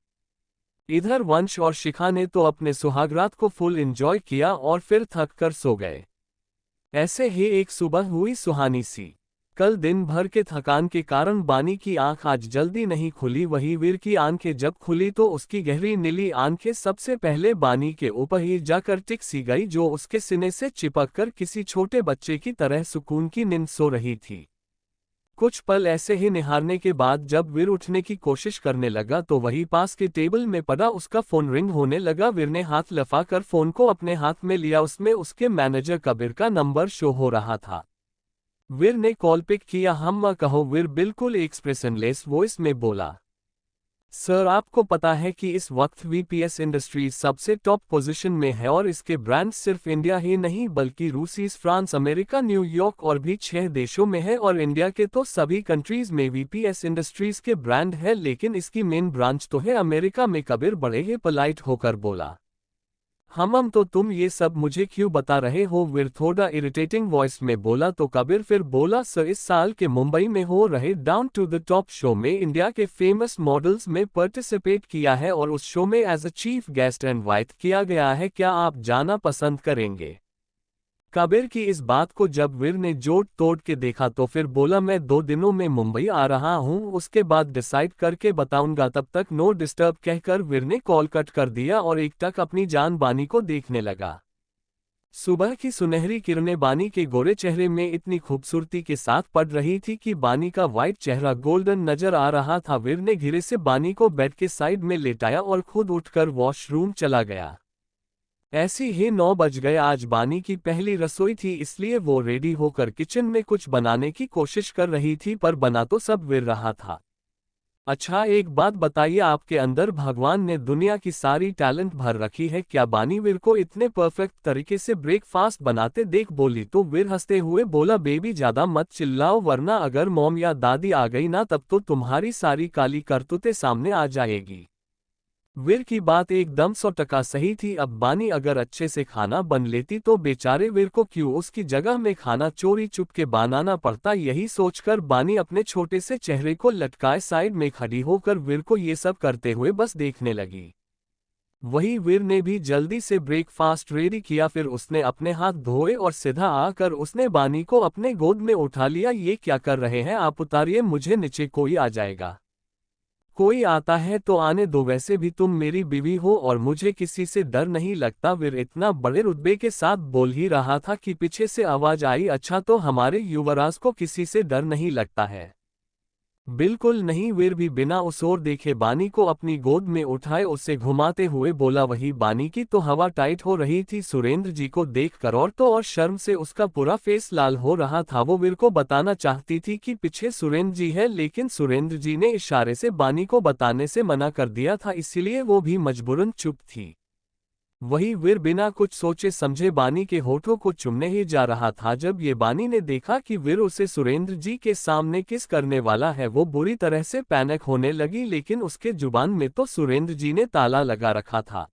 इधर वंश और शिखा ने तो अपने सुहागरात को फुल एंजॉय किया और फिर थक कर सो गए। ऐसे ही एक सुबह हुई सुहानी सी। कल दिन भर के थकान के कारण बानी की आंख आज जल्दी नहीं खुली। वही वीर की आंखें जब खुली तो उसकी गहरी नीली आंखें सबसे पहले बानी के ऊपर ही जाकर टिक सी गई, जो उसके सीने से चिपक कर किसी छोटे बच्चे की तरह सुकून की नींद सो रही थी। कुछ पल ऐसे ही निहारने के बाद जब वीर उठने की कोशिश करने लगा तो वही पास के टेबल में पड़ा उसका फोन रिंग होने लगा। वीर ने हाथ लफाकर फोन को अपने हाथ में लिया। उसमें उसके मैनेजर कबीर का नंबर शो हो रहा था। वीर ने कॉल पिक किया। हम कहो, वीर बिल्कुल एक्सप्रेशनलेस वॉइस में बोला। सर, आपको पता है कि इस वक्त वीपीएस इंडस्ट्रीज सबसे टॉप पोजीशन में है और इसके ब्रांड्स सिर्फ इंडिया ही नहीं बल्कि रूसीज, फ्रांस, अमेरिका, न्यूयॉर्क और भी 6 देशों में है। और इंडिया के तो सभी कंट्रीज में वीपीएस इंडस्ट्रीज के ब्रांड है, लेकिन इसकी मेन ब्रांच तो है अमेरिका में। कबीर बड़े ही पोलाइट होकर बोला। हम तो तुम ये सब मुझे क्यों बता रहे हो? वीर थोड़ा इरिटेटिंग वॉइस में बोला। तो कबीर फिर बोला, सर, इस साल के मुंबई में हो रहे down to the top show में इंडिया के फेमस मॉडल्स में पार्टिसिपेट किया है और उस शो में as a chief guest invite किया गया है। क्या आप जाना पसंद करेंगे? कबीर की इस बात को जब वीर ने जोड़ तोड़ के देखा तो फिर बोला, मैं 2 दिनों में मुंबई आ रहा हूं, उसके बाद डिसाइड करके बताऊंगा, तब तक नो डिस्टर्ब कहकर वीर ने कॉल कट कर दिया और एकटक अपनी जान बानी को देखने लगा। सुबह की सुनहरी किरणें बानी के गोरे चेहरे में इतनी खूबसूरती के साथ पड़ रही थी कि बानी का वाइट चेहरा गोल्डन नजर आ रहा था। वीर ने धीरे से बानी को बेड के साइड में लेटाया और खुद उठकर वॉशरूम चला गया। ऐसी ही 9 बज गए। आज बानी की पहली रसोई थी, इसलिए वो रेडी होकर किचन में कुछ बनाने की कोशिश कर रही थी, पर बना तो सब वीर रहा था। अच्छा, एक बात बताइए, आपके अंदर भगवान ने दुनिया की सारी टैलेंट भर रखी है क्या? बानी वीर को इतने परफेक्ट तरीके से ब्रेकफास्ट बनाते देख बोली। तो वीर हंसते हुए बोला, बेबी ज्यादा मत चिल्लाओ, वरना अगर मॉम या दादी आ गई ना तब तो तुम्हारी सारी काली करतूतें सामने आ जाएगी। वीर की बात एकदम 100% सही थी। अब बानी अगर अच्छे से खाना बन लेती तो बेचारे वीर को क्यों उसकी जगह में खाना चोरी चुपके बनाना पड़ता। यही सोचकर बानी अपने छोटे से चेहरे को लटकाए साइड में खड़ी होकर वीर को ये सब करते हुए बस देखने लगी। वही वीर ने भी जल्दी से ब्रेकफास्ट रेडी किया। फिर उसने अपने हाथ धोए और सीधा आकर उसने बानी को अपने गोद में उठा लिया। ये क्या कर रहे हैं आप? उतारिए मुझे नीचे, कोई आ जाएगा। कोई आता है तो आने दो, वैसे भी तुम मेरी बीवी हो और मुझे किसी से डर नहीं लगता। वीर इतना बड़े रुतबे के साथ बोल ही रहा था कि पीछे से आवाज आई, अच्छा तो हमारे युवराज को किसी से डर नहीं लगता है? बिल्कुल नहीं। वीर भी बिना उस ओर देखे बानी को अपनी गोद में उठाए उसे घुमाते हुए बोला। वही बानी की तो हवा टाइट हो रही थी सुरेंद्र जी को देखकर, और तो और शर्म से उसका पूरा फेस लाल हो रहा था। वो वीर को बताना चाहती थी कि पीछे सुरेंद्र जी है, लेकिन सुरेंद्र जी ने इशारे से बानी को बताने से मना कर दिया था, इसीलिए वो भी मजबूरन चुप थी। वही वीर बिना कुछ सोचे समझे बानी के होठों को चुमने ही जा रहा था। जब ये बानी ने देखा कि वीर उसे सुरेंद्र जी के सामने किस करने वाला है, वो बुरी तरह से पैनिक होने लगी, लेकिन उसके जुबान में तो सुरेंद्र जी ने ताला लगा रखा था।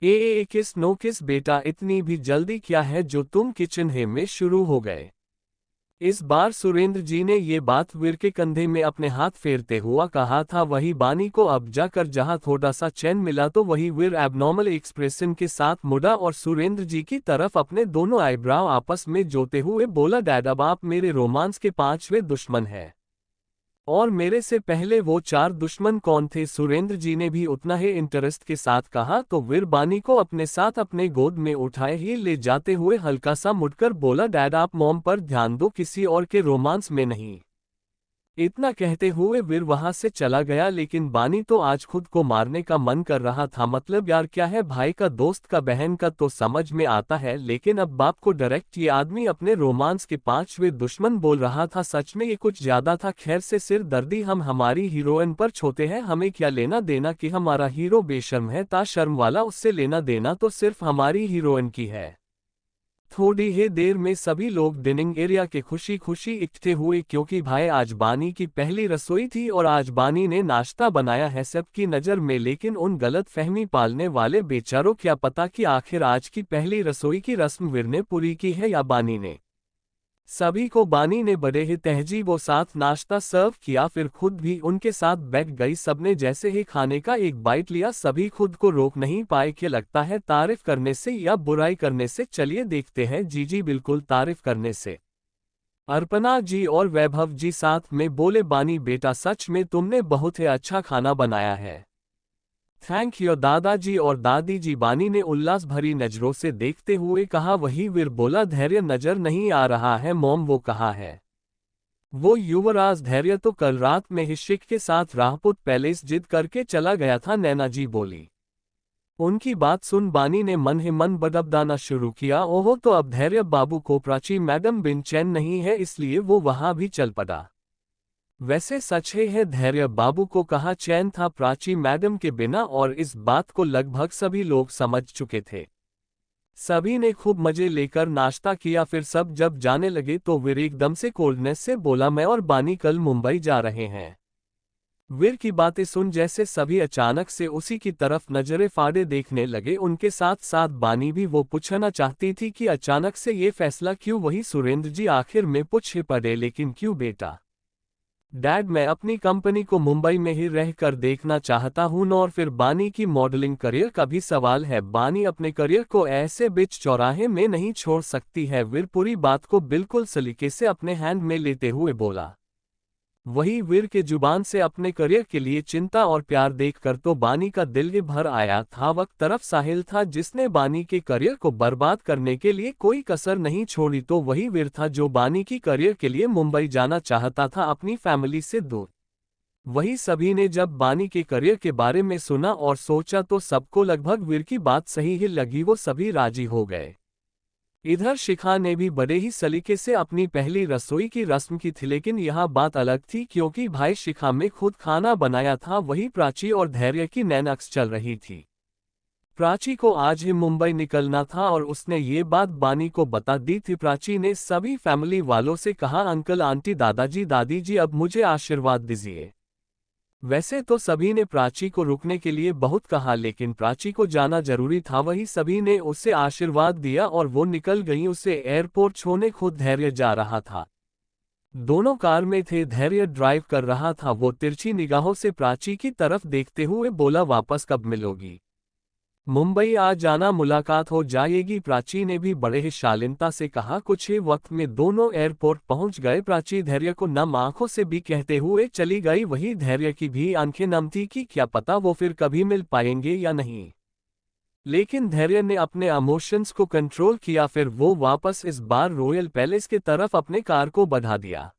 ए किस नो किस बेटा, इतनी भी जल्दी क्या है जो तुम किचन है में शुरू हो गए? इस बार सुरेंद्र जी ने ये बात वीर के कंधे में अपने हाथ फेरते हुआ कहा था। वही बानी को अब जाकर जहां थोड़ा सा चैन मिला तो वही वीर एबनॉर्मल एक्सप्रेशन के साथ मुड़ा और सुरेंद्र जी की तरफ अपने दोनों आईब्राव आपस में जोते हुए बोला, डैड अब आप मेरे रोमांस के 5वें दुश्मन हैं। और मेरे से पहले वो 4 दुश्मन कौन थे? सुरेंद्र जी ने भी उतना ही इंटरेस्ट के साथ कहा। तो वीर बानी को अपने साथ अपने गोद में उठाए ही ले जाते हुए हल्का सा मुड़कर बोला, डैड आप मॉम पर ध्यान दो, किसी और के रोमांस में नहीं। इतना कहते हुए वीर वहां से चला गया, लेकिन बानी तो आज खुद को मारने का मन कर रहा था। मतलब यार क्या है, भाई का दोस्त का बहन का तो समझ में आता है, लेकिन अब बाप को डायरेक्ट ये आदमी अपने रोमांस के 5वें दुश्मन बोल रहा था। सच में ये कुछ ज्यादा था। खैर से सिर दर्दी हम हमारी हीरोइन पर छोते हैं, हमें क्या लेना देना कि हमारा हीरो बेशर्म है ताशर्म वाला, उससे लेना देना तो सिर्फ हमारी हीरोइन की है। थोड़ी ही देर में सभी लोग डिनिंग एरिया के खुशी खुशी इकट्ठे हुए, क्योंकि भाई आज बानी की पहली रसोई थी और आज बानी ने नाश्ता बनाया है सबकी नज़र में। लेकिन उन गलत फहमी पालने वाले बेचारों क्या पता कि आखिर आज की पहली रसोई की रस्म वीर ने पूरी की है या बानी ने। सभी को बानी ने बड़े ही तहजीबों साथ नाश्ता सर्व किया, फिर खुद भी उनके साथ बैठ गई। सबने जैसे ही खाने का एक बाइट लिया सभी खुद को रोक नहीं पाए कि लगता है तारीफ करने से या बुराई करने से। चलिए देखते हैं। जी बिल्कुल तारीफ करने से। अर्पणा जी और वैभव जी साथ में बोले, बानी बेटा सच में तुमने बहुत ही अच्छा खाना बनाया है। थैंक यू दादाजी और दादी जी, बानी ने उल्लास भरी नजरों से देखते हुए कहा। वही वीर बोला, धैर्य नजर नहीं आ रहा है मॉम, वो कहा है वो युवराज धैर्य तो कल रात में ही शिख के साथ राजपूत पैलेस जिद करके चला गया था, नैना जी बोली। उनकी बात सुन बानी ने मन ही मन बड़बड़ाना शुरू किया। ओहो, तो अब धैर्य बाबू को प्राची मैडम बिन चैन नहीं है, इसलिए वो वहां भी चल पड़ा। वैसे सच है धैर्य बाबू को कहाँ चैन था प्राची मैडम के बिना, और इस बात को लगभग सभी लोग समझ चुके थे। सभी ने खूब मजे लेकर नाश्ता किया। फिर सब जब जाने लगे तो वीर एकदम से कोल्डनेस से बोला, मैं और बानी कल मुंबई जा रहे हैं। वीर की बातें सुन जैसे सभी अचानक से उसी की तरफ नजरें फाड़े देखने लगे। उनके साथ साथ बानी भी। वो पूछना चाहती थी कि अचानक से ये फैसला क्यों। वही सुरेंद्र जी आखिर में पूछ ही पड़े, लेकिन क्यों बेटा? डैड, मैं अपनी कंपनी को मुंबई में ही रहकर देखना चाहता हूं। और फिर बानी की मॉडलिंग करियर का भी सवाल है। बानी अपने करियर को ऐसे बीच चौराहे में नहीं छोड़ सकती है। वीर पूरी बात को बिल्कुल सलीके से अपने हैंड में लेते हुए बोला। वही वीर के जुबान से अपने करियर के लिए चिंता और प्यार देखकर तो बानी का दिल ही भर आया था। वक्त तरफ साहिल था जिसने बानी के करियर को बर्बाद करने के लिए कोई कसर नहीं छोड़ी, तो वही वीर था जो बानी की करियर के लिए मुंबई जाना चाहता था, अपनी फैमिली से दूर। वही सभी ने जब बानी के करियर के बारे में सुना और सोचा तो सबको लगभग वीर की बात सही ही लगी। वो सभी राजी हो गए। इधर शिखा ने भी बड़े ही सलीके से अपनी पहली रसोई की रस्म की थी, लेकिन यह बात अलग थी क्योंकि भाई शिखा में खुद खाना बनाया था। वही प्राची और धैर्य की नैनक्स चल रही थी। प्राची को आज ही मुंबई निकलना था और उसने ये बात बानी को बता दी थी। प्राची ने सभी फैमिली वालों से कहा, अंकल आंटी दादाजी दादी जी, अब मुझे आशीर्वाद दीजिए। वैसे तो सभी ने प्राची को रुकने के लिए बहुत कहा, लेकिन प्राची को जाना जरूरी था। वही सभी ने उसे आशीर्वाद दिया और वो निकल गई। उसे एयरपोर्ट छोड़ने खुद धैर्य जा रहा था। दोनों कार में थे। धैर्य ड्राइव कर रहा था। वो तिरछी निगाहों से प्राची की तरफ देखते हुए बोला, वापस कब मिलोगी? मुंबई आ जाना, मुलाकात हो जाएगी। प्राची ने भी बड़े ही शालीनता से कहा। कुछ ही वक्त में दोनों एयरपोर्ट पहुंच गए। प्राची धैर्य को नम आंखों से भी कहते हुए चली गई। वही धैर्य की भी आंखें नम थी कि क्या पता वो फिर कभी मिल पाएंगे या नहीं। लेकिन धैर्य ने अपने इमोशंस को कंट्रोल किया। फिर वो वापस इस बार रॉयल पैलेस के तरफ अपने कार को बढ़ा दिया।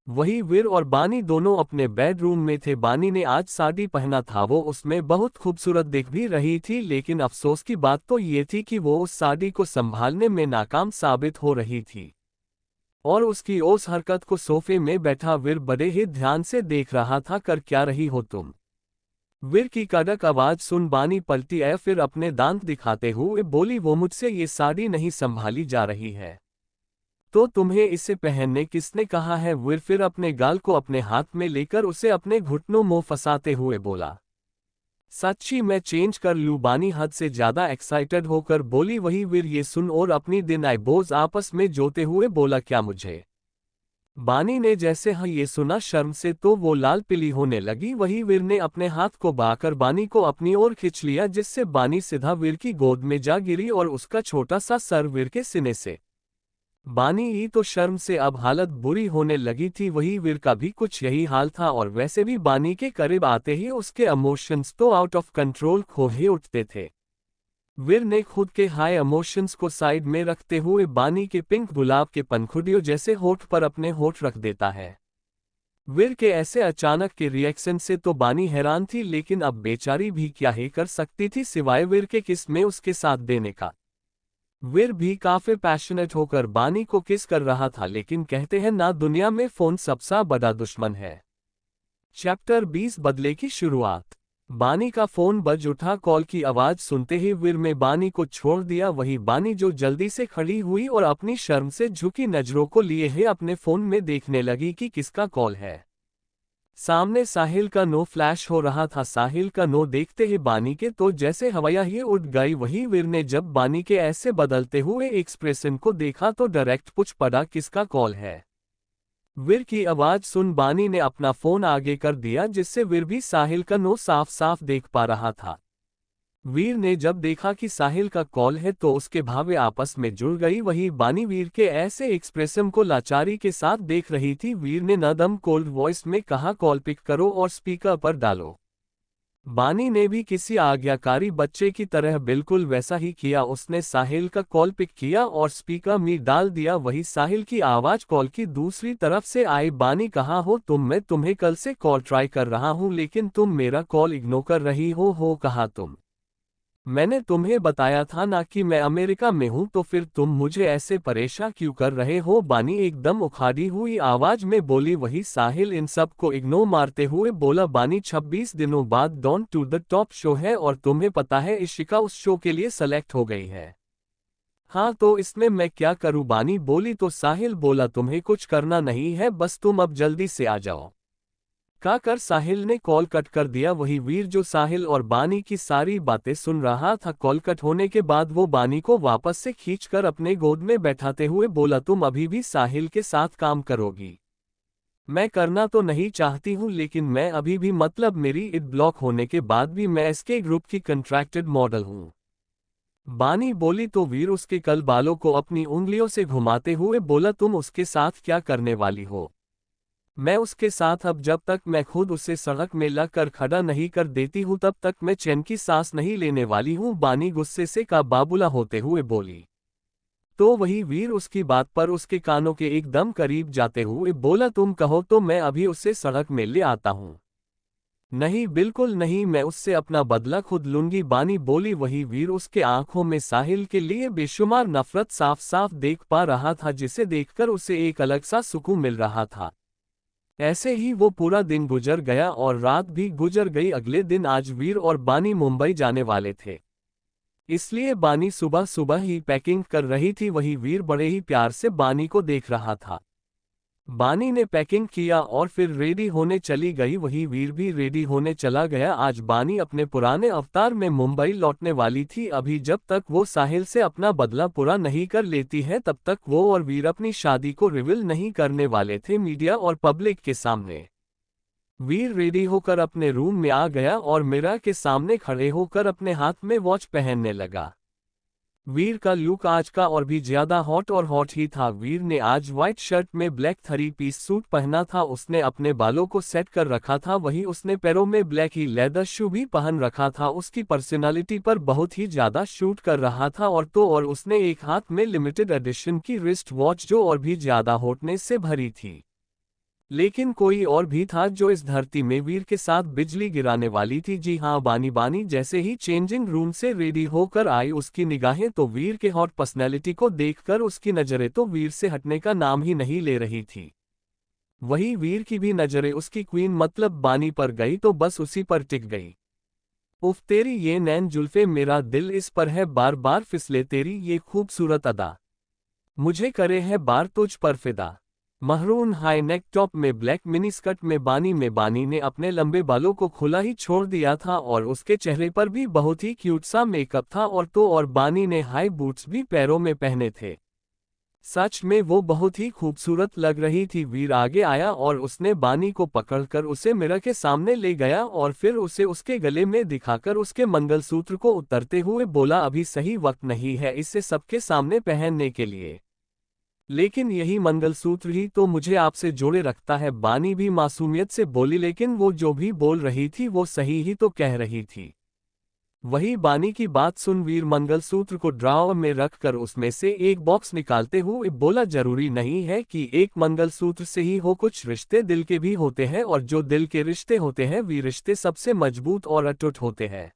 वही वीर और बानी दोनों अपने बेडरूम में थे। बानी ने आज साड़ी पहना था। वो उसमें बहुत खूबसूरत दिख भी रही थी, लेकिन अफसोस की बात तो ये थी कि वो उस साड़ी को संभालने में नाकाम साबित हो रही थी। और उसकी उस हरकत को सोफे में बैठा वीर बड़े ही ध्यान से देख रहा था। कर क्या रही हो तुम? वीर की कड़क आवाज सुन बानी पलटी है। फिर अपने दांत दिखाते हुए बोली, वो मुझसे ये साड़ी नहीं संभाली जा रही है। तो तुम्हें इसे पहनने किसने कहा है? वीर फिर अपने गाल को अपने हाथ में लेकर उसे अपने घुटनों में फंसाते हुए बोला। सच्ची मैं चेंज कर लूं? बानी हद से ज्यादा एक्साइटेड होकर बोली। वही वीर ये सुन और अपनी दिन आईब्रोज आपस में जोते हुए बोला, क्या मुझे? बानी ने जैसे हाँ ये सुना शर्म से तो वो लाल पीली होने लगी। वही वीर ने अपने हाथ को बाकर बानी को अपनी ओर खींच लिया, जिससे बानी सीधा वीर की गोद में जा गिरी और उसका छोटा सा सर वीर के सीने से। बानी ही तो शर्म से अब हालत बुरी होने लगी थी। वही वीर का भी कुछ यही हाल था। और वैसे भी बानी के करीब आते ही उसके इमोशंस तो आउट ऑफ कंट्रोल खो ही उठते थे। वीर ने खुद के हाई इमोशंस को साइड में रखते हुए बानी के पिंक गुलाब के पंखुड़ियों जैसे होठ पर अपने होठ रख देता है। वीर के ऐसे अचानक के रिएक्शन से तो बानी हैरान थी, लेकिन अब बेचारी भी क्या ही कर सकती थी सिवाय वीर के किस में उसके साथ देने का। वीर भी काफी पैशनेट होकर बानी को किस कर रहा था, लेकिन कहते हैं ना, दुनिया में फोन सबसे बड़ा दुश्मन है। चैप्टर 20 बदले की शुरुआत। बानी का फोन बज उठा। कॉल की आवाज सुनते ही वीर में बानी को छोड़ दिया। वही बानी जो जल्दी से खड़ी हुई और अपनी शर्म से झुकी नजरों को लिए ही अपने फोन में देखने लगी कि किसका कॉल है। सामने साहिल का नो फ्लैश हो रहा था। साहिल का नो देखते ही बानी के तो जैसे हवाया ही उड़ गई। वही वीर ने जब बानी के ऐसे बदलते हुए एक्सप्रेशन को देखा तो डायरेक्ट पूछ पड़ा, किसका कॉल है? वीर की आवाज सुन बानी ने अपना फोन आगे कर दिया, जिससे वीर भी साहिल का नो साफ साफ देख पा रहा था। वीर ने जब देखा कि साहिल का कॉल है तो उसके भावे आपस में जुड़ गई। वही बानी वीर के ऐसे एक्सप्रेशन को लाचारी के साथ देख रही थी। वीर ने नदम कोल्ड वॉइस में कहा, कॉल पिक करो और स्पीकर पर डालो। बानी ने भी किसी आज्ञाकारी बच्चे की तरह बिल्कुल वैसा ही किया। उसने साहिल का कॉल पिक किया और स्पीकर में डाल दिया। वही साहिल की आवाज कॉल की दूसरी तरफ से आई। बानी, कहाँ हो तुम? मैं तुम्हें कल से कॉल ट्राई कर रहा हूँ लेकिन तुम मेरा कॉल इग्नोर कर रही हो कहाँ तुम? मैंने तुम्हें बताया था ना कि मैं अमेरिका में हूं, तो फिर तुम मुझे ऐसे परेशान क्यों कर रहे हो? बानी एकदम उखाड़ी हुई आवाज में बोली। वही साहिल इन सब को इग्नोर मारते हुए बोला, बानी 26 दिनों बाद dawn to the top show है और तुम्हें पता है इशिका उस शो के लिए सेलेक्ट हो गई है। हाँ तो इसमें मैं क्या करूं? बानी बोली। तो साहिल बोला, तुम्हें कुछ करना नहीं है, बस तुम अब जल्दी से आ जाओ। कर साहिल ने कॉल कट कर दिया। वही वीर जो साहिल और बानी की सारी बातें सुन रहा था। कॉल कट होने के बाद वो बानी को वापस से खींचकर अपने गोद में बैठाते हुए बोला, तुम अभी भी साहिल के साथ काम करोगी? मैं करना तो नहीं चाहती हूँ लेकिन मैं अभी भी, मतलब मेरी इड ब्लॉक होने के बाद भी मैं एसके ग्रुप की कंट्रैक्टेड मॉडल हूँ। बानी बोली। तो वीर उसके कल बालों को अपनी उंगलियों से घुमाते हुए बोला, तुम उसके साथ क्या करने वाली हो? मैं उसके साथ अब जब तक मैं खुद उसे सड़क में ला कर खड़ा नहीं कर देती हूँ तब तक मैं चैन की सांस नहीं लेने वाली हूँ। बानी गुस्से से काबाबुला होते हुए बोली। तो वही वीर उसकी बात पर उसके कानों के एकदम करीब जाते हुए बोला, तुम कहो तो मैं अभी उसे सड़क में ले आता हूँ। नहीं, बिल्कुल नहीं, मैं उससे अपना बदला खुद लूंगी। बानी बोली। वही वीर उसके आंखों में साहिल के लिए बेशुमार नफरत साफ साफ देख पा रहा था, जिसे देखकर उसे एक अलग सा सुकून मिल रहा था। ऐसे ही वो पूरा दिन गुजर गया और रात भी गुजर गई। अगले दिन आज वीर और बानी मुंबई जाने वाले थे, इसलिए बानी सुबह सुबह ही पैकिंग कर रही थी। वही वीर बड़े ही प्यार से बानी को देख रहा था। बानी ने पैकिंग किया और फिर रेडी होने चली गई। वही वीर भी रेडी होने चला गया। आज बानी अपने पुराने अवतार में मुंबई लौटने वाली थी। अभी जब तक वो साहिल से अपना बदला पूरा नहीं कर लेती है तब तक वो और वीर अपनी शादी को रिवील नहीं करने वाले थे मीडिया और पब्लिक के सामने। वीर रेडी होकर अपने रूम में आ गया और मिरर के सामने खड़े होकर अपने हाथ में वॉच पहनने लगा। वीर का लुक आज का और भी ज्यादा हॉट और हॉट ही था। वीर ने आज व्हाइट शर्ट में ब्लैक 3 पीस सूट पहना था। उसने अपने बालों को सेट कर रखा था। वही उसने पैरों में ब्लैक ही लेदर शू भी पहन रखा था। उसकी पर्सनालिटी पर बहुत ही ज्यादा शूट कर रहा था। और उसने एक हाथ में लिमिटेड एडिशन की रिस्ट वॉच जो और भी ज्यादा हॉटनेस से भरी थी। लेकिन कोई और भी था जो इस धरती में वीर के साथ बिजली गिराने वाली थी। जी हाँ, बानी जैसे ही चेंजिंग रूम से रेडी होकर आई, उसकी निगाहें तो वीर के हॉट पर्सनैलिटी को देखकर उसकी नजरें तो वीर से हटने का नाम ही नहीं ले रही थी। वही वीर की भी नजरें उसकी क्वीन मतलब बानी पर गई तो बस उसी पर टिक गई। उफ, तेरी ये नैन जुल्फे, मेरा दिल इस पर है बार बार फिसले, तेरी ये खूबसूरत अदा मुझे करे है बार तुझ पर फिदा। महरून हाई नेक टॉप में ब्लैक मिनी स्कर्ट में बानी ने अपने लंबे बालों को खुला ही छोड़ दिया था और उसके चेहरे पर भी बहुत ही क्यूट सा मेकअप था। और बानी ने हाई बूट्स भी पैरों में पहने थे। सच में वो बहुत ही खूबसूरत लग रही थी। वीर आगे आया और उसने बानी को पकड़कर उसे मिरर के सामने ले गया और फिर उसे उसके गले में दिखाकर उसके मंगलसूत्र को उतरते हुए बोला, अभी सही वक्त नहीं है इसे सबके सामने पहनने के लिए, लेकिन यही मंगलसूत्र ही तो मुझे आपसे जोड़े रखता है। बानी भी मासूमियत से बोली, लेकिन वो जो भी बोल रही थी वो सही ही तो कह रही थी। वही बानी की बात सुन वीर मंगलसूत्र को ड्रॉअर में रखकर उसमें से एक बॉक्स निकालते हुए बोला, जरूरी नहीं है कि एक मंगलसूत्र से ही हो, कुछ रिश्ते दिल के भी होते हैं और जो दिल के रिश्ते होते हैं वे रिश्ते सबसे मजबूत और अटूट होते हैं।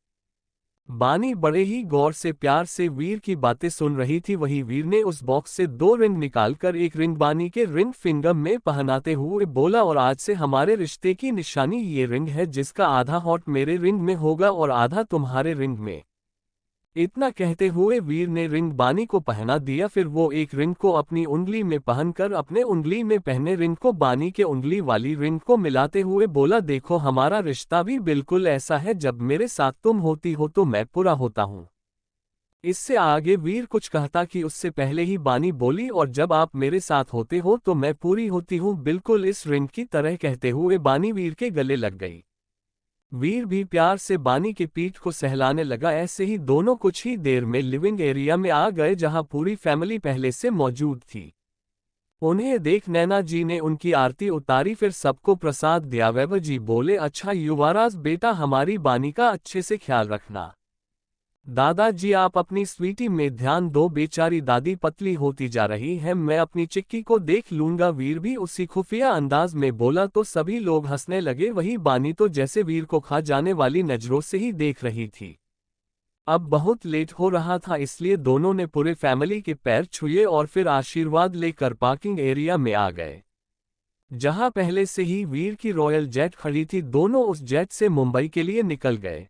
बानी बड़े ही गौर से प्यार से वीर की बातें सुन रही थी। वही वीर ने उस बॉक्स से 2 रिंग निकालकर एक रिंग बानी के रिंग फिंगर में पहनाते हुए बोला, और आज से हमारे रिश्ते की निशानी ये रिंग है जिसका आधा हॉट मेरे रिंग में होगा और आधा तुम्हारे रिंग में। इतना कहते हुए वीर ने रिंग बानी को पहना दिया। फिर वो एक रिंग को अपनी उंगली में पहनकर अपने उंगली में पहने रिंग को बानी के उंगली वाली रिंग को मिलाते हुए बोला, देखो हमारा रिश्ता भी बिल्कुल ऐसा है, जब मेरे साथ तुम होती हो तो मैं पूरा होता हूँ। इससे आगे वीर कुछ कहता कि उससे पहले ही बानी बोली, और जब आप मेरे साथ होते हो तो मैं पूरी होती हूँ, बिल्कुल इस रिंग की तरह। कहते हुए बानी वीर के गले लग गई। वीर भी प्यार से बानी की पीठ को सहलाने लगा। ऐसे ही दोनों कुछ ही देर में लिविंग एरिया में आ गए जहां पूरी फैमिली पहले से मौजूद थी। उन्हें देख नैना जी ने उनकी आरती उतारी, फिर सबको प्रसाद दिया। वैभव जी बोले, अच्छा युवराज बेटा, हमारी बानी का अच्छे से ख्याल रखना। दादाजी आप अपनी स्वीटी में ध्यान दो, बेचारी दादी पतली होती जा रही है, मैं अपनी चिक्की को देख लूंगा। वीर भी उसी खुफिया अंदाज में बोला तो सभी लोग हंसने लगे। वही बानी तो जैसे वीर को खा जाने वाली नजरों से ही देख रही थी। अब बहुत लेट हो रहा था, इसलिए दोनों ने पूरे फैमिली के पैर छुए और फिर आशीर्वाद लेकर पार्किंग एरिया में आ गए, जहां पहले से ही वीर की रॉयल जेट खड़ी थी। दोनों उस जेट से मुंबई के लिए निकल गए।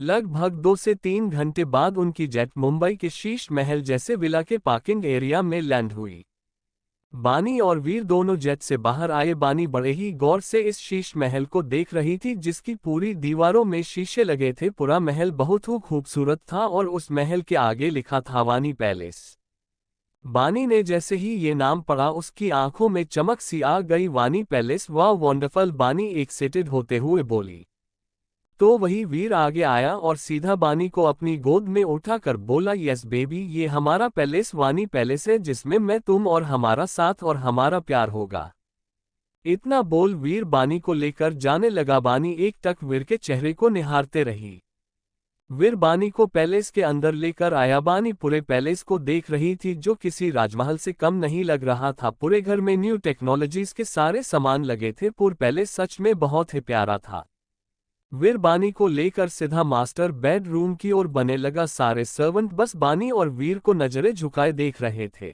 लगभग 2 से 3 घंटे बाद उनकी जेट मुंबई के शीश महल जैसे विला के पार्किंग एरिया में लैंड हुई। बानी और वीर दोनों जेट से बाहर आए। बानी बड़े ही गौर से इस शीश महल को देख रही थी, जिसकी पूरी दीवारों में शीशे लगे थे। पूरा महल बहुत ही खूबसूरत था और उस महल के आगे लिखा था वानी पैलेस। बानी ने जैसे ही ये नाम पढ़ा, उसकी आंखों में चमक सी आ गई। वानी पैलेस, वाह वंडरफुल, बानी एक्साइटेड होते हुए बोली। तो वही वीर आगे आया और सीधा बानी को अपनी गोद में उठाकर बोला, यस बेबी, ये हमारा पैलेस वानी पैलेस है, जिसमें मैं, तुम और हमारा साथ और हमारा प्यार होगा। इतना बोल वीर बानी को लेकर जाने लगा। बानी एक टक वीर के चेहरे को निहारते रही। वीर बानी को पैलेस के अंदर लेकर आया। बानी पूरे पैलेस को देख रही थी, जो किसी राजमहल से कम नहीं लग रहा था। पूरे घर में न्यू टेक्नोलॉजीज के सारे सामान लगे थे। पूरा पैलेस सच में बहुत ही प्यारा था। वीर बानी को लेकर सीधा मास्टर बेडरूम की ओर बने लगा। सारे सर्वेंट बस बानी और वीर को नजरें झुकाए देख रहे थे।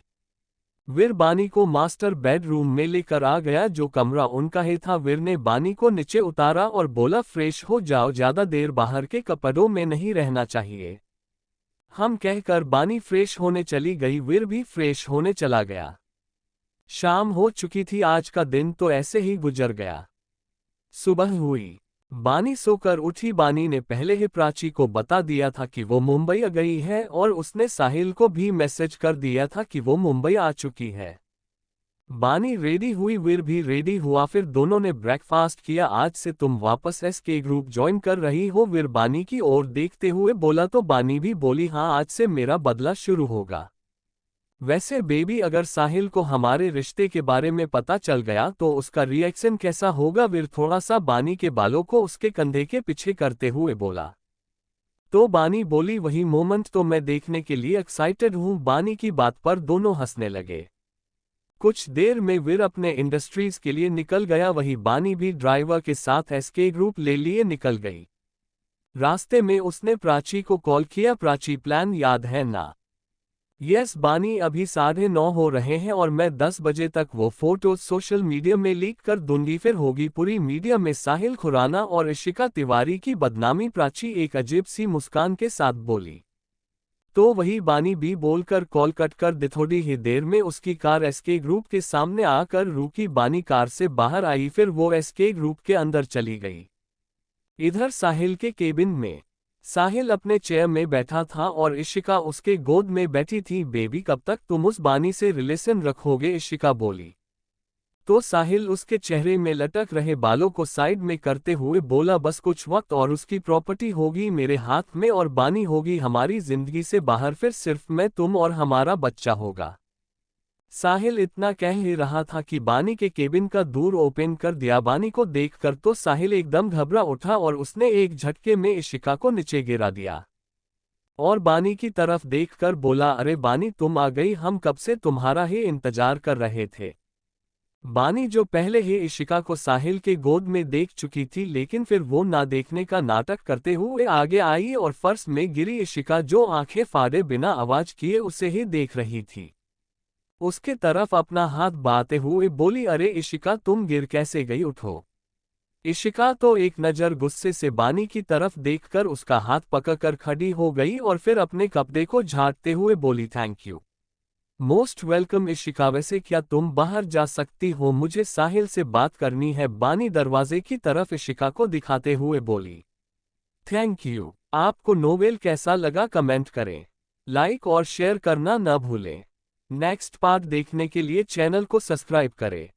वीर बानी को मास्टर बेडरूम में लेकर आ गया, जो कमरा उनका ही था। वीर ने बानी को नीचे उतारा और बोला, फ्रेश हो जाओ, ज्यादा देर बाहर के कपड़ों में नहीं रहना चाहिए। हम कहकर बानी फ्रेश होने चली गई। वीर भी फ्रेश होने चला गया। शाम हो चुकी थी। आज का दिन तो ऐसे ही गुजर गया। सुबह हुई। बानी सोकर उठी। बानी ने पहले ही प्राची को बता दिया था कि वो मुंबई आ गई है, और उसने साहिल को भी मैसेज कर दिया था कि वो मुंबई आ चुकी है। बानी रेडी हुई, वीर भी रेडी हुआ, फिर दोनों ने ब्रेकफास्ट किया। आज से तुम वापस एसके ग्रुप ज्वाइन कर रही हो? वीर बानी की ओर देखते हुए बोला, तो बानी भी बोली, हाँ, आज से मेरा बदला शुरू होगा। वैसे बेबी, अगर साहिल को हमारे रिश्ते के बारे में पता चल गया तो उसका रिएक्शन कैसा होगा? वीर थोड़ा सा बानी के बालों को उसके कंधे के पीछे करते हुए बोला। तो बानी बोली, वही मोमेंट तो मैं देखने के लिए एक्साइटेड हूं। बानी की बात पर दोनों हंसने लगे। कुछ देर में वीर अपने इंडस्ट्रीज के लिए निकल गया। वही बानी भी ड्राइवर के साथ एसके ग्रुप ले लिए निकल गई। रास्ते में उसने प्राची को कॉल किया, प्राची प्लान याद है ना? यस बानी, अभी 9:30 हो रहे हैं और मैं 10 बजे तक वो फोटो सोशल मीडिया में लीक कर दूंगी, फिर होगी पूरी मीडिया में साहिल खुराना और इशिका तिवारी की बदनामी। प्राची एक अजीब सी मुस्कान के साथ बोली। तो वही बानी भी बोलकर कॉल कट कर दी। थोड़ी ही देर में उसकी कार एसके ग्रुप के सामने आकर रुकी। बानी कार से बाहर आई, फिर वो एसके ग्रुप के अंदर चली गई। इधर साहिल के केबिन में साहिल अपने चेयर में बैठा था और इशिका उसके गोद में बैठी थी। बेबी, कब तक तुम उस बानी से रिलेशन रखोगे? इशिका बोली। तो साहिल उसके चेहरे में लटक रहे बालों को साइड में करते हुए बोला, बस कुछ वक्त और उसकी प्रॉपर्टी होगी मेरे हाथ में और बानी होगी हमारी जिंदगी से बाहर, फिर सिर्फ मैं, तुम और हमारा बच्चा होगा। साहिल इतना कह ही रहा था कि बानी के केबिन का दूर ओपन कर दिया। बानी को देखकर तो साहिल एकदम घबरा उठा और उसने एक झटके में इशिका को नीचे गिरा दिया और बानी की तरफ देखकर बोला, अरे बानी, तुम आ गई, हम कब से तुम्हारा ही इंतजार कर रहे थे। बानी, जो पहले ही इशिका को साहिल के गोद में देख चुकी थी, लेकिन फिर वो ना देखने का नाटक करते हुए आगे आई और फर्श में गिरी इशिका, जो आंखें फाड़े बिना आवाज किए उसे ही देख रही थी, उसके तरफ अपना हाथ बढ़ाते हुए बोली, अरे इशिका, तुम गिर कैसे गई? उठो। इशिका तो एक नज़र गुस्से से बानी की तरफ देखकर उसका हाथ पकड़कर खड़ी हो गई और फिर अपने कपड़े को झाड़ते हुए बोली, thank you, most welcome. Ishika, वैसे क्या तुम बाहर जा सकती हो? मुझे साहिल से बात करनी है। बानी दरवाजे की तरफ इशिका को दिखाते हुए बोली। Thank you. आपको नोवेल कैसा लगा कमेंट करें, लाइक और शेयर करना न भूलें। नेक्स्ट पार्ट देखने के लिए चैनल को सब्सक्राइब करें।